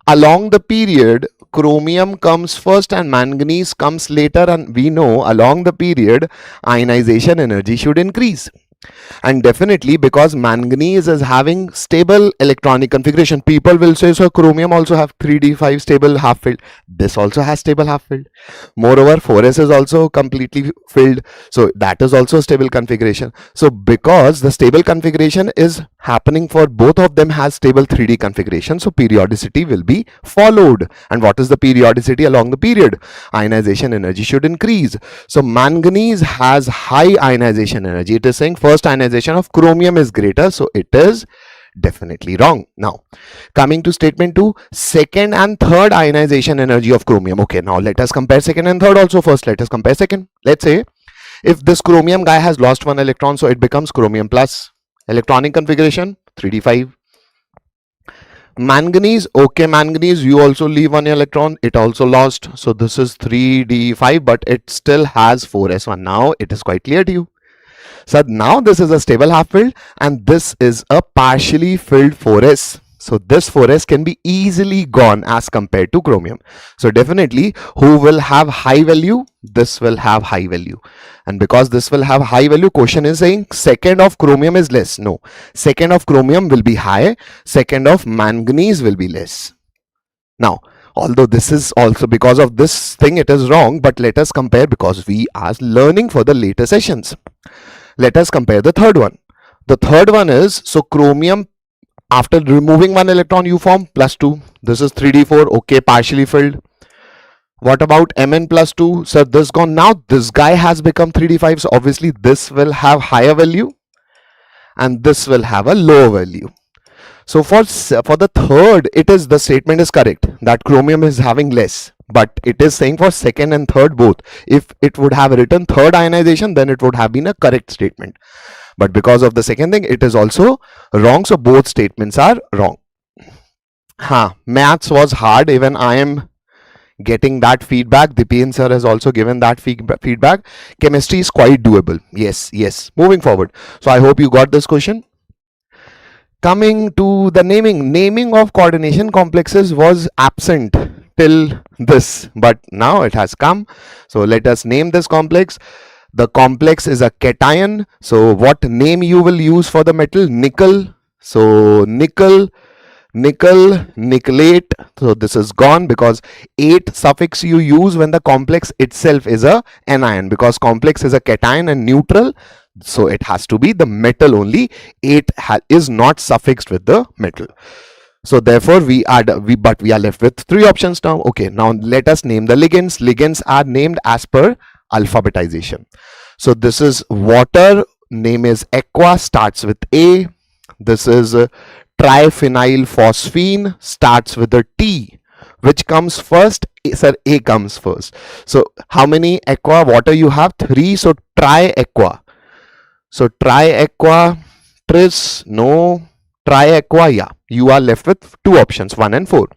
Along the period, chromium comes first and manganese comes later, and we know along the period ionization energy should increase. And definitely because manganese is having stable electronic configuration, people will say, so chromium also have 3d5 stable half filled. This also has stable half filled. Moreover, 4s is also completely filled, so that is also stable configuration. So because the stable configuration is happening for both of them has stable 3d configuration, so periodicity will be followed. And what is the periodicity along the period? Ionization energy should increase. So manganese has high ionization energy. It is saying first ionization of chromium is greater, so it is definitely wrong. Now coming to statement 2, second and third ionization energy of chromium. Okay, now let us compare second and third also. First let us compare second. Let's say if this chromium guy has lost one electron, so it becomes chromium plus. Electronic configuration 3d5. Manganese, okay, manganese, you also leave one electron, it also lost, so this is 3d5, but it still has 4s1. Now it is quite clear to you. So now this is a stable half filled and this is a partially filled 4s. So this 4s can be easily gone as compared to chromium. So definitely who will have high value? This will have high value. And because this will have high value, question is saying second of chromium is less. No, second of chromium will be high, second of manganese will be less. Now, although this is also because of this thing it is wrong, but let us compare because we are learning for the later sessions. Let us compare the third one. The third one is, so chromium, after removing one electron you form +2. This is 3d4, okay, partially filled. What about Mn +2? So this gone. Now this guy has become 3d5, so obviously this will have higher value and this will have a lower value. So for the third, it is, the statement is correct that chromium is having less, but it is saying for second and third both. If it would have written third ionization, then it would have been a correct statement. But because of the second thing, it is also wrong. So both statements are wrong. Maths was hard. Even I am getting that feedback. Dipen sir has also given that feedback. Chemistry is quite doable. Yes. Moving forward. So I hope you got this question. Coming to the naming of coordination complexes was absent till this, but now it has come. So let us name this complex. The complex is a cation. So what name you will use for the metal? Nickel. So nickel, nickelate. So this is gone because 8 suffix you use when the complex itself is a anion, because complex is a cation and neutral. So it has to be the metal only. 8 is not suffixed with the metal. So therefore we are left with 3 options now. Okay, now let us name the ligands. Ligands are named as per alphabetization. So this is water, name is aqua, starts with A. This is triphenyl phosphine, starts with a T. Which comes first? Sir, A comes first. So how many aqua water you have? 3. So triaqua. So triaqua, tris, no, triaqua, yeah. You are left with 2 options, 1 and 4.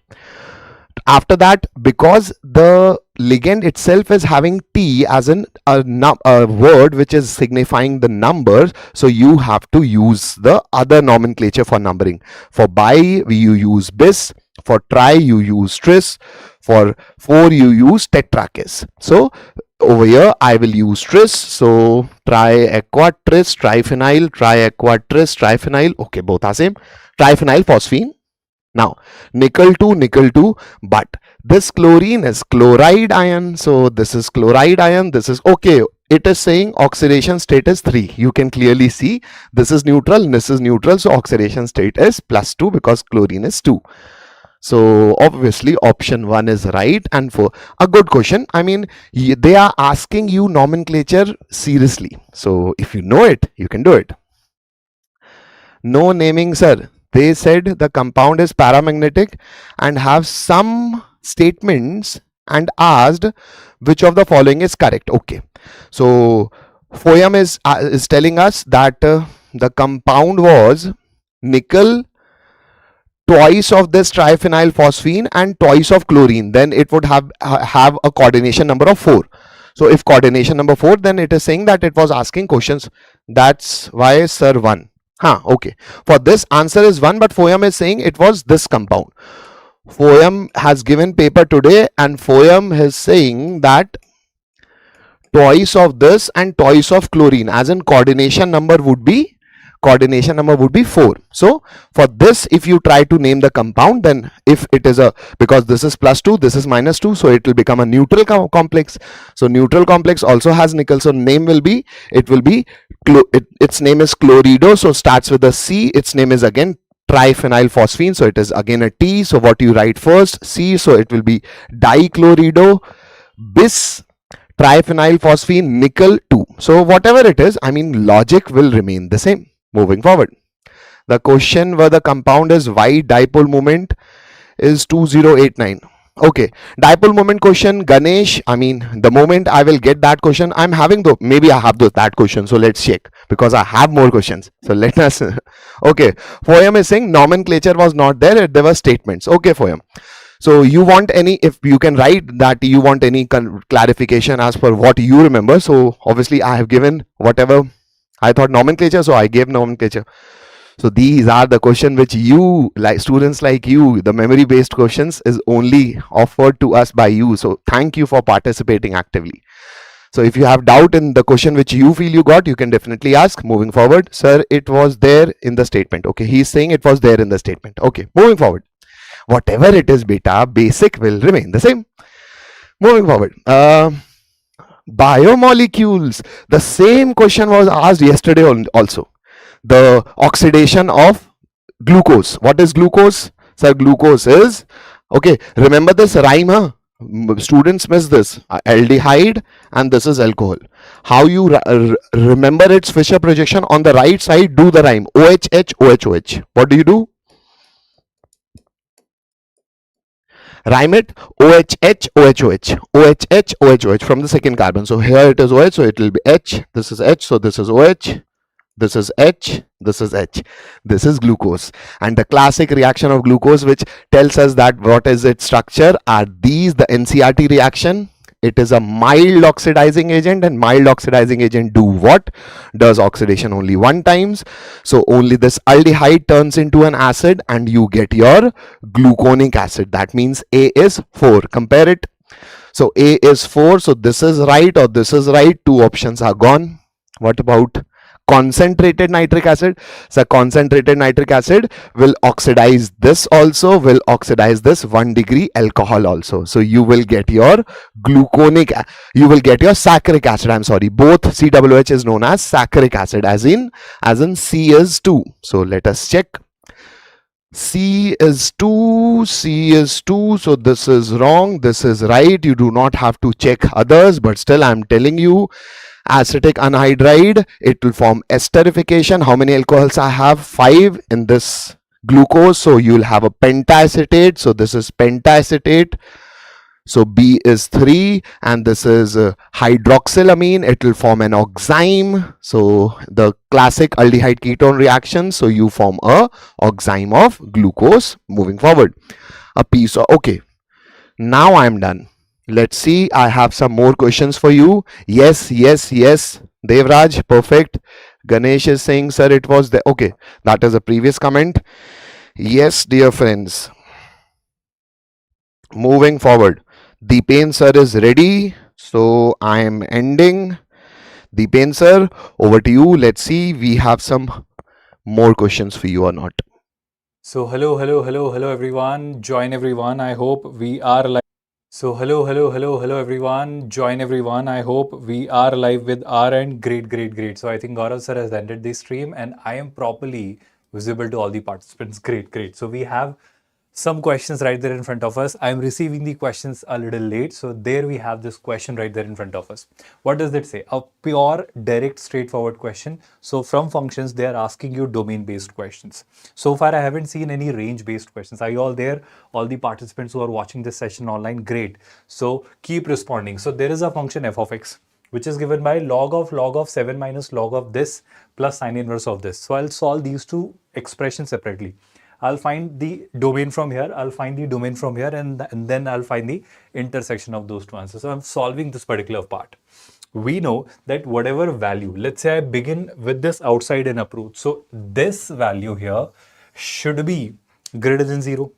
After that, because the ligand itself is having T as a word which is signifying the numbers, so you have to use the other nomenclature for numbering. For bi, you use bis. For tri, you use tris. For 4, you use tetrakis. So over here I will use tris. So triaqua tris triphenyl, triaqua tris triphenyl. Okay, both are same. Triphenyl phosphine. Now nickel 2, but this chlorine is chloride ion. So this is chloride ion. This is okay. It is saying oxidation state is 3. You can clearly see this is neutral, this is neutral. So oxidation state is +2 because chlorine is 2. So obviously option 1 is right. And for a good question, I mean, they are asking you nomenclature seriously. So if you know it, you can do it. No naming, sir. They said the compound is paramagnetic and have some statements and asked which of the following is correct. Okay. So Foyam is telling us that the compound was nickel, twice of this triphenyl phosphine and twice of chlorine. Then it would have a coordination number of 4. So if coordination number 4, then it is saying that it was asking questions. That's why sir 1. Okay. For this, answer is 1, but Foyam is saying it was this compound. Foyam has given paper today, and Foyam is saying that twice of this and twice of chlorine, as in coordination number would be 4. So for this, if you try to name the compound, then if it is a, because this is +2, this is -2, so it will become a neutral complex. So neutral complex also has nickel, so name will be, it will be its name is chlorido, so starts with a C. Its name is again triphenyl phosphine, so it is again a T. So what you write first? C, so it will be dichlorido bis triphenyl phosphine nickel 2. So whatever it is, I mean, logic will remain the same. Moving forward, the question where the compound is white, dipole moment is 2089. Okay, dipole moment question, Ganesh. I mean, the moment I will get that question, I'm having the, maybe I have that question, so let's check, because I have more questions. So let us okay, Foyam is saying nomenclature was not there, there were statements. Okay, Foyam, so you want any, if you can write that you want any clarification as per what you remember. So obviously I have given whatever I thought nomenclature, so I gave nomenclature. So these are the question which you, like students like you, the memory based questions is only offered to us by you. So thank you for participating actively. So if you have doubt in the question which you feel you got, you can definitely ask. Moving forward, sir, it was there in the statement. Okay, he's saying it was there in the statement. Okay, moving forward, whatever it is, beta, basic will remain the same. Moving forward, biomolecules, the same question was asked yesterday also. The oxidation of glucose. What is glucose? Sir, glucose is, okay, remember this rhyme, huh? Students miss this, aldehyde, and this is alcohol. How you remember its Fisher projection? On the right side, do the rhyme, OHH, OHOH. What do you do? Rhyme it, OHH, OHOH, OHH, OHOH from the second carbon. So here it is OH, so it will be H, this is H, so this is OH, this is H, this is H, this is glucose. And the classic reaction of glucose which tells us that what is its structure are these, the NCRT reaction. It is a mild oxidizing agent, and mild oxidizing agent do what? Does oxidation only one times. So only this aldehyde turns into an acid and you get your gluconic acid. That means A is 4. Compare it. So A is 4, so this is right or this is right. Two options are gone. What about concentrated nitric acid? So concentrated nitric acid will oxidize this also, will oxidize this 1 degree alcohol also. So you will get your gluconic, you will get your saccharic acid. I'm sorry, both COOH is known as saccharic acid, as in C is 2. So let us check. C is 2, C is 2, so this is wrong, this is right. You do not have to check others, but still I'm telling you, acetic anhydride, it will form esterification. How many alcohols I have? 5 in this glucose, so you'll have a pentacetate, so this is pentacetate. So B is 3, and this is hydroxylamine. It will form an oxime. So the classic aldehyde ketone reaction. So you form a oxime of glucose. Moving forward, a piece of, okay, now I'm done. Let's see, I have some more questions for you. Yes, yes, yes, Devraj, perfect. Ganesh is saying, sir, it was there. Okay, that is a previous comment. Yes, dear friends. Moving forward, Deepen sir is ready, so I am ending. Deepen sir, over to you. Let's see, we have some more questions for you or not. So hello everyone. Join everyone. I hope we are live. So hello everyone. Join everyone. I hope we are live with our end. Great. So I think Gaurav sir has ended the stream and I am properly visible to all the participants. Great. So we have some questions right there in front of us. I'm receiving the questions a little late. So there we have this question right there in front of us. What does it say? A pure, direct, straightforward question. So from functions, they are asking you domain-based questions. So far, I haven't seen any range-based questions. Are you all there? All the participants who are watching this session online, great. So keep responding. So there is a function f of x, which is given by log of 7 minus log of this plus sine inverse of this. So I'll solve these two expressions separately. I'll find the domain from here, I'll find the domain from here, and then I'll find the intersection of those two answers. So I'm solving this particular part. we know that whatever value, let's say I begin with this outside in approach. So this value here should be greater than 0.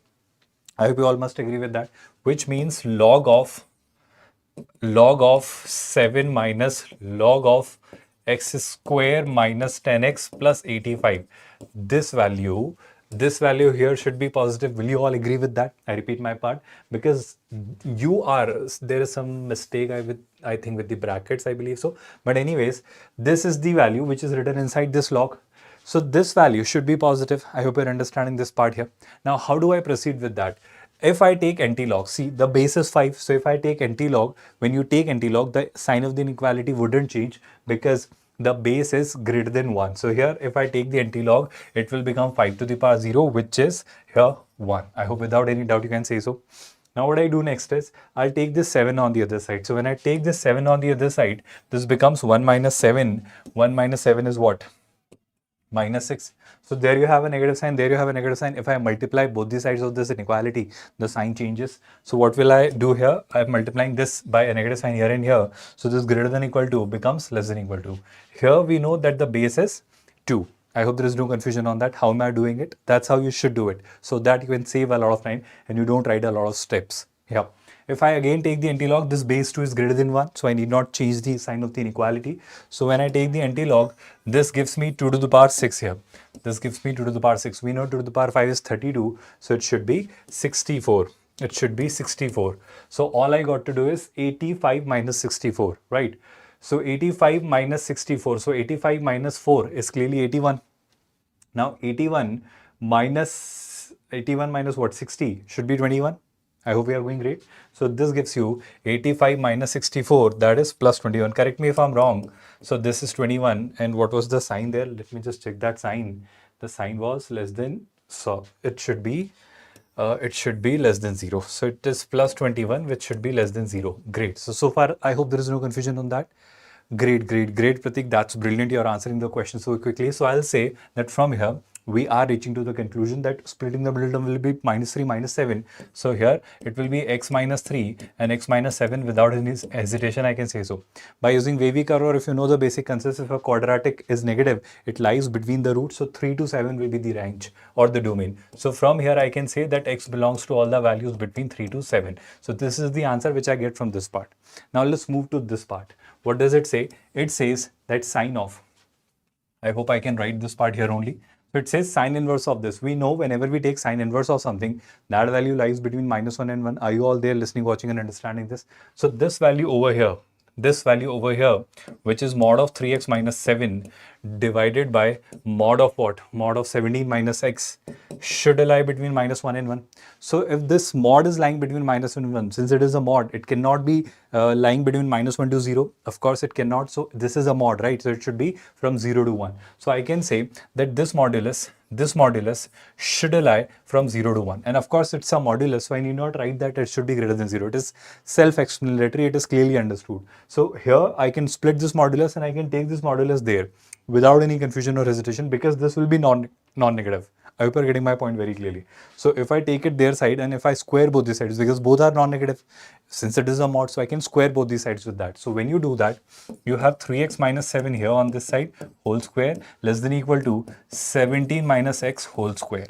I hope you all must agree with that, which means log of 7 minus log of x square minus 10x plus 85. This value here should be positive. Will you all agree with that? I repeat my part, because there is some mistake I think with the brackets, I believe so. But anyways, this is the value which is written inside this log. So this value should be positive. I hope you're understanding this part here. Now, how do I proceed with that? If I take anti-log, see the base is 5. So if I take anti-log, when you take anti-log, the sign of the inequality wouldn't change because the base is greater than 1. So here, if I take the anti-log, it will become 5 to the power 0, which is here 1. I hope without any doubt you can say so. Now what I do next is, I'll take this 7 on the other side. So when I take this 7 on the other side, this becomes 1 minus 7. 1 minus 7 is what? Minus 6. So there you have a negative sign, there you have a negative sign. If I multiply both the sides of this inequality, the sign changes. So what will I do here? I'm multiplying this by a negative sign here and here. So this greater than equal to becomes less than equal to. Here we know that the base is 2. I hope there is no confusion on that. How am I doing it? That's how you should do it, so that you can save a lot of time and you don't write a lot of steps. Yeah. If I again take the antilog, this base 2 is greater than 1, so I need not change the sign of the inequality. So when I take the antilog, this gives me 2 to the power 6 here. This gives me 2 to the power 6. We know 2 to the power 5 is 32, so it should be 64. It should be 64. So all I got to do is 85 minus 64, right? So 85 minus 64. So 85 minus 4 is clearly 81. Now 81 minus what? 60 should be 21. I hope we are going great. So this gives you 85 minus 64, that is plus 21. Correct me if I'm wrong. So this is 21. And what was the sign there? Let me just check that sign. The sign was less than, so it should be less than 0. So it is plus 21, which should be less than 0. Great. So far, I hope there is no confusion on that. Great, Pratik. That's brilliant. You're answering the question so quickly. So I'll say that from here, we are reaching to the conclusion that splitting the middle term will be minus 3 minus 7. So here it will be x minus 3 and x minus 7 without any hesitation, I can say so. By using wavy curve, or if you know the basic concept, if a quadratic is negative, it lies between the roots. So 3 to 7 will be the range or the domain. So from here I can say that x belongs to all the values between 3 to 7. So this is the answer which I get from this part. Now let's move to this part. What does it say? It says that sine of, I hope I can write this part here only. So it says sine inverse of this. We know whenever we take sine inverse of something, that value lies between minus 1 and 1. Are you all there listening, watching and understanding this? So this value over here, which is mod of 3x minus 7 divided by mod of what? Mod of 17 minus x should lie between minus 1 and 1. So if this mod is lying between minus 1 and 1, since it is a mod, it cannot be lying between minus 1 to 0. Of course, it cannot. So this is a mod, right? So it should be from 0 to 1. So I can say that this modulus should lie from 0 to 1. And of course, it's a modulus, so I need not write that it should be greater than 0. It is self-explanatory. It is clearly understood. So here I can split this modulus and I can take this modulus there without any confusion or hesitation, because this will be non-negative. I hope you're getting my point very clearly. So if I take it their side and if I square both these sides, because both are non-negative, since it is a mod, so I can square both these sides with that. So when you do that, you have 3x minus 7 here on this side whole square less than equal to 17 minus x whole square.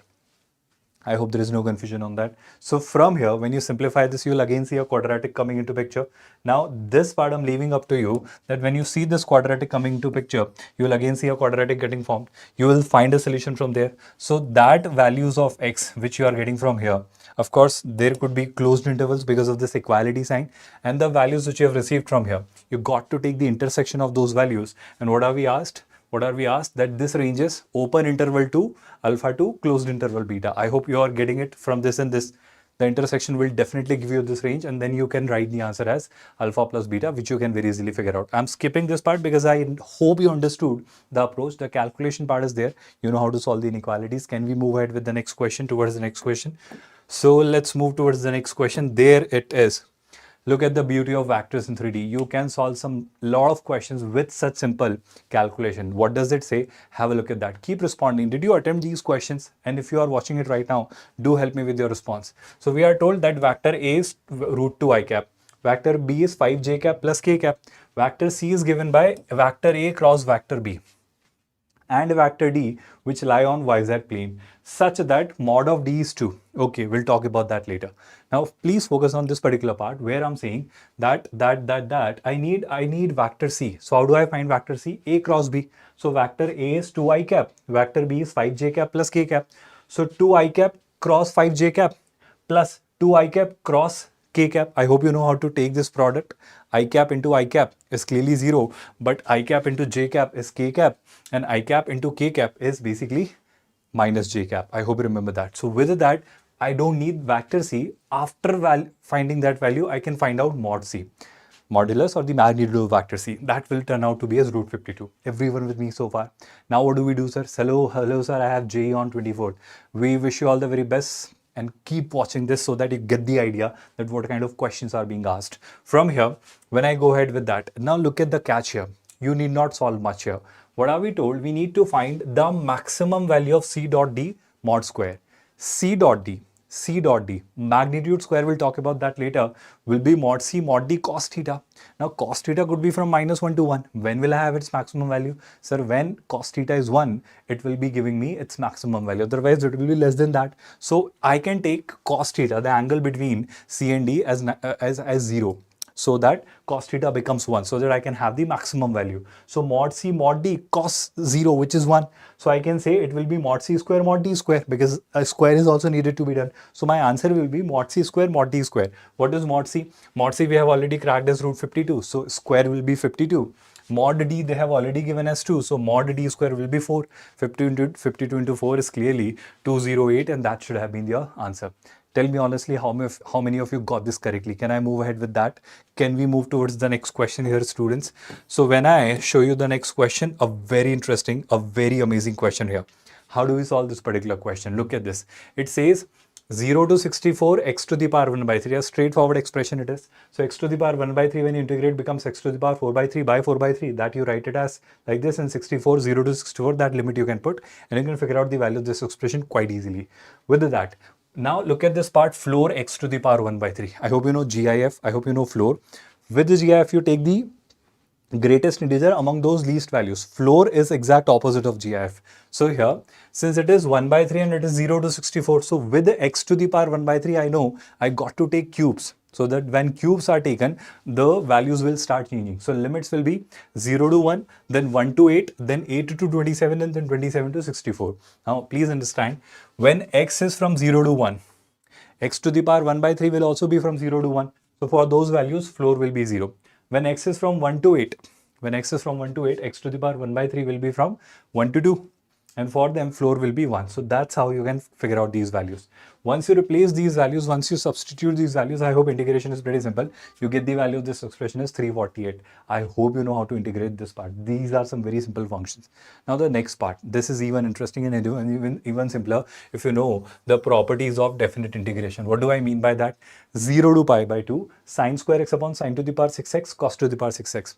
I hope there is no confusion on that. So from here, when you simplify this, you'll again see a quadratic coming into picture. Now this part I'm leaving up to you, that when you see this quadratic coming into picture, you'll again see a quadratic getting formed. You will find a solution from there. So that values of x which you are getting from here, of course, there could be closed intervals because of this equality sign, and the values which you have received from here, you got to take the intersection of those values. And what are we asked? That this range is open interval to alpha to closed interval beta. I hope you are getting it from this and this. The intersection will definitely give you this range, and then you can write the answer as alpha plus beta, which you can very easily figure out. I'm skipping this part because I hope you understood the approach. The calculation part is there. You know how to solve the inequalities. Can we move ahead with the next question, towards the next question? So let's move towards the next question. There it is. Look at the beauty of vectors in 3D. You can solve some lot of questions with such simple calculation. What does it say? Have a look at that. Keep responding. Did you attempt these questions? And if you are watching it right now, do help me with your response. So we are told that vector A is root 2 I cap. Vector B is 5j cap plus k cap. Vector C is given by vector A cross vector B and vector D which lie on YZ plane such that mod of D is 2. Okay, we'll talk about that later. Now please focus on this particular part where I'm saying that I need vector C. So how do I find vector C? A cross B. So vector A is 2i cap, vector B is 5j cap plus k cap. So 2i cap cross 5j cap plus 2i cap cross k cap. I hope you know how to take this product. I cap into I cap is clearly 0, but I cap into j cap is k cap, and I cap into k cap is basically minus j cap. I hope you remember that. So with that, I don't need vector C. After finding that value, I can find out mod C, modulus or the magnitude of vector C. That will turn out to be as root 52. Everyone with me so far? Now what do we do, sir? Hello sir, I have JEE on 24th. We wish you all the very best and keep watching this so that you get the idea that what kind of questions are being asked. From here, when I go ahead with that, now look at the catch here. You need not solve much here. What are we told? We need to find the maximum value of C dot D mod square. C dot D, magnitude square, we'll talk about that later, will be mod C mod D cos theta. Now cos theta could be from -1 to 1. When will I have its maximum value? Sir, when cos theta is 1, it will be giving me its maximum value. Otherwise, it will be less than that. So I can take cos theta, the angle between C and D, as 0. So that cos theta becomes 1, so that I can have the maximum value. So mod C mod D cos 0, which is 1. So I can say it will be mod C square mod D square, because a square is also needed to be done. So my answer will be mod C square mod D square. What is mod C? Mod C we have already cracked as root 52. So square will be 52. Mod D they have already given as 2. So mod D square will be 4. 52 into 4 is clearly 208, and that should have been your answer. Tell me honestly, how many of you got this correctly? Can I move ahead with that? Can we move towards the next question here, students? So when I show you the next question, a very interesting, a very amazing question here. How do we solve this particular question? Look at this. It says 0 to 64 x to the power 1 by 3. A straightforward expression it is. So x to the power 1 by 3, when you integrate, becomes x to the power 4 by 3 by 4 by 3. That you write it as like this, and 64, 0 to 64, that limit you can put, and you can figure out the value of this expression quite easily. With that, now look at this part, floor x to the power 1 by 3. I hope you know GIF. I hope you know floor. With the GIF, you take the greatest integer among those least values. Floor is exact opposite of GIF. So here, since it is 1 by 3 and it is 0 to 64, so with the x to the power 1 by 3, I know I got to take cubes. So that when cubes are taken, the values will start changing. So limits will be 0 to 1, then 1 to 8, then 8 to 27, and then 27 to 64. Now please understand, when x is from 0 to 1, x to the power 1 by 3 will also be from 0 to 1. So for those values, floor will be 0. When x is from 1 to 8, x to the power 1 by 3 will be from 1 to 2. And for them, floor will be 1. So that's how you can figure out these values. Once you replace these values, once you substitute these values, I hope integration is pretty simple. You get the value of this expression as 348. I hope you know how to integrate this part. These are some very simple functions. Now the next part, this is even interesting and even simpler if you know the properties of definite integration. What do I mean by that? 0 to pi by 2 sine square x upon sine to the power 6x cos to the power 6x.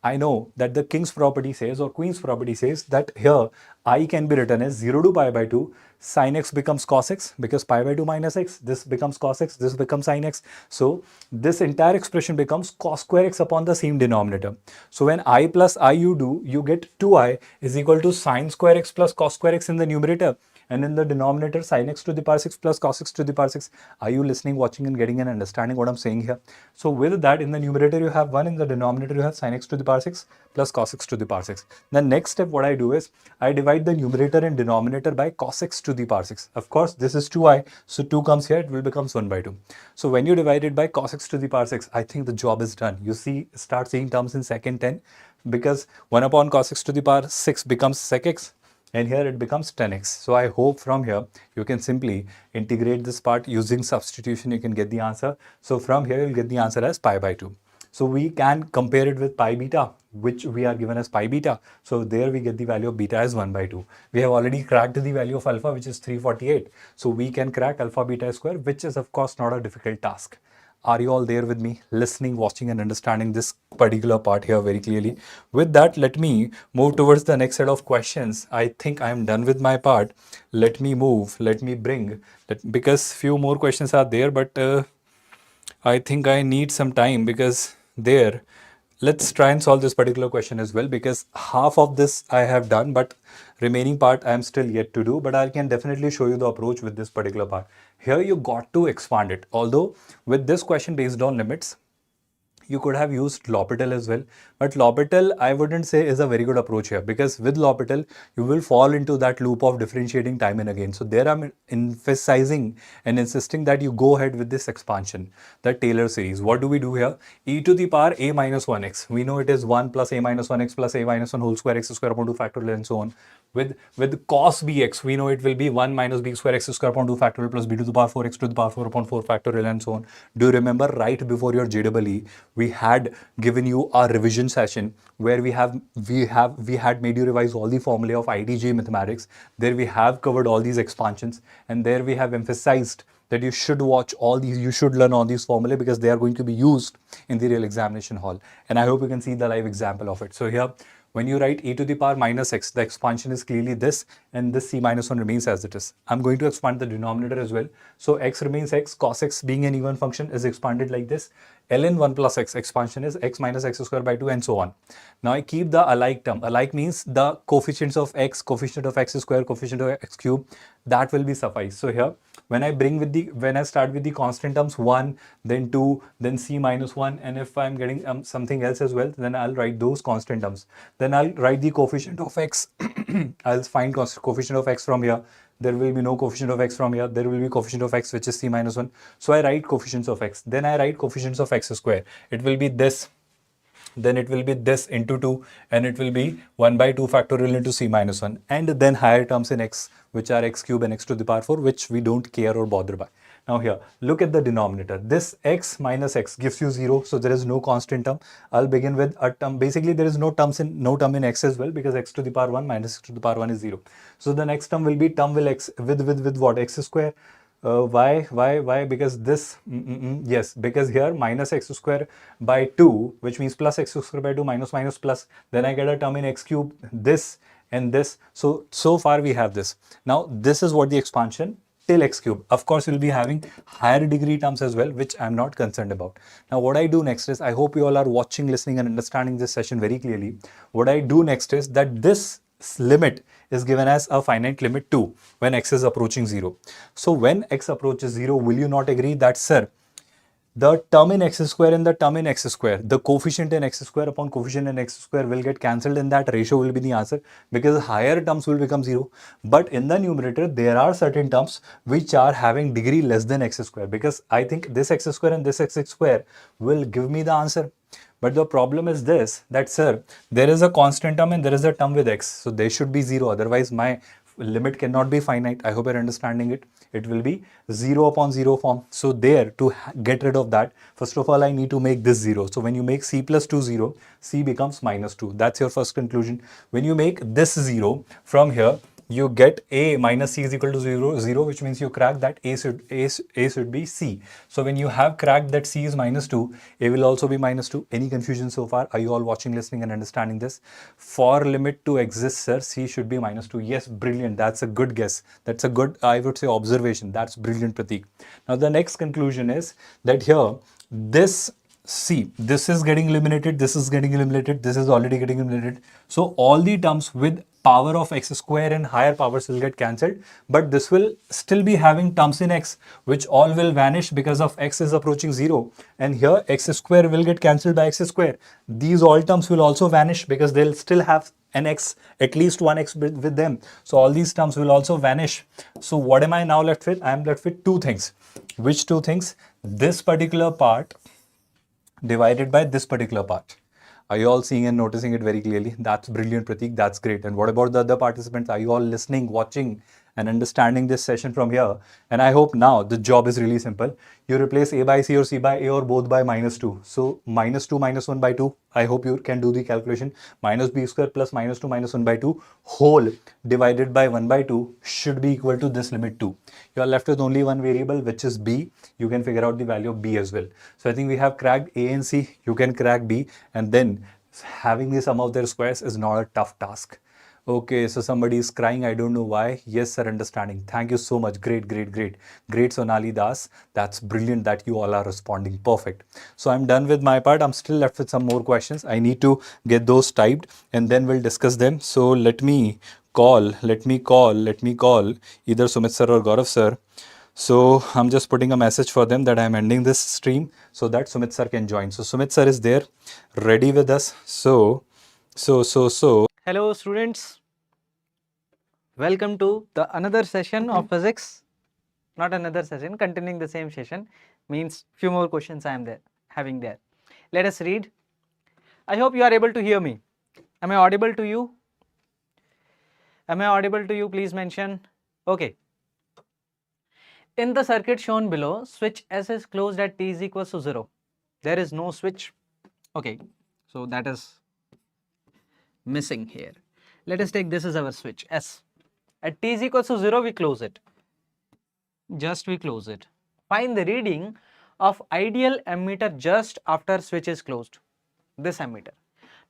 I know that the king's property says, or queen's property says, that here I can be written as 0 to pi by 2 sin x becomes cos x, because pi by 2 minus x, this becomes cos x, this becomes sin x. So this entire expression becomes cos square x upon the same denominator. So when I plus I you get 2i is equal to sin square x plus cos square x in the numerator, and in the denominator sin x to the power 6 plus cos x to the power 6. Are you listening, watching, and getting an understanding what I'm saying here? So with that, in the numerator you have 1, in the denominator you have sin x to the power 6 plus cos x to the power 6. The next step what I do is I divide the numerator and denominator by cos x to the power 6. Of course, this is 2i, so 2 comes here, it will become 1 by 2. So when you divide it by cos x to the power 6, I think the job is done. You see, start seeing terms in second 10, because 1 upon cos x to the power 6 becomes sec x, and here it becomes 10x. So I hope from here you can simply integrate this part using substitution. You can get the answer. So from here you'll get the answer as pi by 2. So we can compare it with pi beta, which we are given as pi beta. So there we get the value of beta as 1 by 2. We have already cracked the value of alpha, which is 348. So we can crack alpha beta square, which is of course not a difficult task. Are you all there with me, listening, watching, and understanding this particular part here very clearly? With that, let me move towards the next set of questions. I think I am done with my part. Let me bring, because few more questions are there, but I think I need some time because there, let's try and solve this particular question as well, because half of this I have done, but remaining part I am still yet to do, but I can definitely show you the approach with this particular part. Here you got to expand it. Although with this question based on limits, you could have used L'Hopital as well. But L'Hopital, I wouldn't say is a very good approach here, because with L'Hopital, you will fall into that loop of differentiating time and again. So there I'm emphasizing and insisting that you go ahead with this expansion, the Taylor series. What do we do here? E to the power a minus 1x. We know it is 1 plus a minus 1x plus a minus 1 whole square x square upon 2 factorial and so on. With cos bx, we know it will be 1 minus b square x square upon 2 factorial plus b to the power 4x to the power 4 upon 4 factorial and so on. Do you remember right before your JEE, we had given you a revision session where we had made you revise all the formulae of ITJ mathematics. There we have covered all these expansions, and there we have emphasized that you should watch all these, you should learn all these formulae because they are going to be used in the real examination hall. And I hope you can see the live example of it. So here, when you write e to the power minus x, the expansion is clearly this, and this c minus 1 remains as it is. I'm going to expand the denominator as well. So x remains x, cos x being an even function is expanded like this. ln 1 plus x expansion is x minus x square by 2 and so on. Now I keep the alike term. Alike means the coefficients of x, coefficient of x square, coefficient of x cube, that will be suffice. So here, when I start with the constant terms 1, then 2, then c minus 1, and if I'm getting something else as well, then I'll write those constant terms. Then I'll write the coefficient of x. I'll find coefficient of x from here. There will be no coefficient of x from here. There will be coefficient of x, which is c minus 1. So I write coefficients of x. Then I write coefficients of x square. It will be this. Then it will be this into 2, and it will be 1 by 2 factorial into c minus 1, and then higher terms in x, which are x cube and x to the power 4, which we don't care or bother by. Now here, look at the denominator. This x minus x gives you 0, so there is no constant term. I'll begin with a term. Basically, there is no term in x as well, because x to the power 1 minus x to the power 1 is 0. So the next term will be with what? X square. Why? Because this, yes, because here minus x square by 2, which means plus x square by 2 minus plus, then I get a term in x cube, this and this. So far we have this. Now this is what the expansion till x cube. Of course, we'll be having higher degree terms as well, which I'm not concerned about. Now what I do next is, I hope you all are watching, listening and understanding this session very clearly. What I do next is that this limit is given as a finite limit 2 when x is approaching 0. So when x approaches 0, will you not agree that, sir, the term in x square and the term in x square, the coefficient in x square upon coefficient in x square will get cancelled, and that ratio will be the answer, because higher terms will become 0. But in the numerator, there are certain terms which are having degree less than x square, because I think this x square and this x square will give me the answer. But the problem is this, that, sir, there is a constant term and there is a term with x. So they should be 0. Otherwise, my limit cannot be finite. I hope you're understanding it. It will be 0 upon 0 form. So there, to get rid of that, first of all, I need to make this 0. So when you make c plus 2 0, c becomes minus 2. That's your first conclusion. When you make this 0, from here, you get a minus c is equal to 0, which means you crack that a should be c. So when you have cracked that c is minus 2, a will also be minus 2. Any confusion so far? Are you all watching, listening and understanding this? For limit to exist, sir, c should be minus 2. Yes, brilliant. That's a good guess. That's a good, I would say, observation. That's brilliant, Pratik. Now the next conclusion is that here, this C, this is getting eliminated, this is getting eliminated, this is already getting eliminated. So all the terms with power of x square and higher powers will get cancelled, but this will still be having terms in x, which all will vanish because of x is approaching 0. And here x square will get cancelled by x square. These all terms will also vanish because they'll still have an x, at least one x with them. So all these terms will also vanish. So what am I now left with? I am left with two things. Which two things? This particular part divided by this particular part. Are you all seeing and noticing it very clearly? That's brilliant, Pratik. That's great. And what about the other participants? Are you all listening, watching, and understanding this session from here? And I hope now the job is really simple. You replace a by c or c by a or both by minus 2. So minus 2 minus 1 by 2. I hope you can do the calculation. Minus b square plus minus 2 minus 1 by 2 whole divided by 1 by 2 should be equal to this limit 2. You are left with only one variable, which is b. You can figure out the value of b as well. So I think we have cracked a and c. You can crack b, and then having the sum of their squares is not a tough task. Okay, so somebody is crying. I don't know why. Yes, sir, understanding. Thank you so much. Great, great, great. Great, Sonali Das. That's brilliant that you all are responding. Perfect. So I'm done with my part. I'm still left with some more questions. I need to get those typed and then we'll discuss them. So let me call either Sumit sir or Gaurav sir. So I'm just putting a message for them that I'm ending this stream so that Sumit sir can join. So Sumit sir is there, ready with us. So. Hello students, welcome to the another session of physics. Not another session, continuing the same session, means few more questions I am having there. Let us read. I hope you are able to hear me. Am I audible to you? Am I audible to you? Please mention. Okay. In the circuit shown below, switch S is closed at t is equals to 0. There is no switch. Okay, so that is missing here. Let us take this as our switch S. At t is equals to 0, we close it. Just we close it. Find the reading of ideal ammeter just after switch is closed. This ammeter.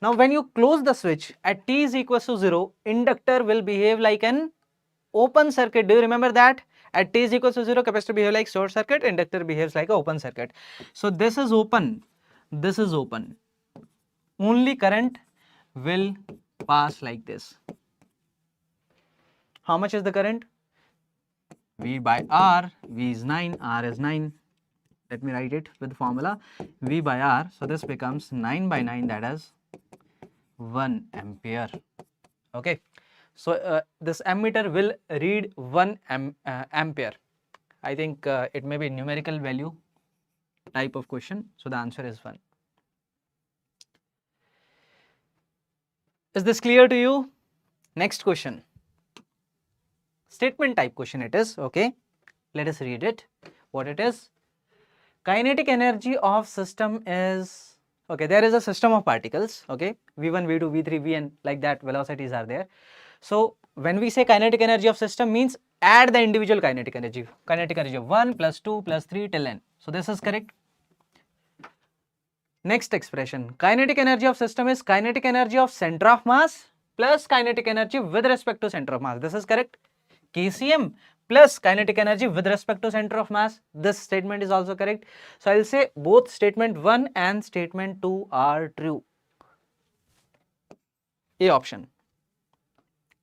Now when you close the switch at t is equals to 0, inductor will behave like an open circuit. Do you remember that? At t is equals to 0, capacitor behaves like short circuit, inductor behaves like an open circuit. So this is open, this is open. Only current will pass like this. How much is the current? V by R, V is 9, R is 9. Let me write it with formula V by R. So this becomes 9 by 9, that is 1 ampere. Okay. So this ammeter will read 1 ampere. I think it may be numerical value type of question. So the answer is 1. Is this clear to you? Next question. Statement type question it is. Okay. Let us read it. What it is? Kinetic energy of system is, okay, there is a system of particles, okay, V1, V2, V3, Vn, like that velocities are there. So when we say kinetic energy of system means add the individual kinetic energy of 1 plus 2 plus 3 till n. So this is correct. Next expression, kinetic energy of system is kinetic energy of center of mass plus kinetic energy with respect to center of mass. This is correct. kcm plus kinetic energy with respect to center of mass. This statement is also correct. So I will say both statement 1 and statement 2 are true. A option.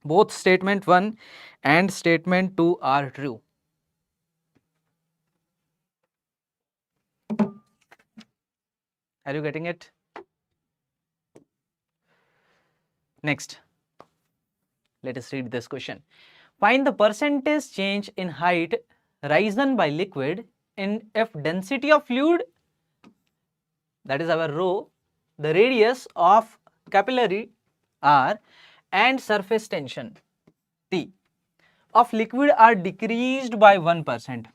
Both statement 1 and statement 2 are true. Are you getting it? Next, let us read this question. Find the percentage change in height risen by liquid in if density of fluid, that is our rho, the radius of capillary r and surface tension T of liquid are decreased by 1%.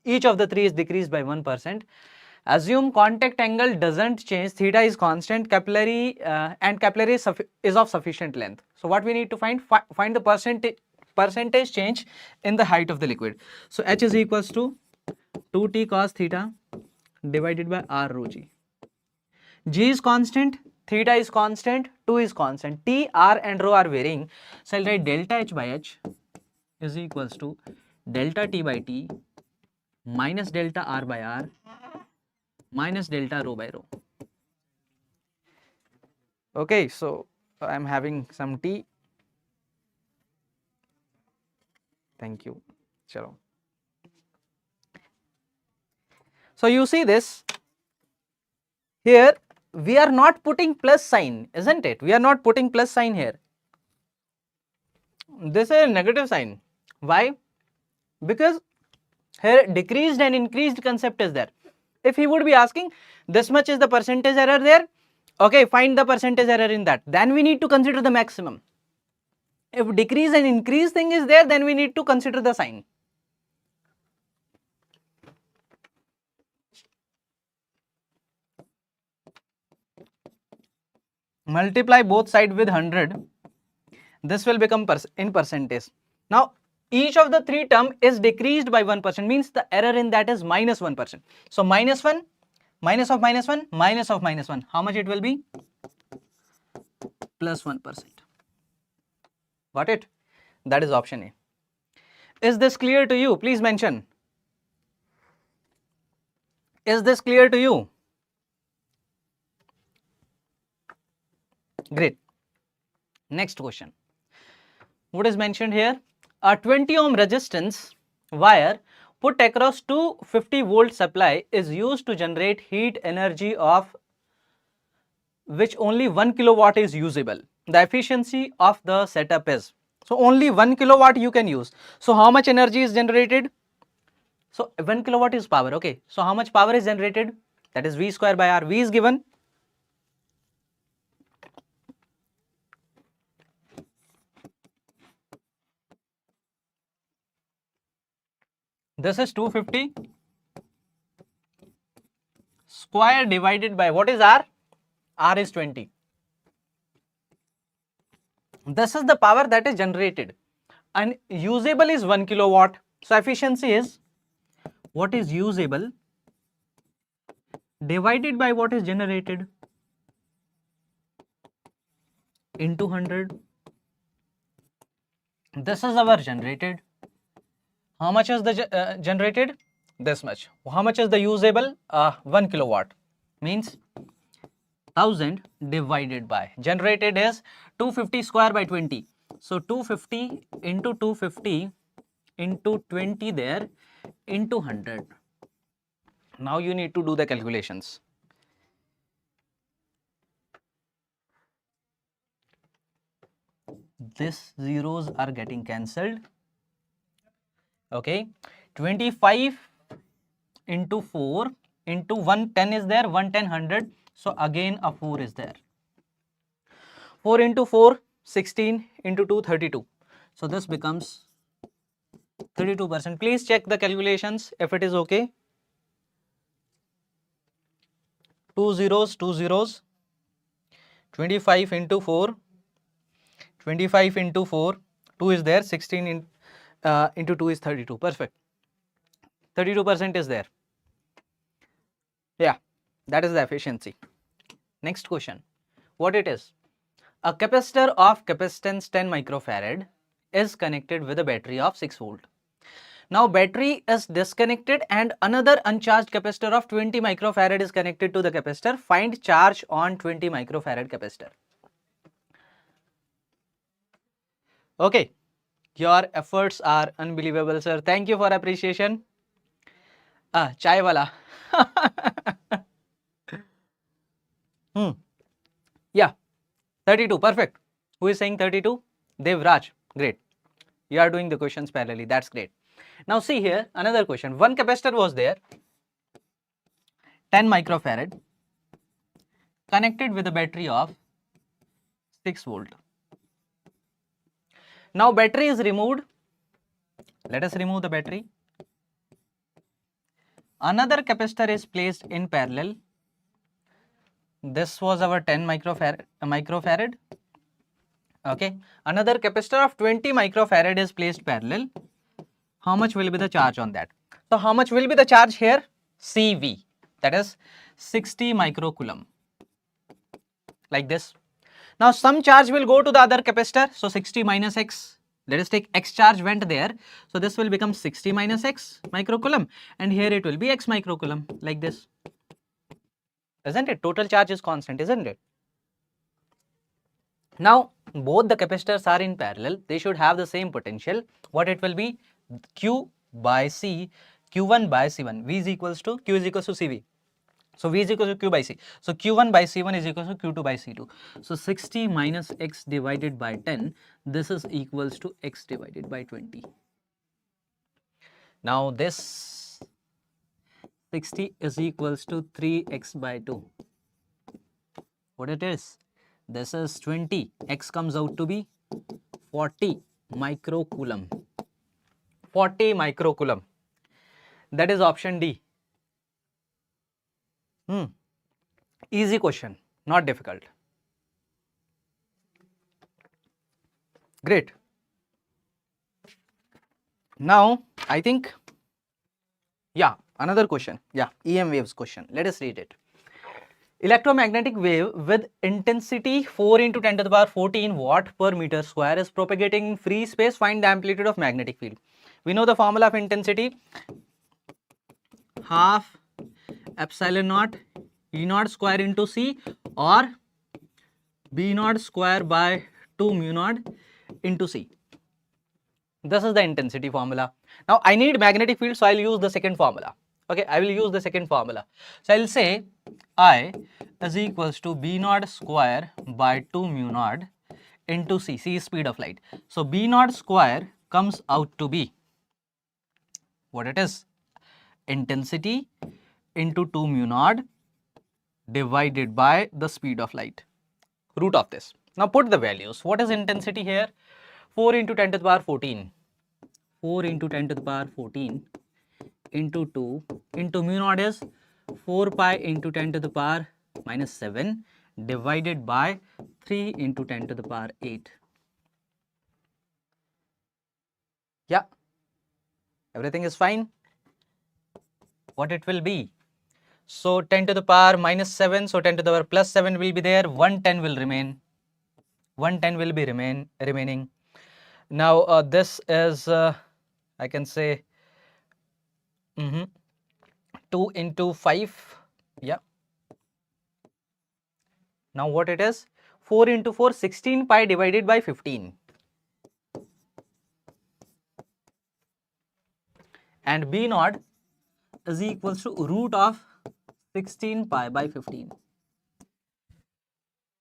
Each of the three is decreased by 1%. Assume contact angle doesn't change, theta is constant, capillary is of sufficient length. So what we need to find the percentage change in the height of the liquid. So H is equals to 2t cos theta divided by r rho g. G is constant, theta is constant, 2 is constant, t, r and rho are varying. So I'll write delta H by H is equals to delta t by t minus delta r by r minus delta rho by rho. Okay, so I'm having some tea. Thank you. Chalo. So you see this here, we are not putting plus sign, isn't it? We are not putting plus sign here. This is a negative sign. Why? Because here decreased and increased concept is there. If he would be asking this much is the percentage error there, okay, find the percentage error in that, then we need to consider the maximum. If decrease and increase thing is there, then we need to consider the sign. Multiply both sides with 100, this will become in percentage. Now each of the three term is decreased by 1%, means the error in that is minus 1%. So minus 1, minus of minus 1, minus of minus 1, how much it will be? Plus 1%. Got it? That is option A. Is this clear to you? Please mention. Is this clear to you? Great. Next question. What is mentioned here? A 20 ohm resistance wire put across 250 volt supply is used to generate heat energy of which only 1 kilowatt is usable. The efficiency of the setup is. So only 1 kilowatt you can use. So how much energy is generated? So 1 kilowatt is power. Okay. So how much power is generated? That is V square by R. V is given. This is 250 square divided by what is R? R is 20. This is the power that is generated and usable is 1 kilowatt. So efficiency is what is usable divided by what is generated into 100. This is our generated. How much is the generated? This much. How much is the usable? 1 kilowatt means 1000 divided by generated is 250 square by 20. So 250 into 250 into 20 there into 100. Now you need to do the calculations. These zeros are getting cancelled. Okay, 25 into 4 into 110 is there, 110 100. So again a 4 is there. 4 into 4 16 into 2 32. So this becomes 32%. Please check the calculations if it is okay. 2 zeros, 2 zeros. 25 into 4. 25 into 4. 2 is there. 16 into 2 is 32. Perfect. 32% is there. Yeah, that is the efficiency. Next question. What it is? A capacitor of capacitance 10 microfarad is connected with a battery of 6 volt. Now battery is disconnected and another uncharged capacitor of 20 microfarad is connected to the capacitor. Find charge on 20 microfarad capacitor. Okay, your efforts are unbelievable, sir. Thank you for appreciation. Chai wala. Yeah, 32, perfect. Who is saying 32? Devraj, great. You are doing the questions parallelly, that's great. Now see here, another question. One capacitor was there, 10 microfarad, connected with a battery of 6 volt. Now battery is removed. Let us remove the battery. Another capacitor is placed in parallel. This was our 10 microfarad. Okay. Another capacitor of 20 microfarad is placed parallel. How much will be the charge on that? So how much will be the charge here? CV, that is 60 microcoulomb. Like this. Now some charge will go to the other capacitor. So 60 minus X. Let us take X charge went there. So this will become 60 minus X microcoulomb. And here it will be X microcoulomb like this. Isn't it? Total charge is constant, isn't it? Now both the capacitors are in parallel. They should have the same potential. What it will be? Q by C, Q1 by C1. V is equals to, Q is equals to CV. So V is equals to Q by C. So Q1 by C1 is equals to Q2 by C2. So 60 minus X divided by 10, this is equals to X divided by 20. Now this 60 is equals to 3X by 2. What it is? This is 20. X comes out to be 40 microcoulomb. 40 microcoulomb. That is option D. Easy question, not difficult. Great. Now, I think, yeah, another question. Yeah, EM waves question. Let us read it. Electromagnetic wave with intensity 4 into 10 to the power 14 watt per meter square is propagating in free space. Find the amplitude of magnetic field. We know the formula of intensity, half epsilon naught E naught square into C or B naught square by 2 mu naught into C. This is the intensity formula. Now I need magnetic field, so I'll use the second formula. Okay, I will use the second formula. So I'll say I is equals to B naught square by 2 mu naught into C. C is speed of light. So B naught square comes out to be what it is? Intensity into 2 mu naught divided by the speed of light, root of this. Now put the values. What is intensity here? 4 into 10 to the power 14. 4 into 10 to the power 14 into 2 into mu naught is 4 pi into 10 to the power minus 7 divided by 3 into 10 to the power 8. Yeah, everything is fine. What it will be? So 10 to the power minus 7, so 10 to the power plus 7 will be there, 110 will remain. 110 will be remaining. Now this is I can say 2 into 5. Yeah. Now what it is? 4 into 4, 16 pi divided by 15. And B naught is equals to root of 16 pi by 15.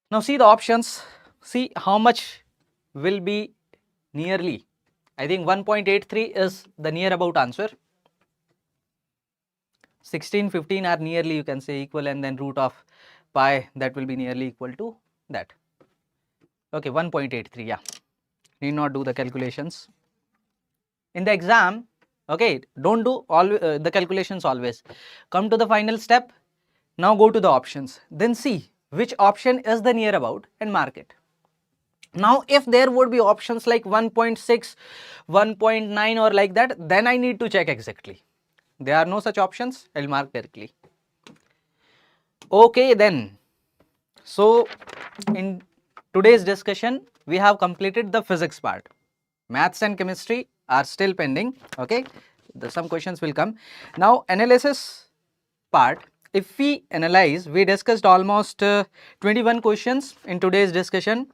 Now see the options. See how much will be nearly. I think 1.83 is the near about answer. 16, 15 are nearly, you can say, equal, and then root of pi, that will be nearly equal to that. Okay, 1.83, yeah. Need not do the calculations. In the exam, okay, don't do all the calculations always. Come to the final step. Now go to the options. Then see which option is the near about and mark it. Now if there would be options like 1.6, 1.9 or like that, then I need to check exactly. There are no such options, I'll mark directly. Okay then. So in today's discussion, we have completed the physics part. Maths and chemistry are still pending. Okay, some questions will come. Now analysis part, if we analyze, we discussed almost 21 questions in today's discussion.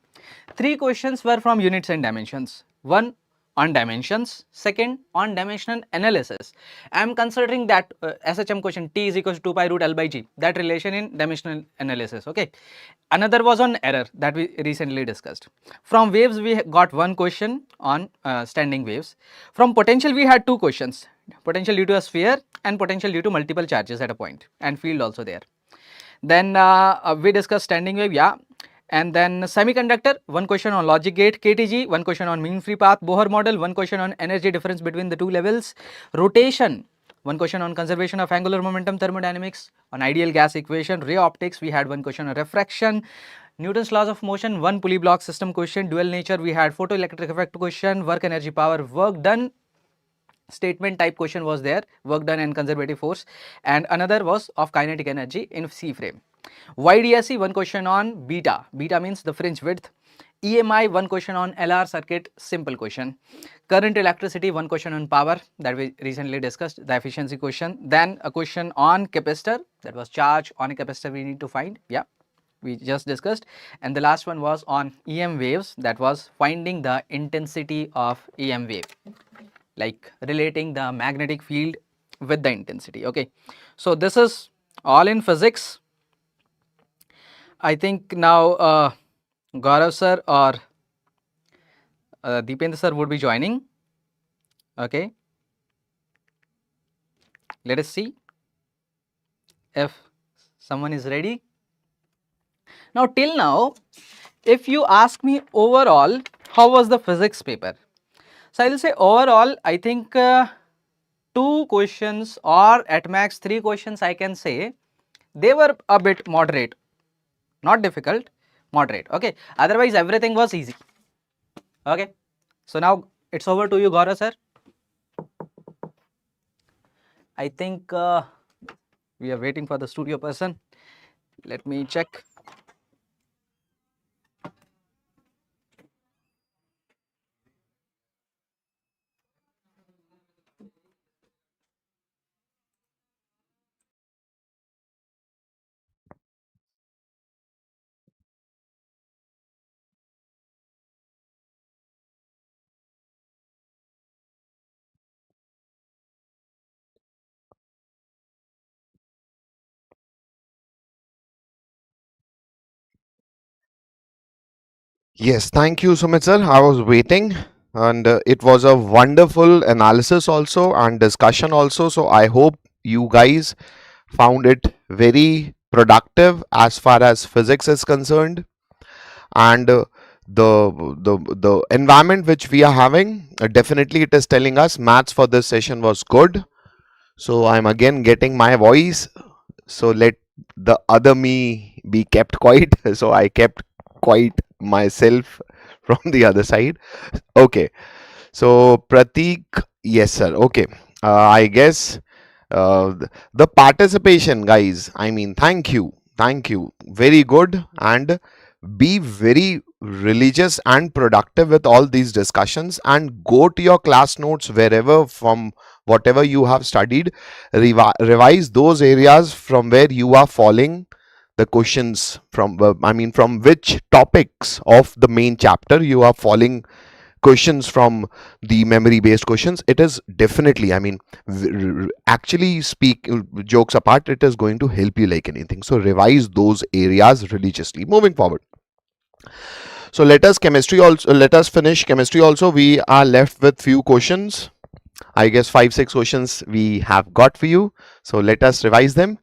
3 questions were from units and dimensions. One on dimensions, second on dimensional analysis. I am considering that SHM question T is equals to 2 pi root L by G, that relation in dimensional analysis. Okay. Another was on error that we recently discussed. From waves we got one question on standing waves. From potential we had 2 questions, potential due to a sphere and potential due to multiple charges at a point, and field also there. Then we discussed standing wave, yeah. And then semiconductor, one question on logic gate, KTG, one question on mean free path, Bohr model, one question on energy difference between the two levels, rotation, one question on conservation of angular momentum thermodynamics, on ideal gas equation, ray optics, we had one question on refraction, Newton's laws of motion, one pulley block system question, dual nature, we had photoelectric effect question, work energy power, work done, statement type question was there, work done and conservative force, and another was of kinetic energy in C frame. YDSC, one question on beta, beta means the fringe width. EMI, one question on LR circuit, simple question. Current electricity, one question on power that we recently discussed, the efficiency question. Then a question on capacitor, that was charge on a capacitor we need to find, yeah, we just discussed. And the last one was on EM waves, that was finding the intensity of EM wave, like relating the magnetic field with the intensity. Okay, so this is all in physics. I think now Gaurav sir or Deependra sir would be joining. Okay, let us see if someone is ready. Now till now, if you ask me overall, how was the physics paper? So I will say overall, I think 2 questions or at max 3 questions I can say they were a bit moderate, not difficult, moderate. Okay, otherwise everything was easy. Okay, so now it's over to you, Gaurav sir. I think we are waiting for the studio person. Let me check. Yes, thank you, Sumit sir. I was waiting, and it was a wonderful analysis also and discussion also. So I hope you guys found it very productive as far as physics is concerned, and the environment which we are having, definitely it is telling us maths for this session was good. So I'm again getting my voice. So let the other me be kept quiet. So I kept quiet myself from the other side. Okay. So Pratik, yes sir. Okay. I guess the participation, guys. I mean, thank you. Very good, and be very religious and productive with all these discussions, and go to your class notes wherever from whatever you have studied, revise those areas from where you are falling the questions from, I mean, from which topics of the main chapter you are falling questions from, the memory based questions. It is definitely, I mean, actually speak, jokes apart, it is going to help you like anything. So revise those areas religiously. Moving forward, so let us finish chemistry also. We are left with few questions. I guess 5 6 questions we have got for you, so let us revise them.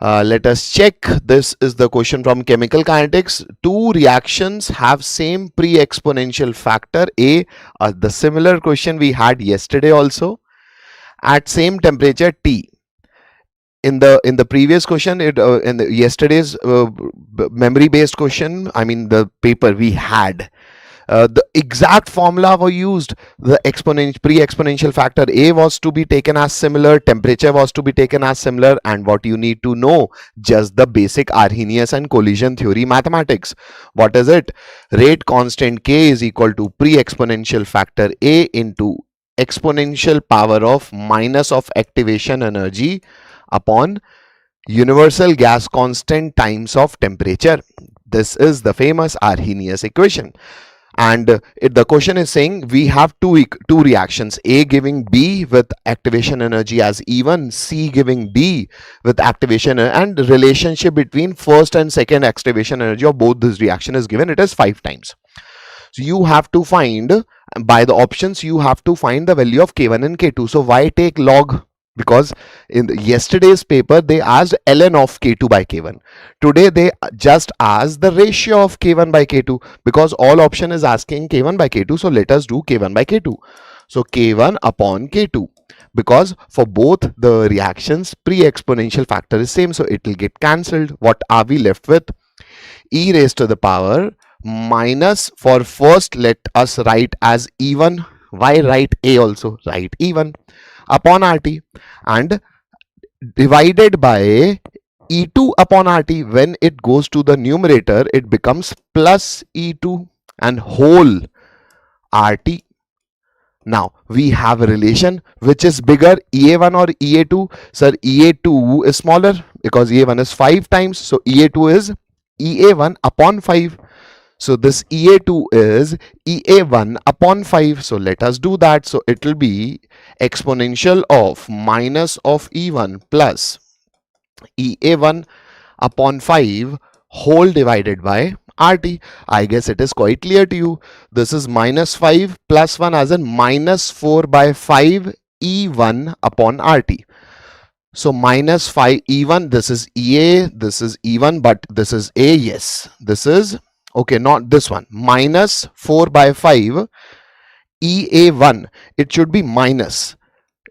Let us check. This is the question from chemical kinetics. Two reactions have same pre-exponential factor A. The similar question we had yesterday also. At same temperature T. In the previous question, in the yesterday's memory based question, I mean the paper we had, the exact formula were used. The pre-exponential factor A was to be taken as similar, temperature was to be taken as similar, and what you need to know, just the basic Arrhenius and collision theory mathematics. What is it? Rate constant K is equal to pre-exponential factor A into exponential power of minus of activation energy upon universal gas constant times of temperature. This is the famous Arrhenius equation. And the question is saying we have two reactions, A giving B with activation energy as E1, C giving D with activation, and the relationship between first and second activation energy of both this reaction is given. It is 5 times. So you have to find, by the options, you have to find the value of K1 and K2. So why take log? Because in yesterday's paper they asked ln of K2 by K1. Today they just asked the ratio of K1 by K2, because all option is asking K1 by K2. So let us do K1 by K2. So K1 upon K2, because for both the reactions pre-exponential factor is same, so it will get cancelled. What are we left with? E raised to the power minus, for first let us write as E1. Why write A also? Write E1 upon RT, and divided by E2 upon RT. When it goes to the numerator, it becomes plus E2 and whole RT. Now we have a relation, which is bigger, EA1 or EA2? Sir, EA2 is smaller because EA1 is 5 times. So EA2 is EA1 upon 5. So this EA2 is EA1 upon 5. So let us do that. So it will be exponential of minus of E1 plus EA1 upon 5 whole divided by RT. I guess it is quite clear to you. This is minus 5 plus 1, as in minus 4 by 5 E1 upon RT. So minus 5 E1, this is EA, this is E1, but this is A, yes. This is, okay, not this one. Minus 4 by 5 EA1. It should be minus.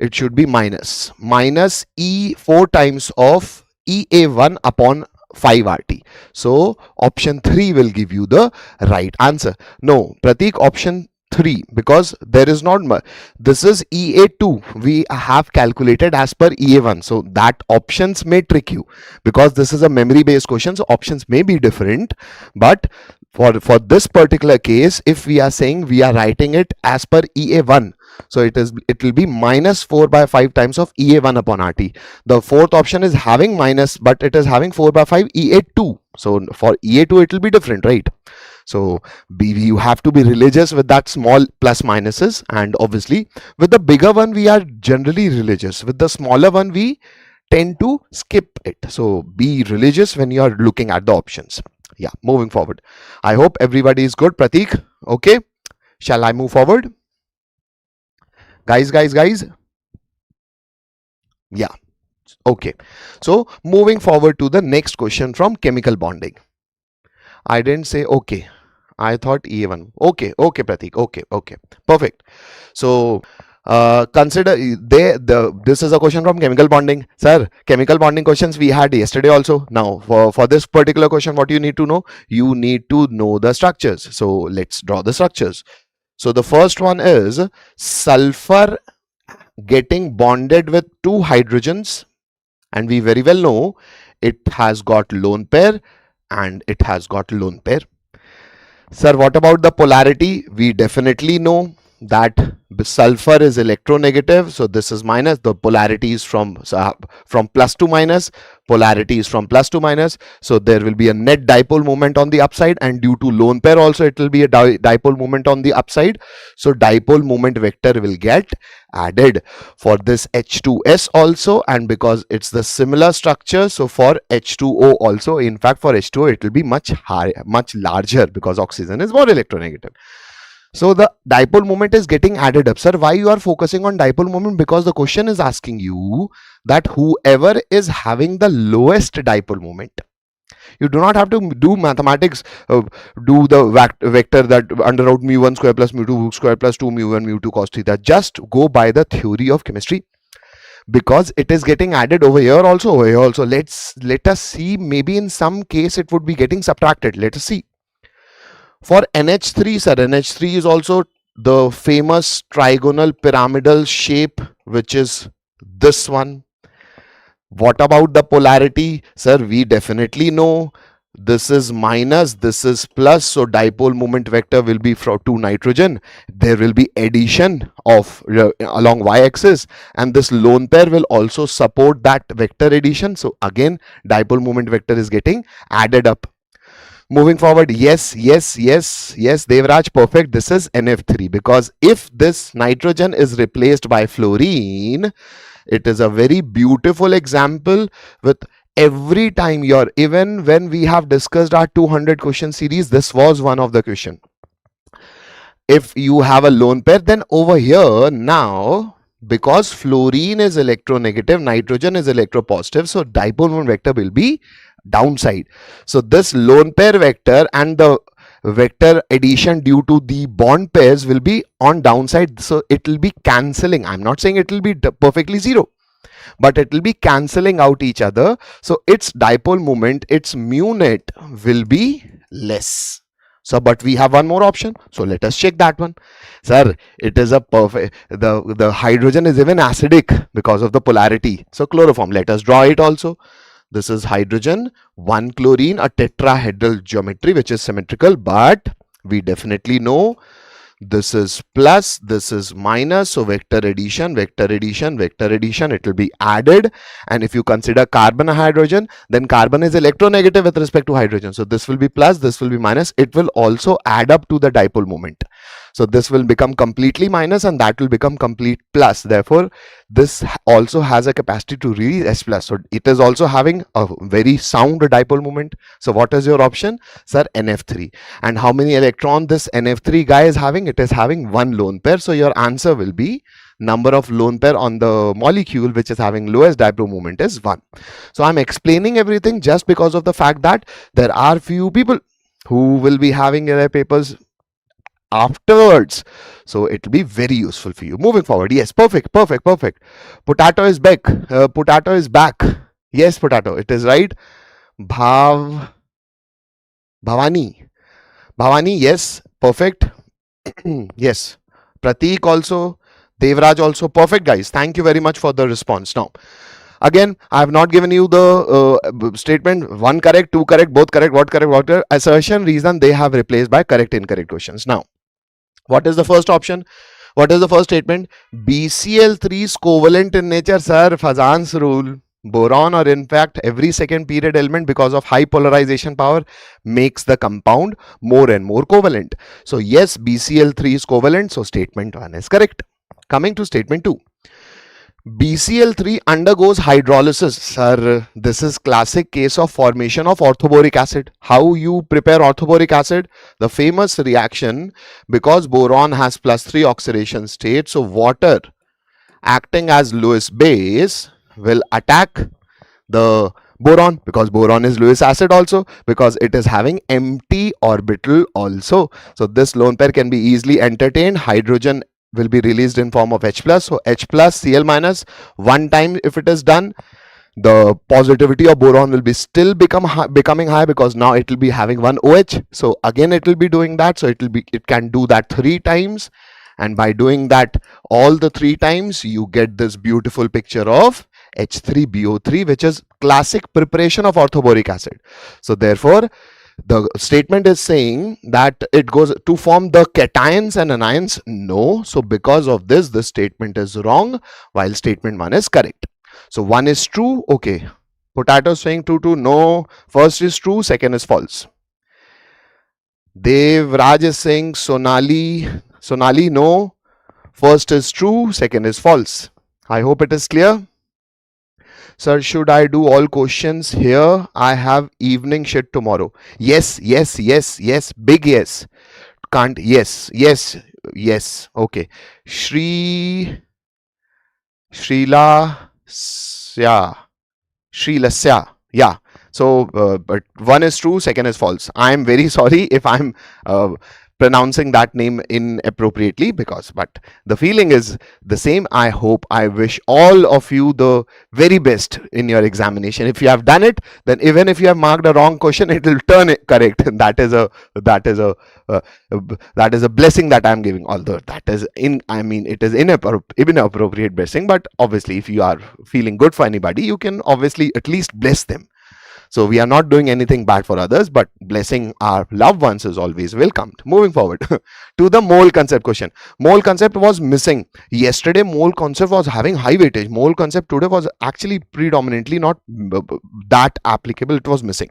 It should be minus. Minus E 4 times of EA1 upon 5 RT. So option 3 will give you the right answer. No, Pratik, option 3 because there is not this is EA2 we have calculated as per EA1, so that options may trick you because this is a memory based question, so options may be different. But for this particular case, if we are saying we are writing it as per EA1, so it will be minus 4 by 5 times of EA1 upon RT. The fourth option is having minus, but it is having 4 by 5 EA2, so for EA2 it will be different, right? So you have to be religious with that small plus minuses, and obviously with the bigger one we are generally religious, with the smaller one we tend to skip it. So be religious when you are looking at the options. Yeah, moving forward. I hope everybody is good. Pratik, okay? Shall I move forward? Guys. Yeah, okay. So moving forward to the next question from chemical bonding. I didn't say okay. I thought EA1. Okay, Pratik. Okay, perfect. So consider this is a question from chemical bonding. Sir, chemical bonding questions we had yesterday also. Now for this particular question, what you need to know? You need to know the structures. So let's draw the structures. So the first one is sulfur getting bonded with two hydrogens, and we very well know it has got lone pair and it has got lone pair. Sir, what about the polarity? We definitely know that sulfur is electronegative, so this is minus. The polarity is from plus to minus. Polarity is from plus to minus, so there will be a net dipole moment on the upside, and due to lone pair also it will be a dipole moment on the upside. So dipole moment vector will get added for this H2S also, and because it's the similar structure, so for H2O also, in fact for H2O it will be much higher, much larger, because oxygen is more electronegative. So the dipole moment is getting added up. Sir, why you are focusing on dipole moment? Because the question is asking you that whoever is having the lowest dipole moment, you do not have to do mathematics, do the vector that under root mu1 square plus mu2 square plus 2 mu1 mu2 cos theta. Just go by the theory of chemistry, because it is getting added over here also, over here also. Let us see, maybe in some case it would be getting subtracted. Let us see. For NH3, sir, NH3 is also the famous trigonal pyramidal shape, which is this one. What about the polarity? Sir, we definitely know this is minus, this is plus, so dipole moment vector will be for two nitrogen. There will be addition of along y-axis, and this lone pair will also support that vector addition. So again, dipole moment vector is getting added up. Moving forward, yes, Devraj, perfect. This is NF3, because if this nitrogen is replaced by fluorine, it is a very beautiful example. With every time even when we have discussed our 200 question series, this was one of the question. If you have a lone pair, then over here now, because fluorine is electronegative, nitrogen is electropositive, so dipole moment vector will be downside. So this lone pair vector and the vector addition due to the bond pairs will be on downside, so it will be cancelling. I'm not saying it will be perfectly zero, but it will be cancelling out each other. So its dipole moment, its mu net will be less. So but we have one more option, so let us check that one. Sir, it is a perfect, the hydrogen is even acidic because of the polarity, so chloroform, let us draw it also. This is hydrogen, 1 chlorine, a tetrahedral geometry which is symmetrical, but we definitely know this is plus, this is minus, so vector addition, it will be added. And if you consider carbon a hydrogen, then carbon is electronegative with respect to hydrogen, so this will be plus, this will be minus. It will also add up to the dipole moment, so this will become completely minus and that will become complete plus. Therefore this also has a capacity to release S plus, so it is also having a very sound dipole moment. So what is your option? Sir, NF3. And how many electron this NF3 guy is having? It is having one lone pair, so your answer will be number of lone pair on the molecule which is having lowest dipole moment is 1. So I'm explaining everything just because of the fact that there are few people who will be having their papers afterwards, so it will be very useful for you moving forward. Yes, perfect. Potato is back. Potato is back. Yes, potato, it is right. Bhavani, yes, perfect. Yes. Pratik also, Devraj also. Perfect, guys. Thank you very much for the response. Now, again, I have not given you the statement one correct, two correct, both correct, what correct, what correct. Assertion, reason they have replaced by correct, incorrect questions. Now, what is the first option? What is the first statement? BCl3 is covalent in nature, sir. Fazan's rule. Boron, or in fact every second period element, because of high polarization power, makes the compound more and more covalent. So yes, BCl3 is covalent. So statement 1 is correct. Coming to statement 2. BCl3 undergoes hydrolysis. Sir, this is classic case of formation of orthoboric acid. How you prepare orthoboric acid? The famous reaction, because boron has +3 oxidation state, so water acting as Lewis base will attack the boron, because boron is Lewis acid also, because it is having empty orbital also. So this lone pair can be easily entertained. Hydrogen will be released in form of H plus. So H plus Cl minus, one time if it is done, the positivity of boron will be still becoming high, because now it will be having one OH. So again it will be doing that. So it can do that 3 times, and by doing that all the 3 times, you get this beautiful picture of H3BO3, which is classic preparation of orthoboric acid. So therefore the statement is saying that it goes to form the cations and anions. No. So because of this, the statement is wrong, while statement 1 is correct. So 1 is true. Okay. Potato saying 2 no. First is true, second is false. Devraj is saying Sonali no. First is true, second is false. I hope it is clear. Sir, should I do all questions here? I have evening shit tomorrow. Yes. Big yes. Can't. Yes. Okay. Srilasya. Yeah. So, but 1 is true, second is false. I am very sorry if I'm pronouncing that name inappropriately, but the feeling is the same. I wish all of you the very best in your examination. If you have done it, then even if you have marked a wrong question, it will turn it correct. That is a blessing that I'm giving. Although it is inappropriate blessing, but obviously if you are feeling good for anybody, you can obviously at least bless them. So we are not doing anything bad for others, but blessing our loved ones is always welcomed. Moving forward to the mole concept question. Mole concept was missing. Yesterday, mole concept was having high weightage. Mole concept today was actually predominantly not that applicable. It was missing.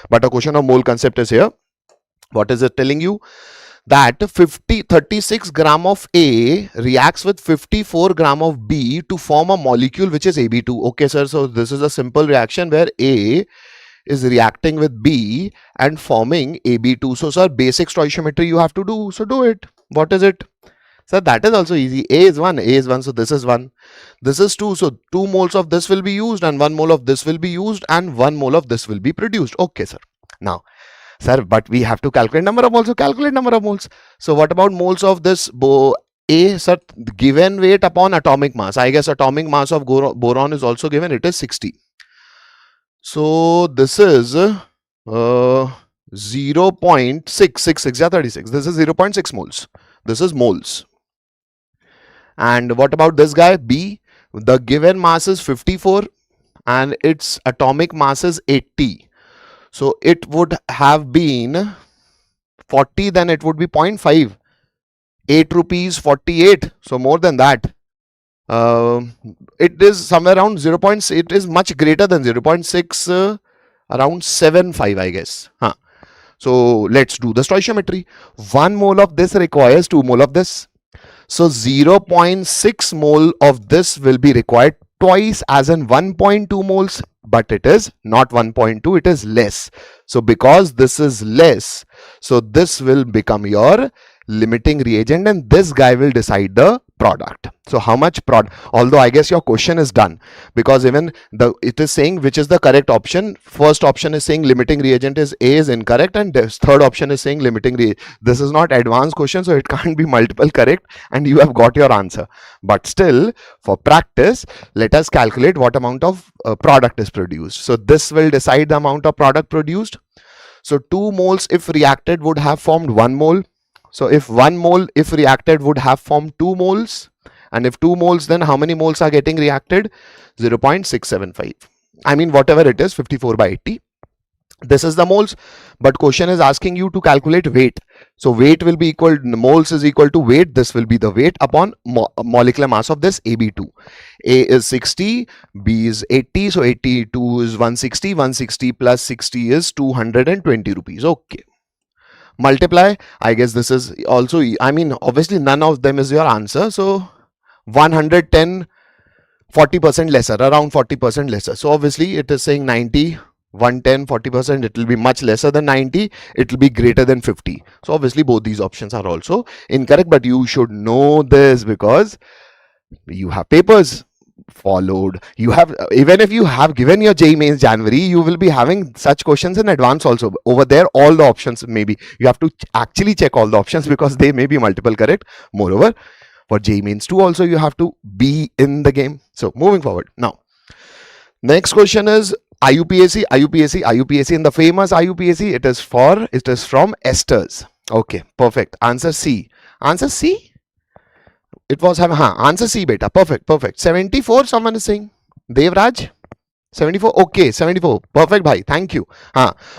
But a question of mole concept is here. What is it telling you? That 36 gram of A reacts with 54 gram of B to form a molecule which is AB2. Okay, sir. So this is a simple reaction where A is reacting with B and forming AB2. So, sir, basic stoichiometry you have to do. So, do it. What is it? Sir, that is also easy. A is 1. So this is 1. This is 2. So, 2 moles of this will be used, and 1 mole of this will be used, and 1 mole of this will be produced. Okay, sir. Now, sir, but we have to calculate number of moles. So, calculate number of moles. So, what about moles of this A, sir? Given weight upon atomic mass. I guess atomic mass of boron is also given. It is 60. So this is 0.666, yeah, 36. This is 0.6 moles. This is moles. And what about this guy B? The given mass is 54 and its atomic mass is 80. So it would have been 40, then it would be 0.5. 8 rupees 48. So more than that. It is somewhere around 0. It is much greater than 0.6, around 7.5, I guess. So let's do the stoichiometry. 1 mole of this requires 2 mole of this. So 0.6 mole of this will be required twice, as in 1.2 moles, but it is not 1.2, it is less. So because this is less, so this will become your limiting reagent, and this guy will decide the product. So how much product? Although I guess your question is done, because even it is saying which is the correct option. First option is saying limiting reagent is A is incorrect, and this third option is saying limiting reagent. This is not advanced question, so it can't be multiple correct, and you have got your answer. But still, for practice, let us calculate what amount of product is produced. So this will decide the amount of product produced. So 2 moles if reacted would have formed 1 mole. So if 1 mole, if reacted, would have formed 2 moles. And if 2 moles, then how many moles are getting reacted? 0.675. I mean, whatever it is, 54 by 80. This is the moles, but question is asking you to calculate weight. So weight will be equal, moles is equal to weight. This will be the weight upon molecular mass of this AB2. A is 60, B is 80. So 82 is 160. 160 plus 60 is 220 rupees. Okay. Multiply. I guess this is also, I mean, obviously none of them is your answer. So 110, 40% lesser, around 40% lesser. So obviously it is saying 90. 110, 40%, it will be much lesser than 90, it will be greater than 50. So obviously both these options are also incorrect, but you should know this because you have papers followed. You have, even if you have given your JEE Mains January, you will be having such questions in advance also. Over there, all the options, maybe you have to actually check all the options because they may be multiple correct. Moreover, for JEE Mains 2 also, you have to be in the game. So moving forward. Now, next question is IUPAC. In the famous IUPAC, it is from esters. Okay, perfect. Answer C. Answer C? It was, answer C, beta. Perfect. 74, someone is saying. Devraj? 74, okay, 74. Perfect, bhai. Thank you.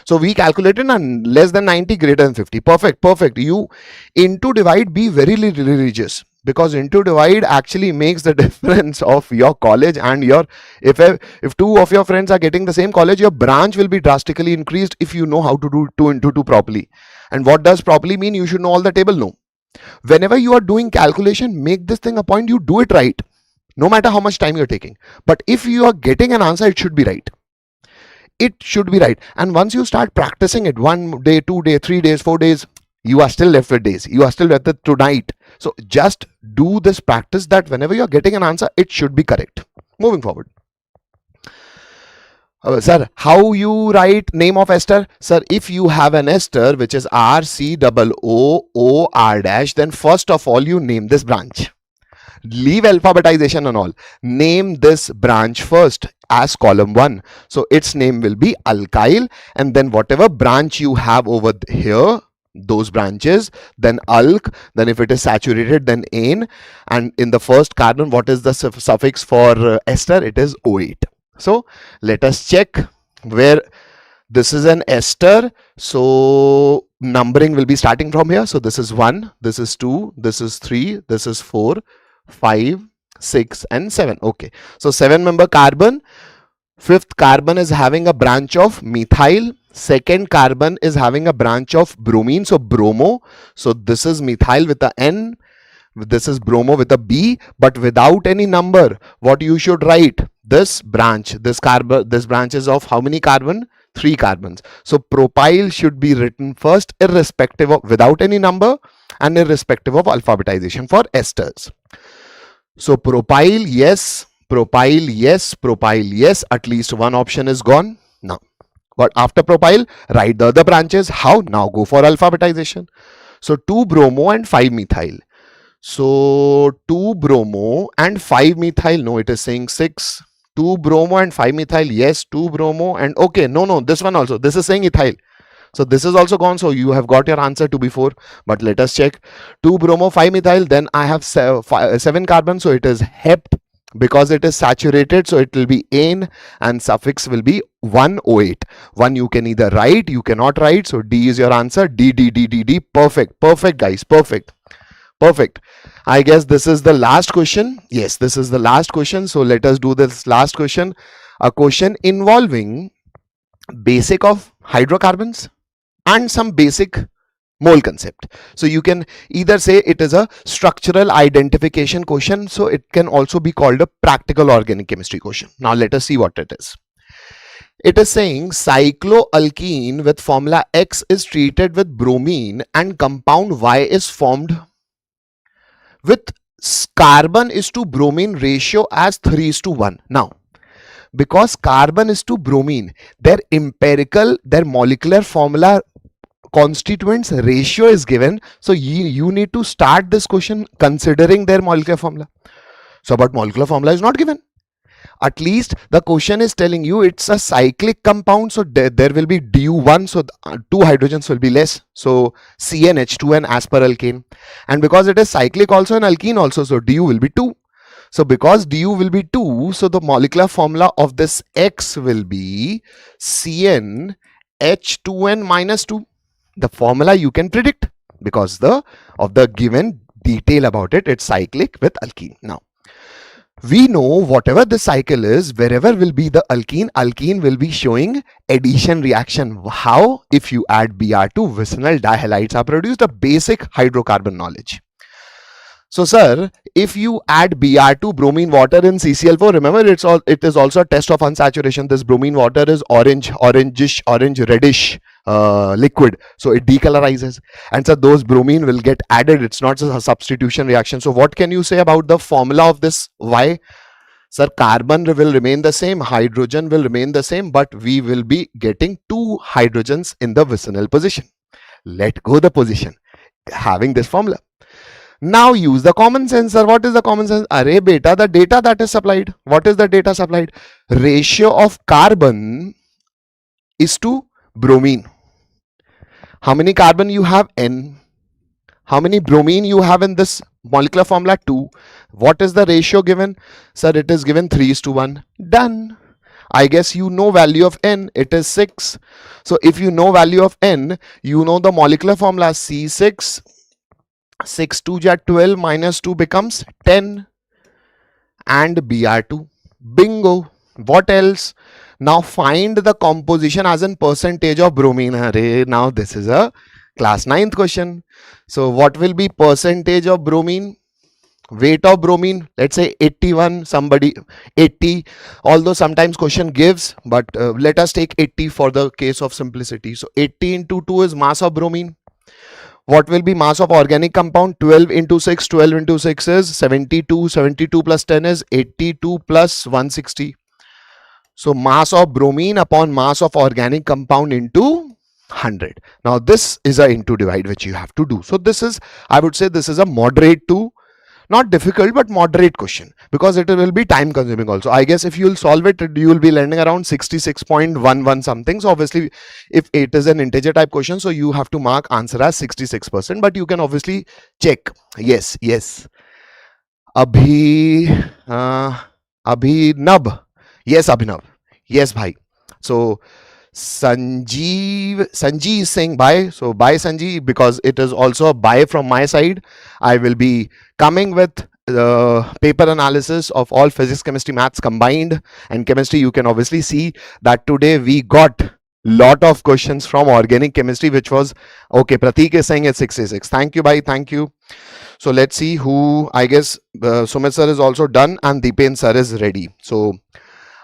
So we calculated less than 90, greater than 50. Perfect. You into divide, be very religious. Because into divide actually makes the difference of your college and your, if 2 of your friends are getting the same college, your branch will be drastically increased if you know how to do 2 into 2 properly. And what does properly mean? You should know all the table. No. Whenever you are doing calculation, make this thing a point, you do it right. No matter how much time you're taking. But if you are getting an answer, it should be right. It should be right. And once you start practicing it, 1 day, 2 days, 3 days, 4 days, you are still left with days. You are still left with tonight. So just do this practice that whenever you're getting an answer, it should be correct. Moving forward. Sir, how you write name of ester? Sir, if you have an ester which is RCOOR-, then first of all you name this branch. Leave alphabetization and all. Name this branch first as column 1. So its name will be alkyl, and then whatever branch you have over here, those branches, then alk, then if it is saturated, then ane, and in the first carbon, what is the suffix for ester? It is O8. So let us check where this is an ester. So numbering will be starting from here. So this is 1, this is 2, this is 3, this is 4, 5, 6 and 7. Okay, so 7-member carbon. 5th carbon is having a branch of methyl. 2nd carbon is having a branch of bromine, so bromo. So this is methyl with a N, this is bromo with a B, but without any number. What you should write? This branch, this branch is of how many carbon? 3 carbons. So propyl should be written first, irrespective of, without any number and irrespective of alphabetization for esters. So propyl, yes. Propyl, yes. At least one option is gone. Now, but after propyl, write the other branches. How? Now go for alphabetization. So 2 bromo and 5 methyl. So 2 bromo and 5 methyl. No, it is saying 6. 2 bromo and 5 methyl. Yes, 2 bromo and okay. No, this one also. This is saying ethyl. So this is also gone. So you have got your answer 2 before. But let us check. 2 bromo, 5 methyl. Then I have 7 carbon. So it is hep. Because it is saturated, so it will be ane, and suffix will be 108. 1 you can either write, you cannot write. So D is your answer. D. Perfect guys. Perfect. I guess this is the last question. Yes, this is the last question. So let us do this last question. A question involving basic of hydrocarbons and some basic mole concept. So you can either say it is a structural identification question. So it can also be called a practical organic chemistry question. Now let us see what it is. It is saying cycloalkene with formula X is treated with bromine and compound Y is formed with carbon is to bromine ratio as 3:1. Now, because carbon is to bromine, their molecular formula constituents ratio is given. So you need to start this question considering their molecular formula. So but molecular formula is not given. At least the question is telling you it's a cyclic compound, so there will be du1, so two hydrogens will be less, so CnH2 and as per alkane. And because it is cyclic also and alkene also, so du will be 2. So because du will be 2, so the molecular formula of this X will be CnH2n minus 2. The formula you can predict because of the given detail about it. It's cyclic with alkene. Now we know whatever the cycle is, wherever will be the alkene will be showing addition reaction. How? If you add Br2, vicinal dihalides are produced. A basic hydrocarbon knowledge. So, sir, if you add Br2 bromine water in CCl4, remember it is also a test of unsaturation. This bromine water is orange reddish liquid, so it decolorizes, and so those bromine will get added. It's not just a substitution reaction. So, what can you say about the formula of this? Why? Sir, carbon will remain the same, hydrogen will remain the same, but we will be getting two hydrogens in the vicinal position. Let go the position, having this formula. Now use the common sense, sir. What is the common sense? Array beta, the data that is supplied. What is the data supplied? Ratio of carbon is to bromine. How many carbon you have? N. How many bromine you have in this molecular formula? 2. What is the ratio given? Sir, it is given 3:1. Done. I guess you know value of N. It is 6. So if you know value of N, you know the molecular formula C6. 6 2 ja 12 minus 2 becomes 10 and Br2. Bingo. What else? Now find the composition as in percentage of bromine. Array, now this is a class 9th question. So what will be percentage of bromine? Weight of bromine, let's say 81, somebody 80, although sometimes question gives, but let us take 80 for the case of simplicity. So 80 into 2 is mass of bromine. What will be mass of organic compound? 12 into 6, 12 into 6 is 72, 72 plus 10 is 82 plus 160. So mass of bromine upon mass of organic compound into 100. Now this is a into divide which you have to do. So this is, I would say this is a moderate to, not difficult but moderate question, because it will be time consuming also. I guess if you will solve it, you will be landing around 66.11 something. So obviously if it is an integer type question, so you have to mark answer as 66%, but you can obviously check. Yes, Abhinav. Yes, Abhinav. Yes, bhai. So Sanjeev is saying bye. So bye Sanjeev, because it is also a bye from my side. I will be coming with the paper analysis of all physics, chemistry, maths combined, and chemistry. You can obviously see that today we got lot of questions from organic chemistry, which was okay. Pratik is saying it's 66. Thank you, bye. Thank you. So let's see who. I guess Sumit sir is also done and Dipen sir is ready. So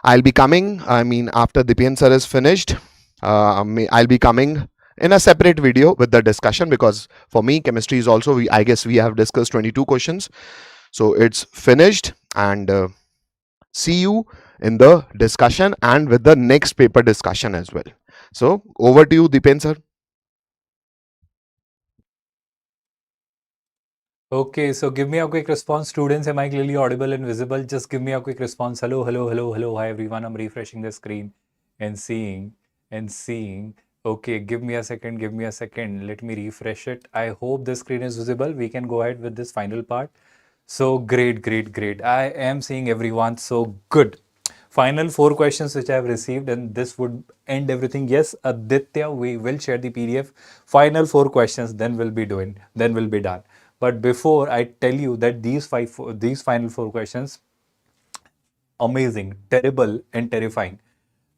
I'll be coming. I mean, after Dipen sir is finished, I'll be coming in a separate video with the discussion, because for me chemistry is also, I guess we have discussed 22 questions, so it's finished. And see you in the discussion and with the next paper discussion as well. So over to you, Dipen sir. Okay, so give me a quick response, students. Am I clearly audible and visible? Just give me a quick response. Hello, hello, hello, hello. Hi, everyone. I'm refreshing the screen and seeing. Okay, give me a second. Give me a second. Let me refresh it. I hope the screen is visible. We can go ahead with this final part. So great, great, great. I am seeing everyone. So good. Final 4 questions which I have received, and this would end everything. Yes, Aditya, we will share the PDF. Final 4 questions, then we'll be done. But before I tell you that these final 4 questions, amazing, terrible, and terrifying.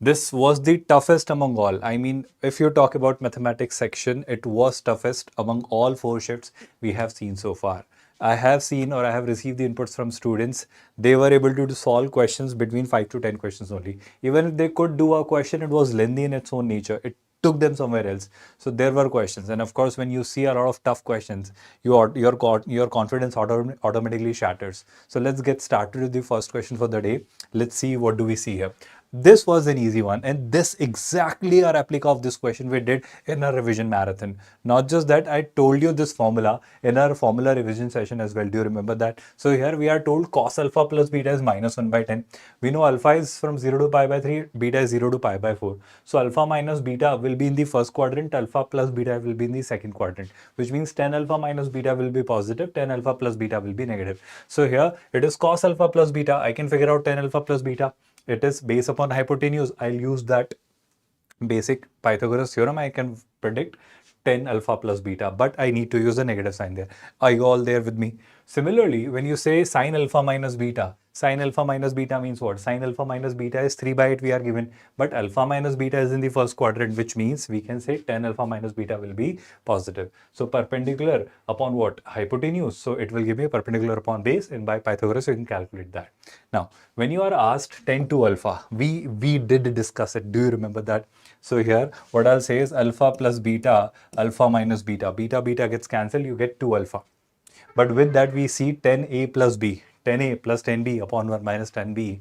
This was the toughest among all. I mean, if you talk about mathematics section, it was toughest among all 4 shifts we have seen so far. I have seen, or I have received the inputs from students. They were able to solve questions between 5 to 10 questions only. Even if they could do a question, it was lengthy in its own nature. It took them somewhere else. So there were questions. And of course, when you see a lot of tough questions, your confidence automatically shatters. So let's get started with the first question for the day. Let's see what do we see here. This was an easy one, and this exactly our replica of this question we did in our revision marathon. Not just that, I told you this formula in our formula revision session as well. Do you remember that? So here we are told cos alpha plus beta is minus 1 by 10. We know alpha is from 0 to pi by 3, beta is 0 to pi by 4. So alpha minus beta will be in the first quadrant, alpha plus beta will be in the second quadrant, which means 10 alpha minus beta will be positive, 10 alpha plus beta will be negative. So here it is cos alpha plus beta. I can figure out 10 alpha plus beta. It is based upon hypotenuse. I'll use that basic Pythagoras theorem. I can predict 10 alpha plus beta, but I need to use a negative sign there. Are you all there with me? Similarly, when you say sine alpha minus beta means what? Sine alpha minus beta is 3 by 8 we are given, but alpha minus beta is in the first quadrant, which means we can say 10 alpha minus beta will be positive. So perpendicular upon what? Hypotenuse. So it will give me a perpendicular upon base, and by Pythagoras you can calculate that. Now, when you are asked 10 to alpha, we did discuss it. Do you remember that? So here, what I'll say is alpha plus beta, alpha minus beta. Beta gets cancelled, you get 2 alpha. But with that, we see 10a plus b. 10a plus 10b upon 1 minus 10b.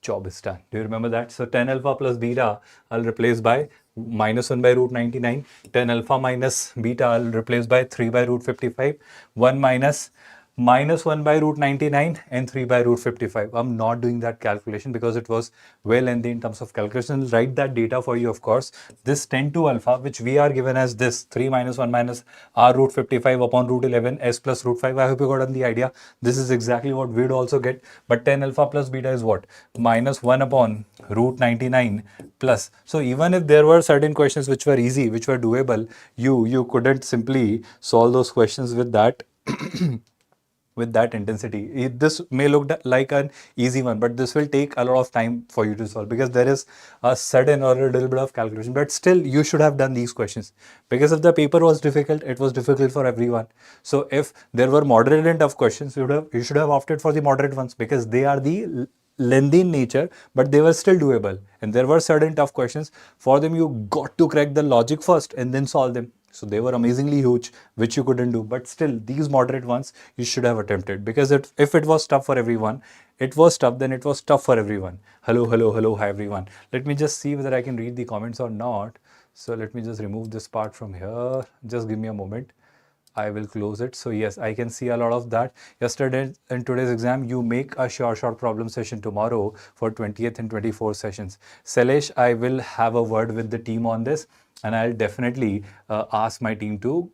Job is done. Do you remember that? So 10 alpha plus beta, I'll replace by minus 1 by root 99. 10 alpha minus beta, I'll replace by 3 by root 55. 1 minus 1 by root 99 and 3 by root 55. I'm not doing that calculation because it was well lengthy in terms of calculation. I'll write that data for you, of course. This 10 to alpha, which we are given as this 3 minus 1 minus r root 55 upon root 11 s plus root 5. I hope you got on the idea. This is exactly what we'd also get. But 10 alpha plus beta is what? Minus 1 upon root 99 plus. So even if there were certain questions which were easy, which were doable, you couldn't simply solve those questions with that with that intensity. This may look like an easy one, but this will take a lot of time for you to solve because there is a sudden or a little bit of calculation. But still, you should have done these questions because if the paper was difficult, it was difficult for everyone. So if there were moderate and tough questions, you should have opted for the moderate ones because they are the lengthy in nature, but they were still doable. And there were certain tough questions. For them, you got to crack the logic first and then solve them. So they were amazingly huge, which you couldn't do. But still, these moderate ones you should have attempted because if it was tough for everyone, it was tough, then it was tough for everyone. Hello, hi everyone. Let me just see whether I can read the comments or not. So let me just remove this part from here. Just give me a moment. I will close it. So yes, I can see a lot of that. Yesterday in today's exam, you make a short problem session tomorrow for 20th and 24th sessions. Salesh, I will have a word with the team on this and I'll definitely ask my team to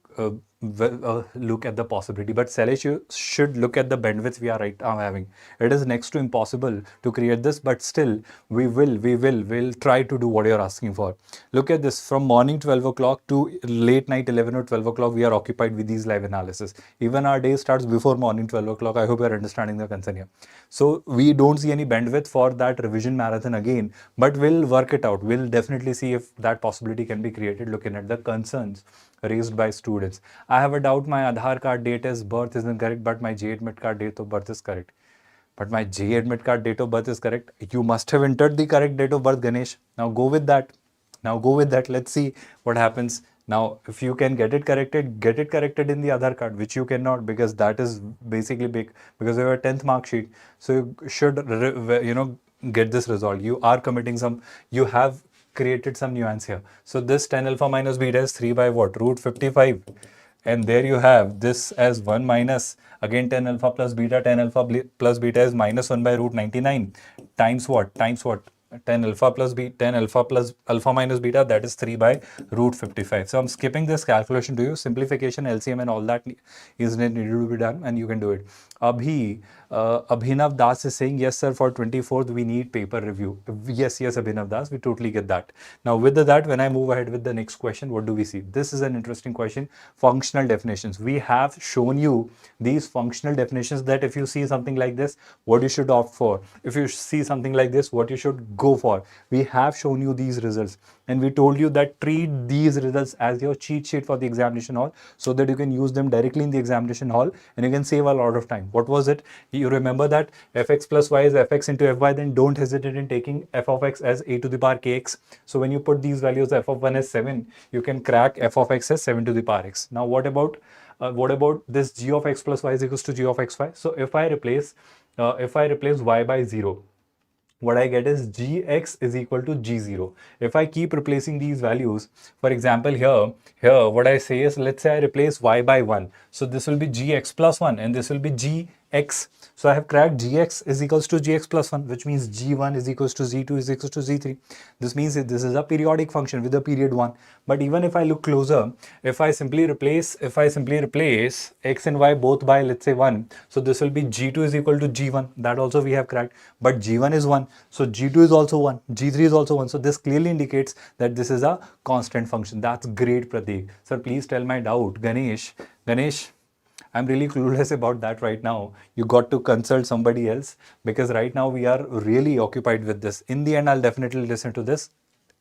look at the possibility. But Salesh, you should look at the bandwidth we are right now having. It is next to impossible to create this, but still we'll try to do what you're asking for. Look at this, from morning 12 o'clock to late night 11 or 12 o'clock, we are occupied with these live analysis. Even our day starts before morning 12 o'clock. I hope you're understanding the concern here. So we don't see any bandwidth for that revision marathon again, but we'll work it out. We'll definitely see if that possibility can be created looking at the concerns raised by students. I have a doubt my Aadhaar card date as birth isn't correct, but my JEE admit card date of birth is correct. But my JEE admit card date of birth is correct. You must have entered the correct date of birth, Ganesh. Now go with that. Let's see what happens. Now, if you can get it corrected in the Aadhaar card, which you cannot because that is basically big because you have a 10th mark sheet. So you should, get this resolved. You are committing you have created some nuance here. So this 10 alpha minus beta is 3 by what? Root 55. And there you have this as 1 minus, again 10 alpha plus beta, 10 alpha plus beta is minus 1 by root 99 times what? 10 alpha plus 10 alpha plus alpha minus beta, that is 3 by root 55. So I'm skipping this calculation to you. Simplification, LCM and all that is needed to be done and you can do it. Abhinav Das is saying, yes sir, for 24th we need paper review. Yes, Abhinav Das, we totally get that. Now with that, when I move ahead with the next question, what do we see? This is an interesting question. Functional definitions. We have shown you these functional definitions that if you see something like this, what you should opt for. If you see something like this, what you should go for. We have shown you these results and we told you that treat these results as your cheat sheet for the examination hall so that you can use them directly in the examination hall and you can save a lot of time. What was it? You remember that fx plus y is fx into fy, then don't hesitate in taking f of x as a to the power kx. So when you put these values, f of 1 as 7, you can crack f of x as 7 to the power x. Now what about this g of x plus y is equals to g of xy? So if I replace y by 0, what I get is gx is equal to g0. If I keep replacing these values, for example, here what I say is, let's say I replace y by 1. So this will be gx plus 1 and this will be gx. So I have cracked gx is equals to gx plus 1, which means g1 is equals to z2 is equals to z3. This means that this is a periodic function with a period 1. But even if I look closer, if I simply replace x and y both by, let's say, 1, so this will be g2 is equal to g1. That also we have cracked. But g1 is 1, so g2 is also 1, g3 is also 1. So this clearly indicates that this is a constant function. That's great, Pratik. Sir, please tell my doubt. Ganesh, I'm really clueless about that right now. You got to consult somebody else, because right now we are really occupied with this. In the end, I'll definitely listen to this,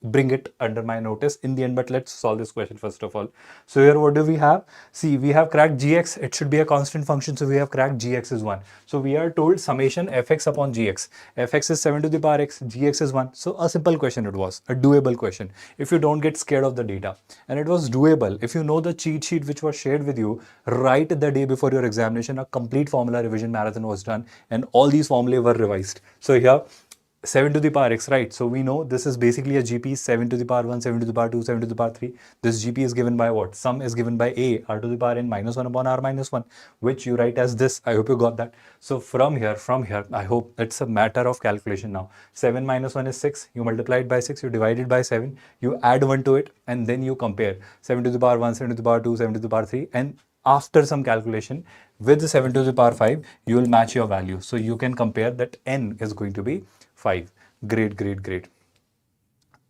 bring it under my notice in the end, but let's solve this question first of all. So here what do we have? See, we have cracked gx. It should be a constant function, so we have cracked gx is 1. So we are told summation fx upon gx. Fx is 7 to the power x, gx is 1. So a simple question, it was a doable question if you don't get scared of the data, and it was doable if you know the cheat sheet which was shared with you right the day before your examination. A complete formula revision marathon was done and all these formulae were revised. So here 7 to the power x, right? So we know this is basically a GP, 7 to the power 1, 7 to the power 2, 7 to the power 3. This GP is given by what? Sum is given by a, r to the power n minus 1 upon r minus 1, which you write as this. I hope you got that. So from here, I hope it's a matter of calculation now. 7 minus 1 is 6. You multiply it by 6, you divide it by 7, you add 1 to it, and then you compare 7 to the power 1, 7 to the power 2, 7 to the power 3, and after some calculation with the 7 to the power 5, you will match your value. So you can compare that n is going to be 5. Great.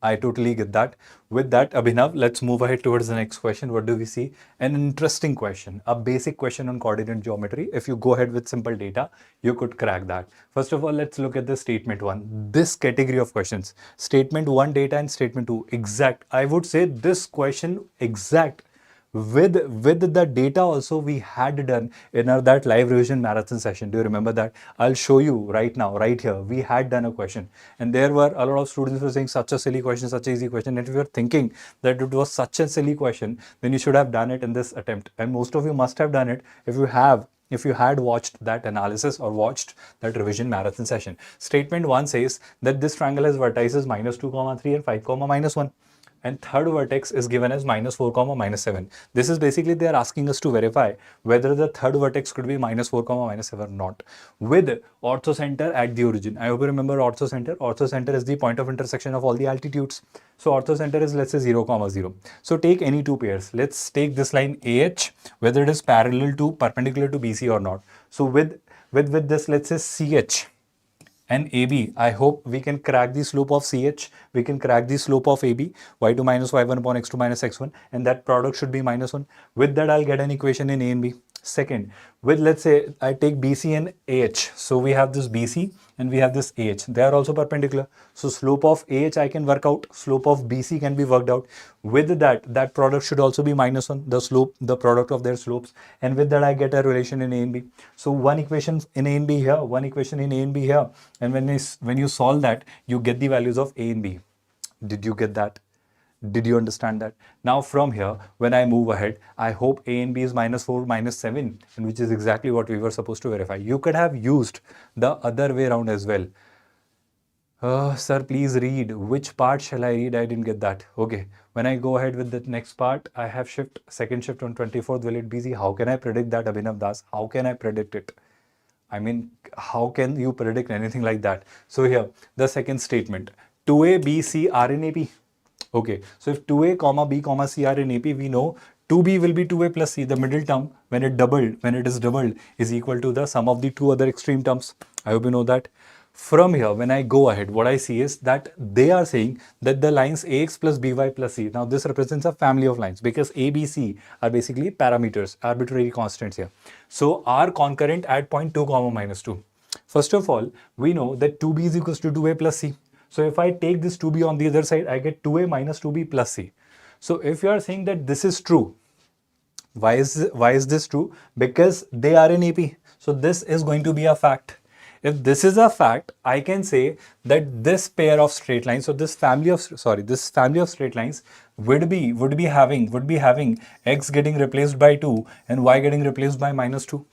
I totally get that. With that, Abhinav, let's move ahead towards the next question. What do we see? An interesting question, a basic question on coordinate geometry. If you go ahead with simple data, you could crack that. First of all, let's look at the statement 1. This category of questions, statement 1 data and statement 2 exact. I would say this question exact with the data also we had done in our that live revision marathon session. Do you remember that? I'll show you right now, right here. We had done a question and there were a lot of students who were saying such a silly question, such an easy question. And if you're thinking that it was such a silly question, then you should have done it in this attempt, and most of you must have done it if you had watched that analysis or watched that revision marathon session. Statement 1 says that this triangle has vertices minus 2 comma 3 and 5 comma minus 1, and third vertex is given as minus 4 comma minus 7. This is basically they are asking us to verify whether the third vertex could be minus 4 comma minus 7 or not, with orthocenter at the origin. I hope you remember orthocenter. Orthocenter is the point of intersection of all the altitudes. So orthocenter is, let's say, 0 comma 0. So take any two pairs. Let's take this line AH, whether it is perpendicular to BC or not. So with this, let's say CH and AB, I hope we can crack the slope of CH, we can crack the slope of AB, y2 minus y1 upon x2 minus x1, and that product should be minus 1. With that, I'll get an equation in A and B. Second, with, let's say, I take BC and AH. So we have this BC and we have this AH. They are also perpendicular. So slope of AH I can work out, slope of BC can be worked out. With that product should also be minus 1, the slope, the product of their slopes. And with that, I get a relation in A and B. So one equation in A and B here, one equation in A and B here. And when you solve that, you get the values of A and B. Did you get that? Did you understand that? Now from here, when I move ahead, I hope A and B is minus 4, minus 7, and which is exactly what we were supposed to verify. You could have used the other way around as well. Sir, please read. Which part shall I read? I didn't get that. Okay. When I go ahead with the next part, I have second shift on 24th. Will it be easy? How can I predict that, Abhinav Das? How can I predict it? I mean, how can you predict anything like that? So here, the second statement. 2A, B, C are in AP. Okay, so if 2A, comma B, comma C are in AP, we know 2B will be 2A plus C. The middle term, when it is doubled, is equal to the sum of the two other extreme terms. I hope you know that. From here, when I go ahead, what I see is that they are saying that the lines AX plus BY plus C. Now, this represents a family of lines because A, B, C are basically parameters, arbitrary constants here. So, are concurrent at point 2 comma minus 2. First of all, we know that 2B is equals to 2A plus C. So if I take this 2B on the other side, I get 2A minus 2B plus C. So if you are saying that this is true, why is this true? Because they are in AP. So this is going to be a fact. If this is a fact, I can say that this pair of straight lines, so this family of straight lines would be having x getting replaced by 2 and y getting replaced by minus 2.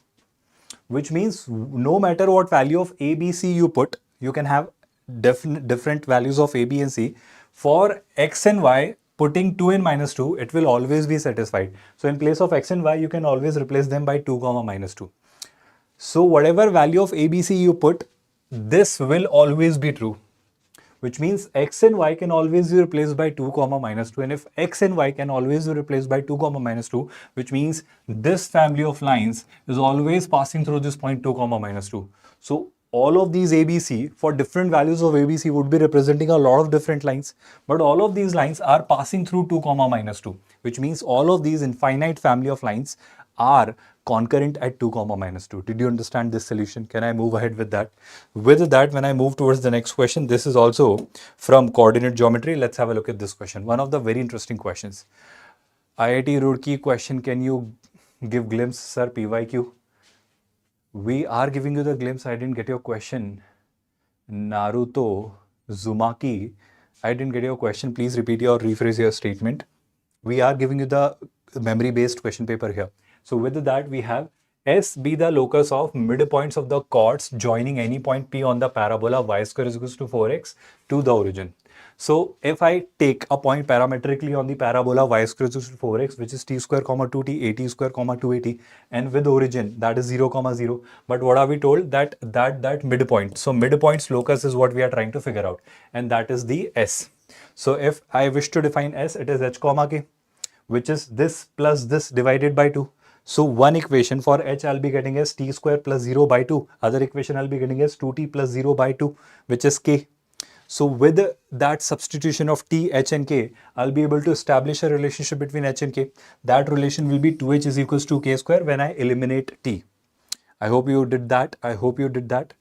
Which means no matter what value of A, B, C you put, you can have different values of a, b and c, for x and y, putting 2 and minus 2, it will always be satisfied. So in place of x and y, you can always replace them by 2 comma minus 2. So whatever value of a, b, c you put, this will always be true, which means x and y can always be replaced by 2 comma minus 2. And if x and y can always be replaced by 2 comma minus 2, which means this family of lines is always passing through this point 2 comma minus 2. So all of these ABC for different values of ABC would be representing a lot of different lines, but all of these lines are passing through 2 comma minus 2, which means all of these infinite family of lines are concurrent at 2 comma minus 2. Did you understand this solution? Can I move ahead with that? With that, when I move towards the next question, this is also from coordinate geometry. Let's have a look at this question. One of the very interesting questions. IIT Roorkee question, can you give glimpse, sir, PYQ? We are giving you the glimpse. I didn't get your question. Naruto, Zumaki, I didn't get your question. Please repeat or rephrase your statement. We are giving you the memory-based question paper here. So with that, we have S be the locus of midpoints of the chords joining any point P on the parabola y square is equals to 4x to the origin. So if I take a point parametrically on the parabola y square is equals to 4x, which is t square comma 2t, at square comma 2at, and with origin that is 0 comma 0. But what are we told? That midpoint. So midpoint's locus is what we are trying to figure out, and that is the S. So if I wish to define S, it is h comma k, which is this plus this divided by 2. So one equation for h I'll be getting as t square plus 0 by 2. Other equation I'll be getting as 2t plus 0 by 2, which is k. So with that substitution of t, h and k, I'll be able to establish a relationship between h and k. That relation will be 2h is equals to k square when I eliminate t. I hope you did that. I hope you did that.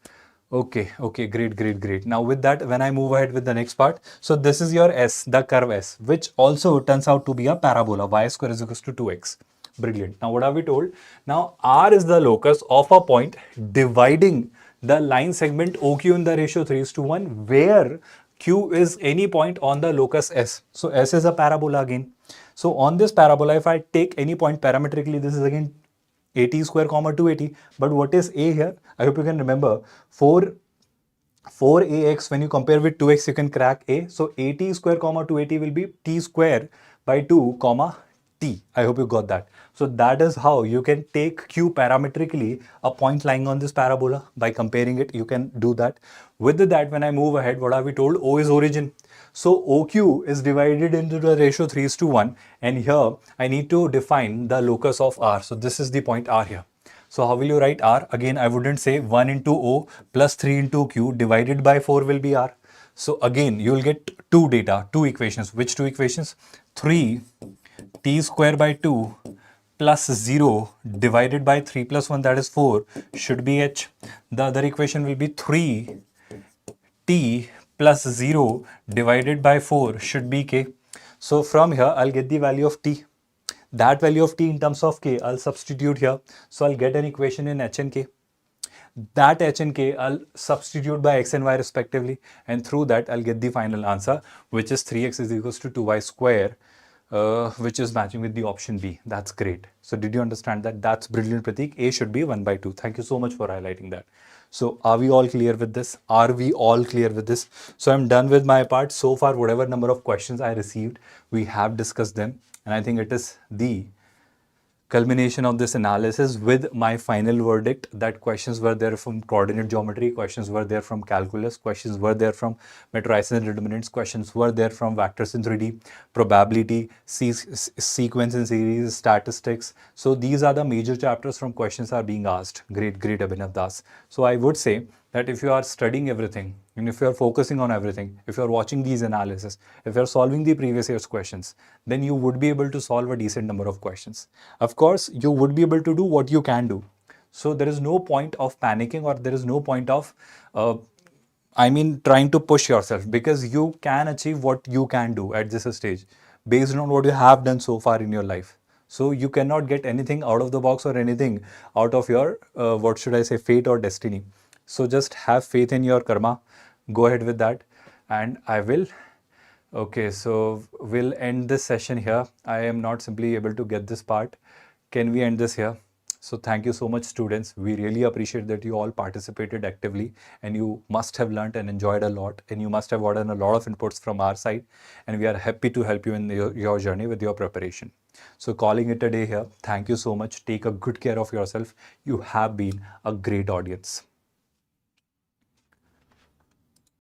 Okay, great. Now with that, when I move ahead with the next part, so this is your S, the curve S, which also turns out to be a parabola, y square is equals to 2x. Brilliant. Now what are we told? Now R is the locus of a point dividing the line segment OQ in the ratio 3:1, where Q is any point on the locus S. So S is a parabola again. So on this parabola, if I take any point parametrically, this is again at square comma 280. But what is a here? I hope you can remember 4ax, when you compare with 2x, you can crack a. So at square comma 280 will be t square by 2 comma t. I hope you got that. So that is how you can take q parametrically a point lying on this parabola. By comparing it, you can do that. With that, when I move ahead, what are we told? O is origin. So OQ is divided into the ratio 3:1, and here I need to define the locus of R. So this is the point R here. So how will you write R? Again, I wouldn't say 1 into O plus 3 into Q divided by 4 will be R. So again, you will get two equations. Which two equations? 3 t square by 2 plus 0 divided by 3 plus 1, that is 4, should be H. The other equation will be 3 t plus 0 divided by 4 should be k. So from here, I'll get the value of t. That value of t in terms of k, I'll substitute here. So I'll get an equation in h and k. That h and k, I'll substitute by x and y respectively. And through that, I'll get the final answer, which is 3x is equals to 2y square, which is matching with the option B. That's great. So did you understand that? That's brilliant, Pratik. A should be 1 by 2. Thank you so much for highlighting that. So are we all clear with this? Are we all clear with this? So I'm done with my part. So far, whatever number of questions I received, we have discussed them. And I think it is the culmination of this analysis with my final verdict that questions were there from coordinate geometry, questions were there from calculus, questions were there from matrices and determinants, questions were there from vectors in 3D, probability, sequence and series, statistics. So these are the major chapters from questions are being asked. Great, Abhinav Das. So I would say that if you are studying everything, and if you are focusing on everything, if you are watching these analysis, if you are solving the previous year's questions, then you would be able to solve a decent number of questions. Of course, you would be able to do what you can do. So there is no point of panicking, or there is no point of, trying to push yourself, because you can achieve what you can do at this stage based on what you have done so far in your life. So you cannot get anything out of the box or anything out of your, fate or destiny. So just have faith in your karma. Go ahead with that. And I will. Okay, so we'll end this session here. I am not simply able to get this part. Can we end this here? So thank you so much, students. We really appreciate that you all participated actively, and you must have learned and enjoyed a lot, and you must have gotten a lot of inputs from our side, and we are happy to help you in your journey with your preparation. So calling it a day here. Thank you so much. Take a good care of yourself. You have been a great audience.